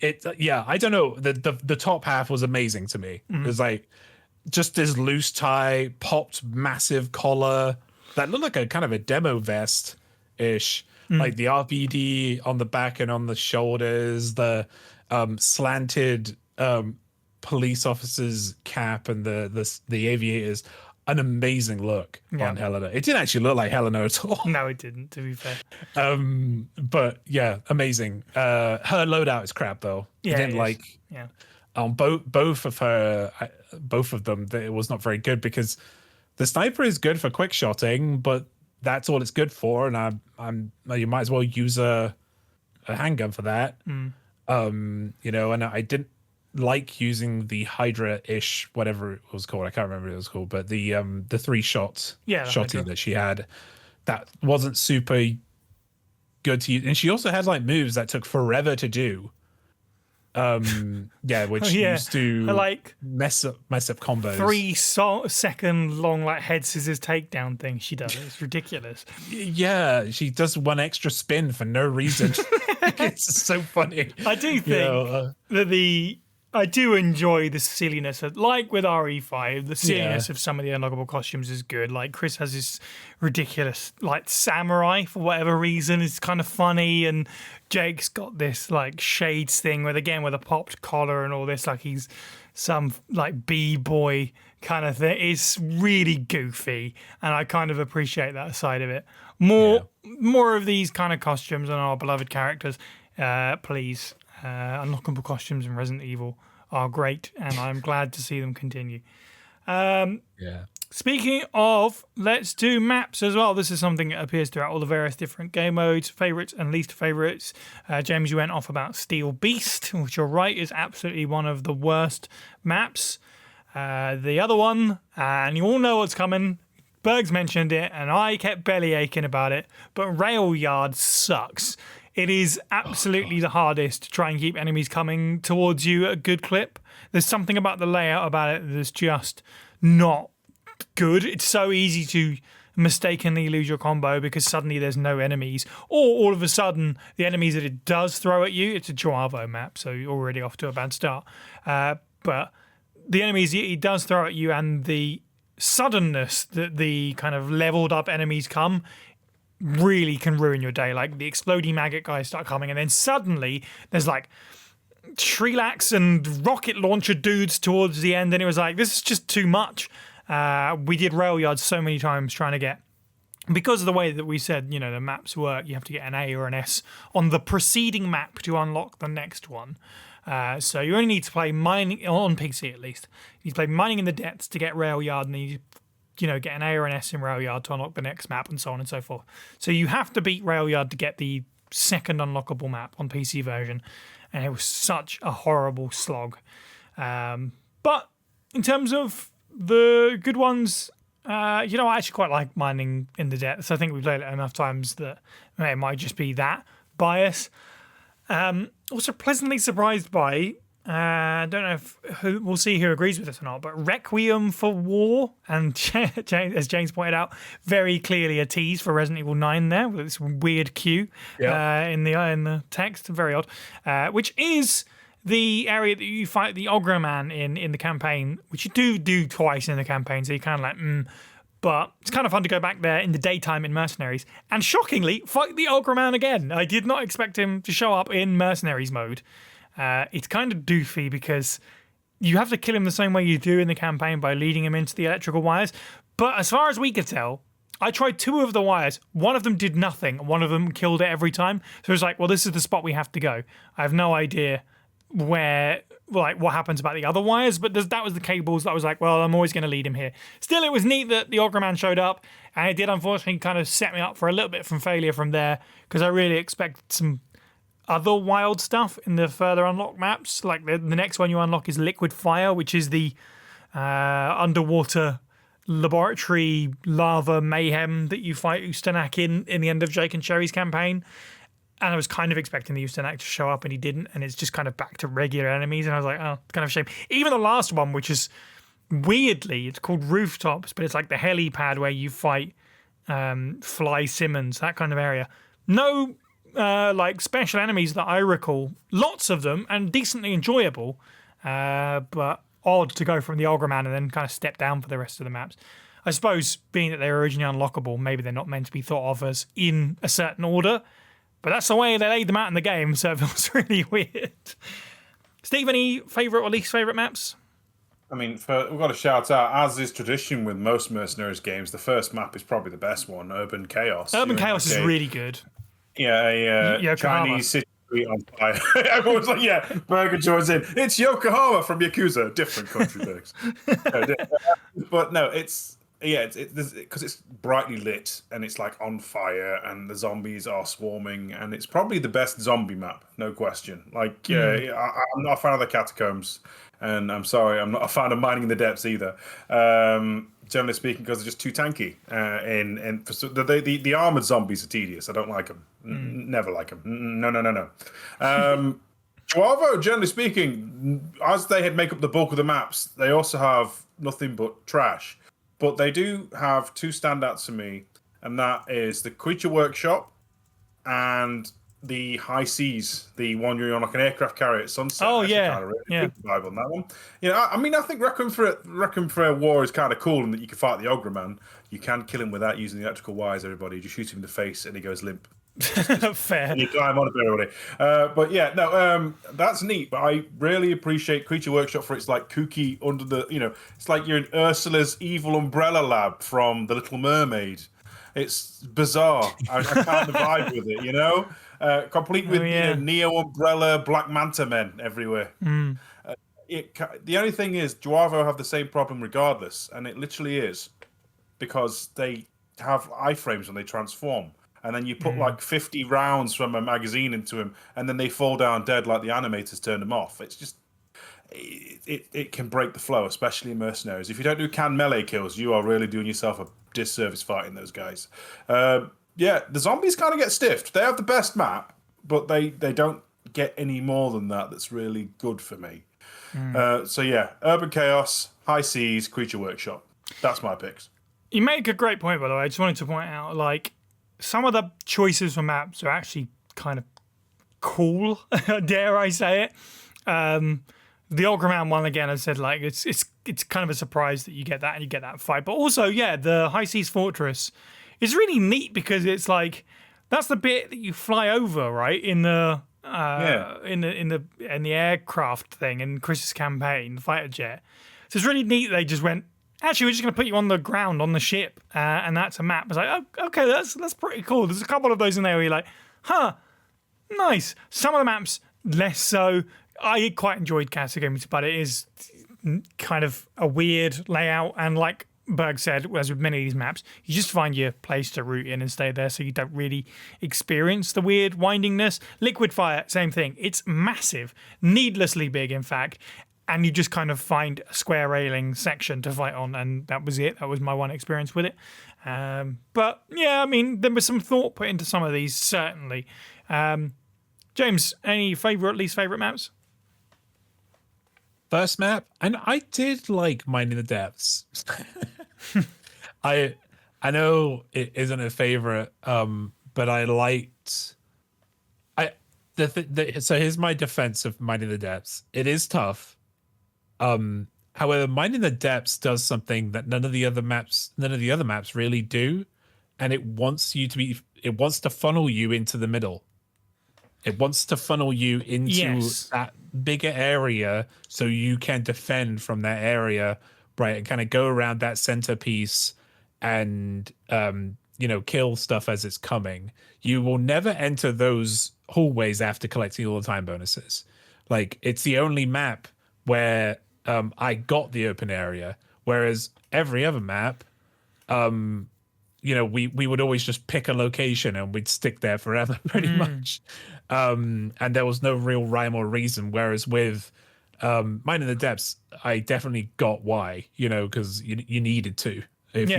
I don't know. The top half was amazing to me. It was like just this loose tie, popped massive collar that looked like a kind of a demo vest ish, like the RPD on the back and on the shoulders, the slanted police officer's cap and the aviators. An amazing look on Helena. It didn't actually look like Helena at all. No, it didn't, to be fair. But yeah, amazing. Her loadout is crap though. Yeah, I didn't like. Yeah. On both of them, it was not very good because the sniper is good for quick shotting, but that's all it's good for. And you might as well use a handgun for that. And I didn't like using the Hydra-ish, whatever it was called. I can't remember what it was called, but the 3-shot shotty that she had, that wasn't super good to use. And she also had like moves that took forever to do. Which used to like mess up combos. 3-second long like head scissors takedown thing she does. It's ridiculous. Yeah, she does one extra spin for no reason. It's so funny. I do think that I do enjoy the silliness of, like with RE5, the silliness of some of the unlockable costumes is good. Like Chris has this ridiculous like samurai for whatever reason. It's kind of funny, and Jake's got this like shades thing with a popped collar and all this, like he's some like B-boy kind of thing. It's really goofy, and I kind of appreciate that side of it. More of these kind of costumes on our beloved characters, please. Unlockable costumes in Resident Evil are great, and I'm glad to see them continue. Speaking of, let's do maps as well. This is something that appears throughout all the various different game modes, favourites and least favourites. James, you went off about Steel Beast, which you're right is absolutely one of the worst maps. The other one, and you all know what's coming, Bergs mentioned it, and I kept belly aching about it, but Rail Yard sucks. It is absolutely the hardest to try and keep enemies coming towards you at a good clip. There's something about the layout about it that's just not good. It's so easy to mistakenly lose your combo because suddenly there's no enemies, or all of a sudden the enemies that it does throw at you, it's a Joavo map, so you're already off to a bad start. But the enemies it does throw at you and the suddenness that the kind of leveled up enemies come really can ruin your day. Like the exploding maggot guys start coming, and then suddenly there's like Shrilax and rocket launcher dudes towards the end, and it was like, this is just too much. We did Rail Yards so many times trying to get, because of the way that we said, the maps work, you have to get an A or an S on the preceding map to unlock the next one. So you only need to play mining, on PC at least. You need to play mining in the depths to get Rail Yard, and then you get an A or an S in Rail Yard to unlock the next map, and so on and so forth. So you have to beat Rail Yard to get the second unlockable map on PC version, and it was such a horrible slog. But in terms of the good ones, I actually quite like mining in the depths. I think we've played it enough times that it might just be that bias. Also pleasantly surprised by, I don't know if we'll see who agrees with this or not, but Requiem for War, and as James pointed out, very clearly a tease for Resident Evil 9 there, with this weird Q in the text, very odd, which is the area that you fight the Ogre Man in the campaign, which you do twice in the campaign, so you're kind of like, but it's kind of fun to go back there in the daytime in Mercenaries, and shockingly, fight the Ogre Man again. I did not expect him to show up in Mercenaries mode. It's kind of doofy because you have to kill him the same way you do in the campaign by leading him into the electrical wires. But as far as we could tell, I tried 2 of the wires. One of them did nothing. One of them killed it every time. So it was like, well, this is the spot we have to go. I have no idea what happens about the other wires, but that was the cables that I was like, well, I'm always going to lead him here. Still, it was neat that the Ogre Man showed up, and it did unfortunately kind of set me up for a little bit from failure from there, because I really expected some other wild stuff in the further unlocked maps. Like the next one you unlock is Liquid Fire, which is the underwater laboratory lava mayhem that you fight Ustanak in the end of Jake and Sherry's campaign. And I was kind of expecting the Ustanak to show up, and he didn't, and it's just kind of back to regular enemies, and I was like, oh, it's kind of a shame. Even the last one, which is weirdly, it's called Rooftops, but it's like the helipad where you fight Fly Simmons, that kind of area. No like special enemies that I recall. Lots of them, and decently enjoyable, but odd to go from the Ogre Man and then kind of step down for the rest of the maps. I suppose, being that they were originally unlockable, maybe they're not meant to be thought of as in a certain order, but that's the way they laid them out in the game, so it feels really weird. Steve, any favourite or least favourite maps? I mean, we've got to shout out, as is tradition with most Mercenaries games, the first map is probably the best one, Urban Chaos. Urban Chaos is really good. Yeah, Chinese city on fire. Everyone's like, yeah, Berger joins in. It's Yokohama from Yakuza. Different country, Bergs. But no, it's because it's brightly lit and it's like on fire and the zombies are swarming, and it's probably the best zombie map, no question. Like, I'm not a fan of the catacombs, and I'm sorry, I'm not a fan of mining in the depths either. Generally speaking, because they're just too tanky. The armored zombies are tedious. I don't like them. Never like them. No. Juavo, generally speaking, as they make up the bulk of the maps, they also have nothing but trash. But they do have 2 standouts for me, and that is the Creature Workshop and the High Seas, the one you're on like an aircraft carrier at sunset. Oh, yeah. Kind of really vibe on that one. I think Requiem for a War is kind of cool in that you can fight the Ogre Man. You can kill him without using the electrical wires, everybody. You just shoot him in the face and he goes limp. Fair. You climb on everybody. But yeah, no, that's neat. But I really appreciate Creature Workshop for its like kooky under the, it's like you're in Ursula's evil umbrella lab from The Little Mermaid. It's bizarre. I can't vibe with it, complete with Neo umbrella, Black Manta men everywhere. The only thing is, Juavo have the same problem regardless, and it literally is because they have iframes when they transform. And then you put like 50 rounds from a magazine into them, and then they fall down dead like the animators turn them off. It's just, it can break the flow, especially in Mercenaries. If you don't do canned melee kills, you are really doing yourself a disservice fighting those guys. The zombies kind of get stiffed. They have the best map, but they don't get any more than that. That's really good for me. Urban Chaos, High Seas, Creature Workshop. That's my picks. You make a great point, by the way. I just wanted to point out, like, some of the choices for maps are actually kind of cool, dare I say it. The Ogre Man one, again, I said, like, it's kind of a surprise that you get that and you get that fight. But also, the High Seas Fortress is really neat because it's like, that's the bit that you fly over, right? In the in the aircraft thing in Chris's campaign, the fighter jet. So it's really neat they just went, actually, we're just going to put you on the ground on the ship, and that's a map. It's like, oh, okay, that's pretty cool. There's a couple of those in there where you're like, huh, nice. Some of the maps, less so. I quite enjoyed Catacombs, but it is kind of a weird layout. And like Berg said, as with many of these maps, you just find your place to route in and stay there, so you don't really experience the weird windingness. Liquid Fire, same thing. It's massive, needlessly big, in fact. And you just kind of find a square railing section to fight on, and that was it. That was my one experience with it. But yeah, I mean, there was some thought put into some of these, certainly. James, any least favourite maps? First map, and I did like Mining the Depths. I know it isn't a favorite, but I liked. So here's my defense of Mining the Depths. It is tough. However, Mining the Depths does something that none of the other maps really do, and it wants to funnel you into the middle. It wants to funnel you into that bigger area so you can defend from that area, right? And kind of go around that centerpiece and kill stuff as it's coming. You will never enter those hallways after collecting all the time bonuses. Like, it's the only map where I got the open area, whereas every other map, we would always just pick a location and we'd stick there forever, pretty much. And there was no real rhyme or reason. Whereas with Mine in the Depths, I definitely got why, because you needed to. If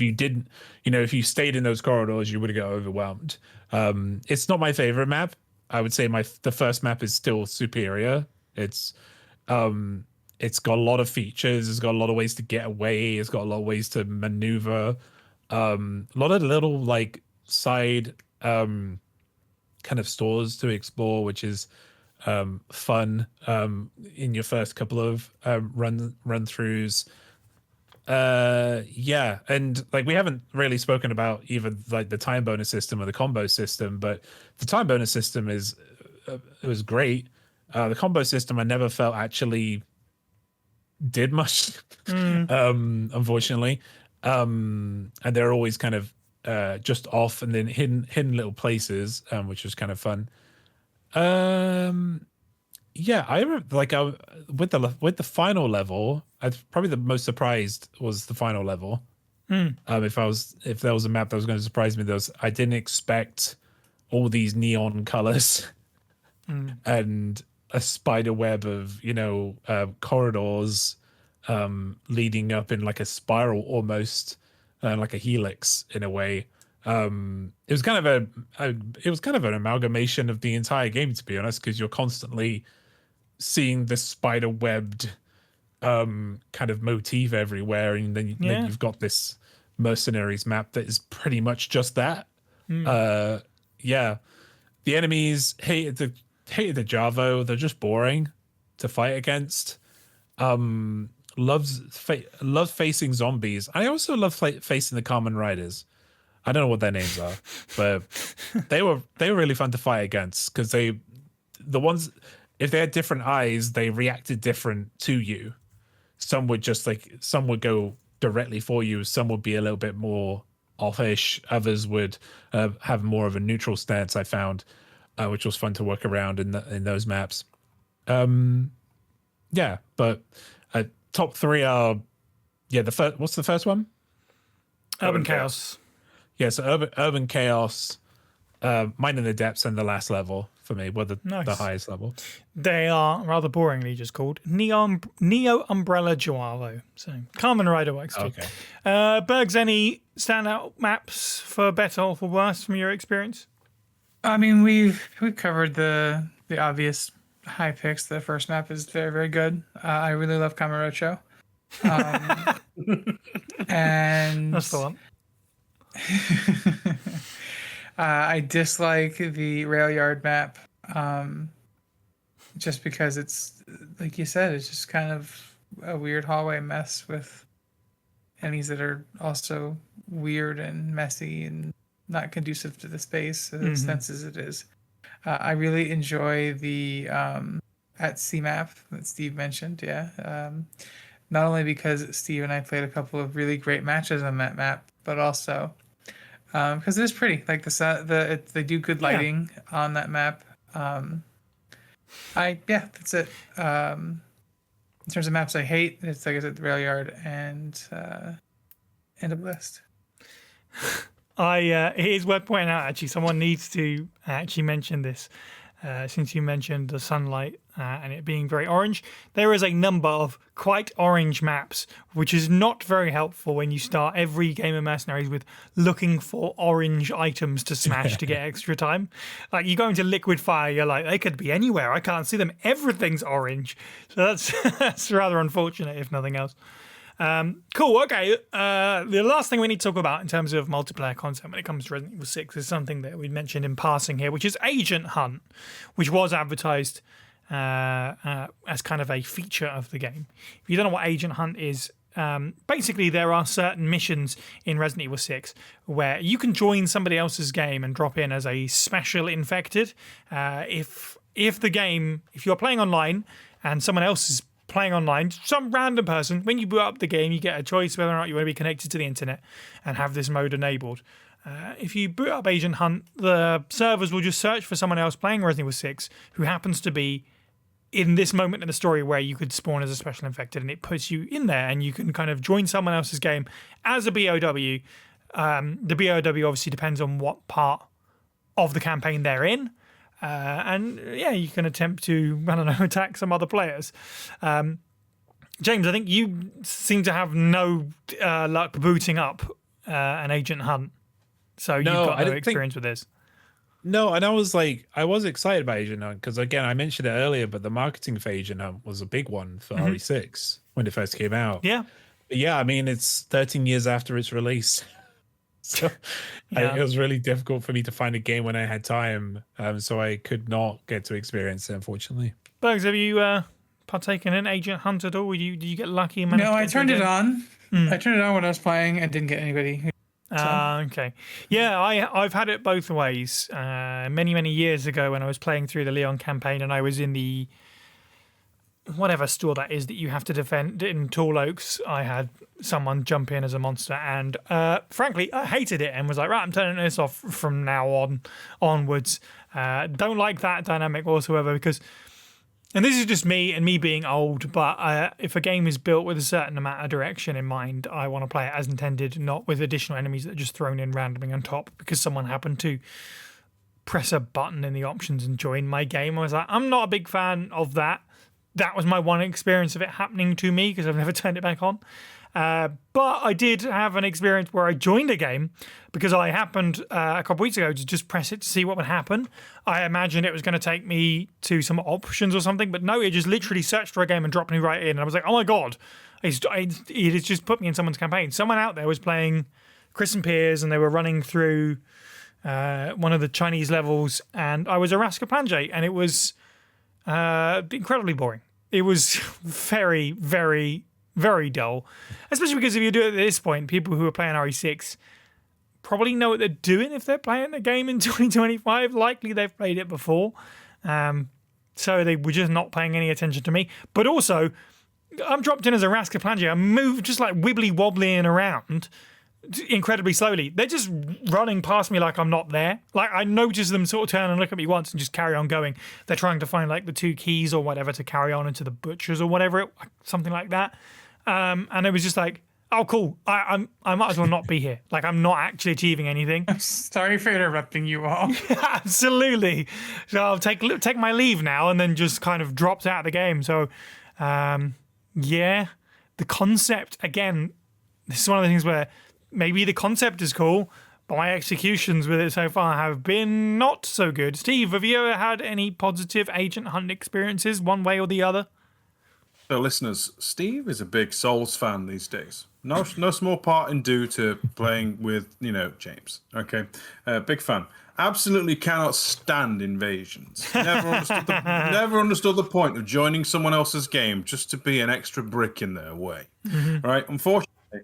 you didn't, if you stayed in those corridors, you would get overwhelmed. It's not my favorite map. I would say the first map is still superior. It's got a lot of features. It's got a lot of ways to get away. It's got a lot of ways to maneuver. A lot of little like side kind of stores to explore, which is fun in your first couple of run throughs. And like, we haven't really spoken about either like the time bonus system or the combo system, but the time bonus system it was great. The combo system I never felt actually did much, unfortunately. And they're always kind of just off and then hidden little places, which was kind of fun. I remember, with the final level, probably the most surprised was the final level. If there was a map that was going to surprise me, I didn't expect all these neon colors and a spider web of corridors leading up in like a spiral almost, like a helix in a way. It was kind of an amalgamation of the entire game, to be honest, because you're constantly seeing the spider webbed kind of motif everywhere, and then you've got this Mercenaries map that is pretty much just that. The enemies hated the Javo. They're just boring to fight against. Loves facing zombies. I also love facing the Kamen Riders. I don't know what their names are, but they were really fun to fight against, because the ones, if they had different eyes, they reacted different to you. Some would go directly for you. Some would be a little bit more offish. Others would have more of a neutral stance, I found, which was fun to work around in those maps. But top three are what's the first one? Urban Chaos. Yeah, so Urban Chaos, Mine in the Depths, and the last level for me were the highest level. They are rather boringly just called Neo Umbrella Joavo. So Kamen Rider works too. Okay. Bergs, any standout maps for better or for worse from your experience? I mean, we've covered the obvious high picks. The first map is very, very good. I really love Kamurocho. And That's the one. I dislike the rail yard map, just because it's, like you said, it's just kind of a weird hallway mess with enemies that are also weird and messy and not conducive to the space as dense as it is. I really enjoy the at sea map that Steve mentioned. Not only because Steve and I played a couple of really great matches on that map, but also because it is pretty. Like they do good lighting on that map. That's it. In terms of maps I hate, it's like I said, the rail yard and end of list. It is worth pointing out, actually, someone needs to actually mention this, since you mentioned the sunlight and it being very orange. There is a number of quite orange maps, which is not very helpful when you start every game of Mercenaries with looking for orange items to smash to get extra time. Like, you go into Liquid Fire, you're like, they could be anywhere. I can't see them. Everything's orange. So that's rather unfortunate, if nothing else. Cool. Okay. The last thing we need to talk about in terms of multiplayer content when it comes to Resident Evil 6 is something that we mentioned in passing here, which is Agent Hunt, which was advertised as kind of a feature of the game. If you don't know what Agent Hunt is, basically there are certain missions in Resident Evil 6 where you can join somebody else's game and drop in as a special infected. If you're playing online and someone else is playing online, some random person, when you boot up the game, you get a choice whether or not you want to be connected to the internet and have this mode enabled. If you boot up Agent Hunt, the servers will just search for someone else playing Resident Evil 6 who happens to be in this moment in the story where you could spawn as a special infected, and it puts you in there and you can kind of join someone else's game as a BOW. The BOW obviously depends on what part of the campaign they're in. And yeah, you can attempt to, I don't know, attack some other players. James, I think you seem to have no luck booting up an Agent Hunt. So you've got no experience with this. No, and I was excited about Agent Hunt because, again, I mentioned it earlier, but the marketing for Agent Hunt was a big one for RE6 when it first came out. Yeah. But yeah, I mean, it's 13 years after its release. So it was really difficult for me to find a game when I had time. So I could not get to experience it, unfortunately. Bugs, have you partaken in Agent Hunt at all? Did you get lucky? And No, I turned it on. I turned it on when I was playing and didn't get anybody. Okay. Yeah, I've had it both ways. Many years ago when I was playing through the Leon campaign and I was in the whatever store that is that you have to defend in Tall Oaks, I had someone jump in as a monster and frankly I hated it and was like, right, I'm turning this off from now onwards. Don't like that dynamic whatsoever because, and this is just me and me being old, but if a game is built with a certain amount of direction in mind, I want to play it as intended, not with additional enemies that are just thrown in randomly on top because someone happened to press a button in the options and join my game. I was like, I'm not a big fan of that. That was my one experience of it happening to me because I've never turned it back on. But I did have an experience where I joined a game because I happened a couple of weeks ago to just press it to see what would happen. I imagined it was going to take me to some options or something, but no, it just literally searched for a game and dropped me right in. And I was like, oh my God, it has just put me in someone's campaign. Someone out there was playing Chris and Piers and they were running through one of the Chinese levels and I was a Rascaplange and it was incredibly boring. It was very, very, very dull, especially because if you do it at this point, people who are playing RE6 probably know what they're doing if they're playing the game in 2025. Likely they've played it before. So they were just not paying any attention to me. But also, I'm dropped in as a Rascaplange. I move just like wibbly-wobbling around incredibly slowly. They're just running past me like I'm not there. Like I notice them sort of turn and look at me once and just carry on going. They're trying to find like the 2 keys or whatever to carry on into the butchers or whatever, something like that. And it was just like, oh, cool. I might as well not be here. Like I'm not actually achieving anything. I'm sorry for interrupting you all. Absolutely. So I'll take my leave now and then just kind of dropped out of the game. So, yeah, the concept, again, this is one of the things where maybe the concept is cool, but my executions with it so far have been not so good. Steve, have you ever had any positive Agent Hunt experiences one way or the other? So, listeners, Steve is a big Souls fan these days. No small part in due to playing with, James. Okay, big fan. Absolutely cannot stand invasions. Never understood the point of joining someone else's game just to be an extra brick in their way. Right? Unfortunately,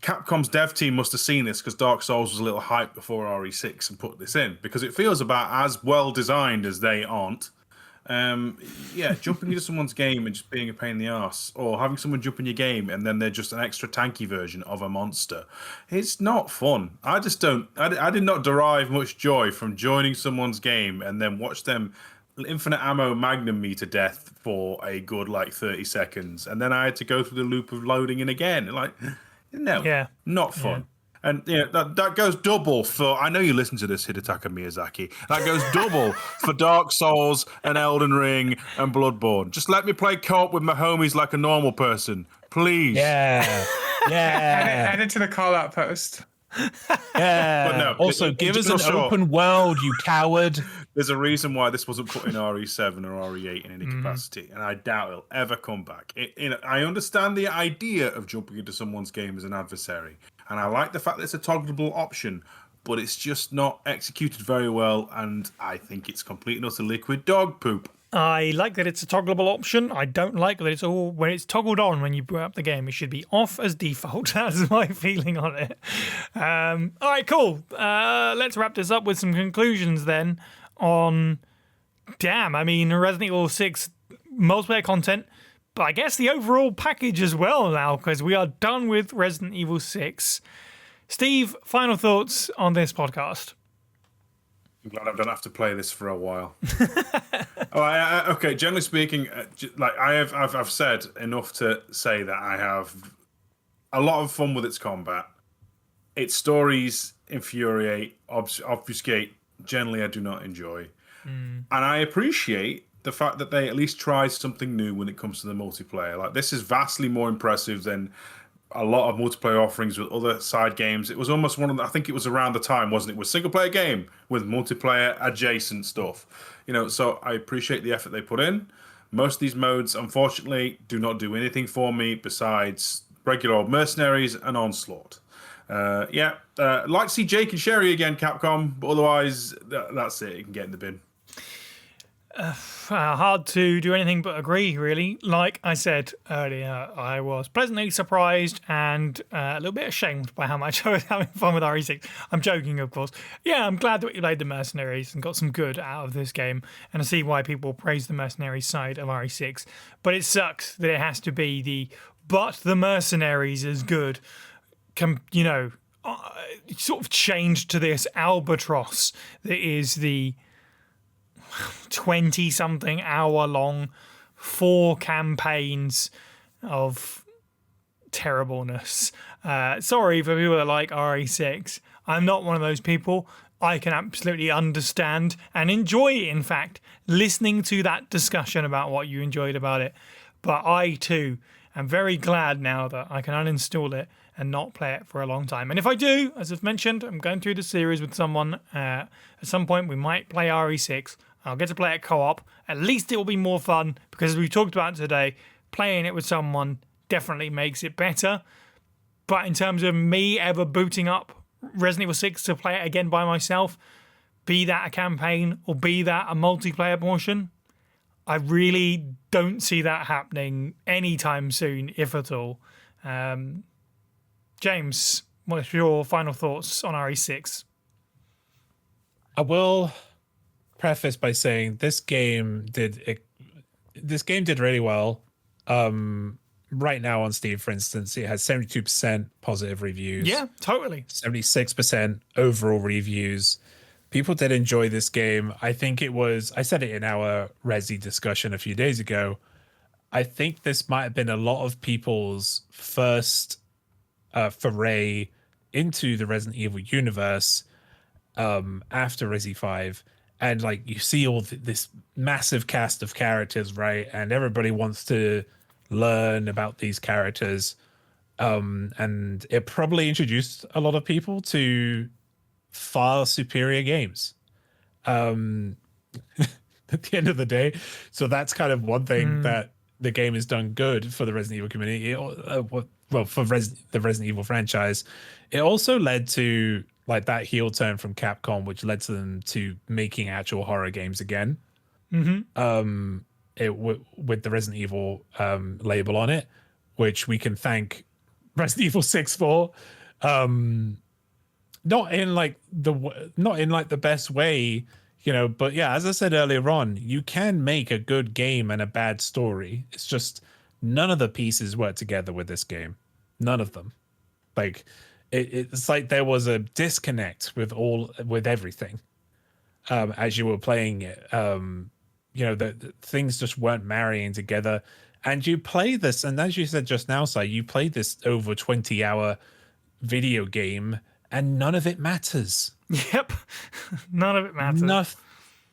Capcom's dev team must have seen this because Dark Souls was a little hype before RE6 and put this in because it feels about as well designed as they aren't. Jumping into someone's game and just being a pain in the ass, or having someone jump in your game and then they're just an extra tanky version of a monster. It's not fun. I did not derive much joy from joining someone's game and then watch them infinite ammo magnum me to death for a good 30 seconds, and then I had to go through the loop of loading in again. Not fun. Yeah. And that goes double for, I know you listen to this, Hidetaka Miyazaki, that goes double for Dark Souls and Elden Ring and Bloodborne. Just let me play co-op with my homies like a normal person, please. Yeah. Add it to the call-out post. Yeah. But no, also, give us an open world, you coward. There's a reason why this wasn't put in RE7 or RE8 in any capacity, and I doubt it'll ever come back. I understand the idea of jumping into someone's game as an adversary, and I like the fact that it's a toggleable option, but it's just not executed very well, and I think it's complete and utter liquid dog poop. I like that it's a toggleable option. I don't like that it's all when it's toggled on when you boot up the game. It should be off as default. That's my feeling on it. All right, cool. Let's wrap this up with some conclusions then on. Damn, I mean, Resident Evil 6 multiplayer content, but I guess the overall package as well now, because we are done with Resident Evil 6. Steve, final thoughts on this podcast? I'm glad I don't have to play this for a while. Okay. Generally speaking, like I've said enough to say that I have a lot of fun with its combat. Its stories infuriate, obfuscate. Generally, I do not enjoy, and I appreciate the fact that they at least tried something new when it comes to the multiplayer. Like, this is vastly more impressive than a lot of multiplayer offerings with other side games. It was almost one of the, I think it was around the time, wasn't it? It was a single player game with multiplayer adjacent stuff. So I appreciate the effort they put in. Most of these modes, unfortunately, do not do anything for me besides regular old Mercenaries and Onslaught. Like to see Jake and Sherry again, Capcom, but otherwise, that's it. You can get in the bin. Hard to do anything but agree, really. Like I said earlier, I was pleasantly surprised and a little bit ashamed by how much I was having fun with RE6. I'm joking, of course. Yeah, I'm glad that we played the Mercenaries and got some good out of this game, and I see why people praise the Mercenaries side of RE6. But it sucks that it has to be but the Mercenaries is good, sort of changed to this albatross that is the 20-something hour long 4 campaigns of terribleness. Sorry for people that like RE6. I'm not one of those people. I can absolutely understand and enjoy, in fact, listening to that discussion about what you enjoyed about it. But I, too, am very glad now that I can uninstall it and not play it for a long time. And if I do, as I've mentioned, I'm going through the series with someone. At some point, we might play RE6. I'll get to play it co-op. At least it will be more fun, because as we talked about today, playing it with someone definitely makes it better. But in terms of me ever booting up Resident Evil 6 to play it again by myself, be that a campaign or be that a multiplayer portion, I really don't see that happening anytime soon, if at all. James, what's your final thoughts on RE6? I will preface by saying this game did really well. Right now on Steam, for instance, it has 72% positive reviews. Yeah, totally. 76% overall reviews. People did enjoy this game. I think I said it in our Resi discussion a few days ago. I think this might have been a lot of people's first foray into the Resident Evil universe after Resi 5. And like, you see all this massive cast of characters, right? And everybody wants to learn about these characters. And it probably introduced a lot of people to far superior games at the end of the day. So that's kind of one thing that the game has done good for the Resident Evil community. For the Resident Evil franchise. It also led to like that heel turn from Capcom, which led to them to making actual horror games again. With the Resident Evil label on it, which we can thank Resident Evil 6 for. Not in the best way, but yeah, as I said earlier on, you can make a good game and a bad story. It's just none of the pieces work together with this game. None of them. Like, it's like there was a disconnect with everything as you were playing it. The things just weren't marrying together. And you play this, and as you said just now, Si, you played this over 20-hour video game, and none of it matters. Yep, none of it matters.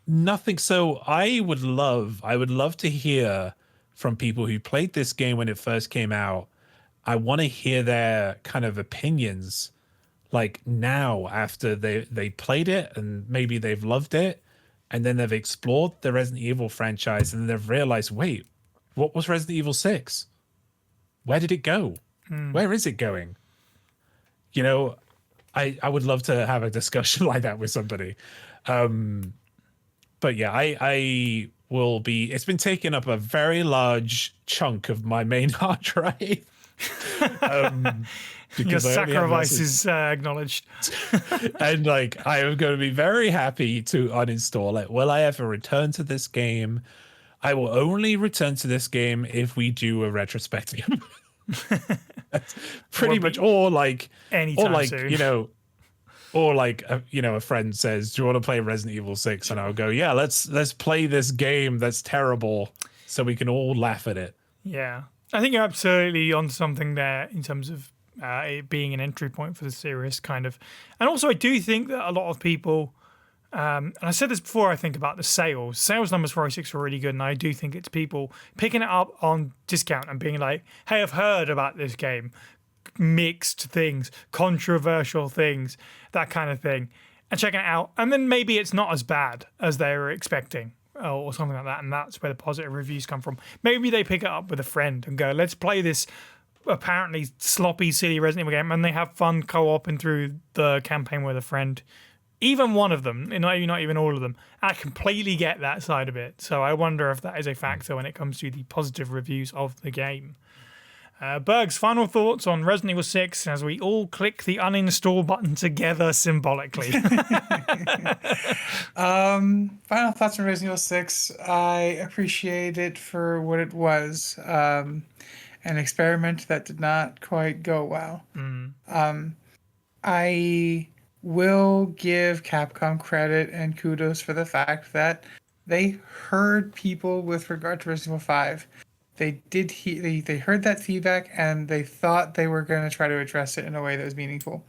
Nothing. So I would love to hear from people who played this game when it first came out. I want to hear their kind of opinions, like now after they played it and maybe they've loved it. and then they've explored the Resident Evil franchise, and then they've realized, wait, what was Resident Evil 6? Where did it go? Where is it going? You know, I would love to have a discussion like that with somebody. But yeah, I will be. It's been taking up a very large chunk of my main hard drive. Your sacrifice is acknowledged. And like, I am going to be very happy to uninstall it. Will I ever return to this game? I will only return to this game if we do a retrospective. That's pretty much, or like soon. You know, or like a friend says, "Do you want to play Resident Evil 6?" And I'll go, "Yeah, let's play this game that's terrible, so we can all laugh at it." Yeah, I think you're absolutely on something there in terms of it being an entry point for the series, kind of. And also, I do think that a lot of people, and I said this before, I think about the sales numbers for 06 were really good, and I do think it's people picking it up on discount and being like, hey, I've heard about this game, mixed things, controversial things, that kind of thing, and checking it out. And then maybe it's not as bad as they were expecting, or something like that, and that's where the positive reviews come from. Maybe they pick it up with a friend and go, let's play this apparently sloppy, silly Resident Evil game, and they have fun co-oping through the campaign with a friend. Even one of them, not even all of them. I completely get that side of it. So I wonder if that is a factor when it comes to the positive reviews of the game. Berg's final thoughts on Resident Evil 6 as we all click the uninstall button together symbolically. Final thoughts on Resident Evil 6. I appreciate it for what it was. An experiment that did not quite go well. I will give Capcom credit and kudos for the fact that they heard people with regard to Resident Evil 5. They did they heard that feedback, and they thought they were going to try to address it in a way that was meaningful.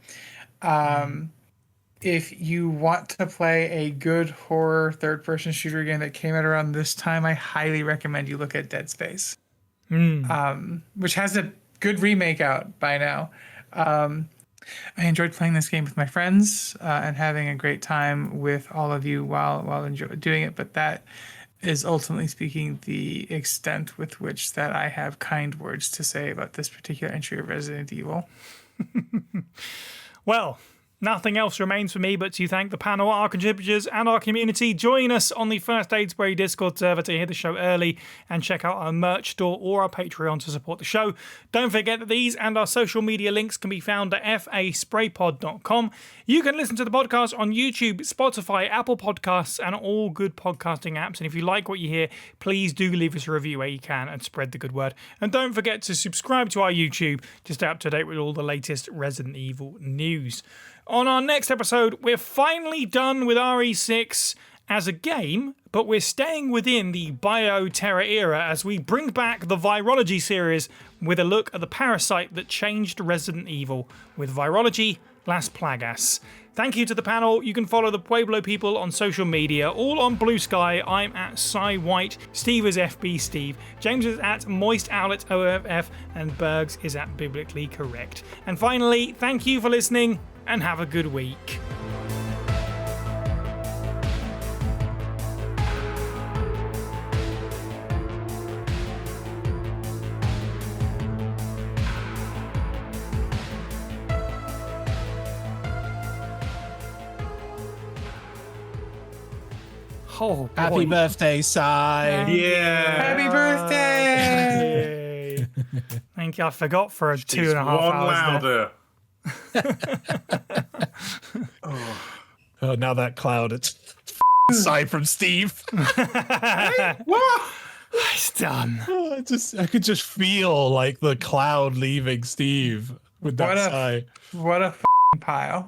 If you want to play a good horror third-person shooter game that came out around this time, I highly recommend you look at Dead Space. Which has a good remake out by now. I enjoyed playing this game with my friends and having a great time with all of you while doing it, but that is ultimately speaking the extent with which that I have kind words to say about this particular entry of Resident Evil. Well, nothing else remains for me but to thank the panel, our contributors, and our community. Join us on the First Aid Spray Discord server to hear the show early and check out our merch store or our Patreon to support the show. Don't forget that these and our social media links can be found at faspraypod.com. You can listen to the podcast on YouTube, Spotify, Apple Podcasts, and all good podcasting apps. And if you like what you hear, please do leave us a review where you can and spread the good word. And don't forget to subscribe to our YouTube to stay up to date with all the latest Resident Evil news. On our next episode, we're finally done with RE6 as a game, but we're staying within the Bioterror era as we bring back the Virology series with a look at the parasite that changed Resident Evil with Virology Las Plagas. Thank you to the panel. You can follow the Pueblo people on social media, all on Blue Sky. I'm at Cy White, Steve is FB Steve, James is at Moist Owlet OFF, and Bergs is at Biblically Correct. And finally, thank you for listening, and have a good week. Oh, boy. Happy birthday, Cy. Yeah. Happy birthday! Yay. Thank you. I forgot for 2.5 hours. Louder. Oh, now that cloud, it's Cy from Steve. What? It's done. I could just feel like the cloud leaving Steve with that Cy. What a pile.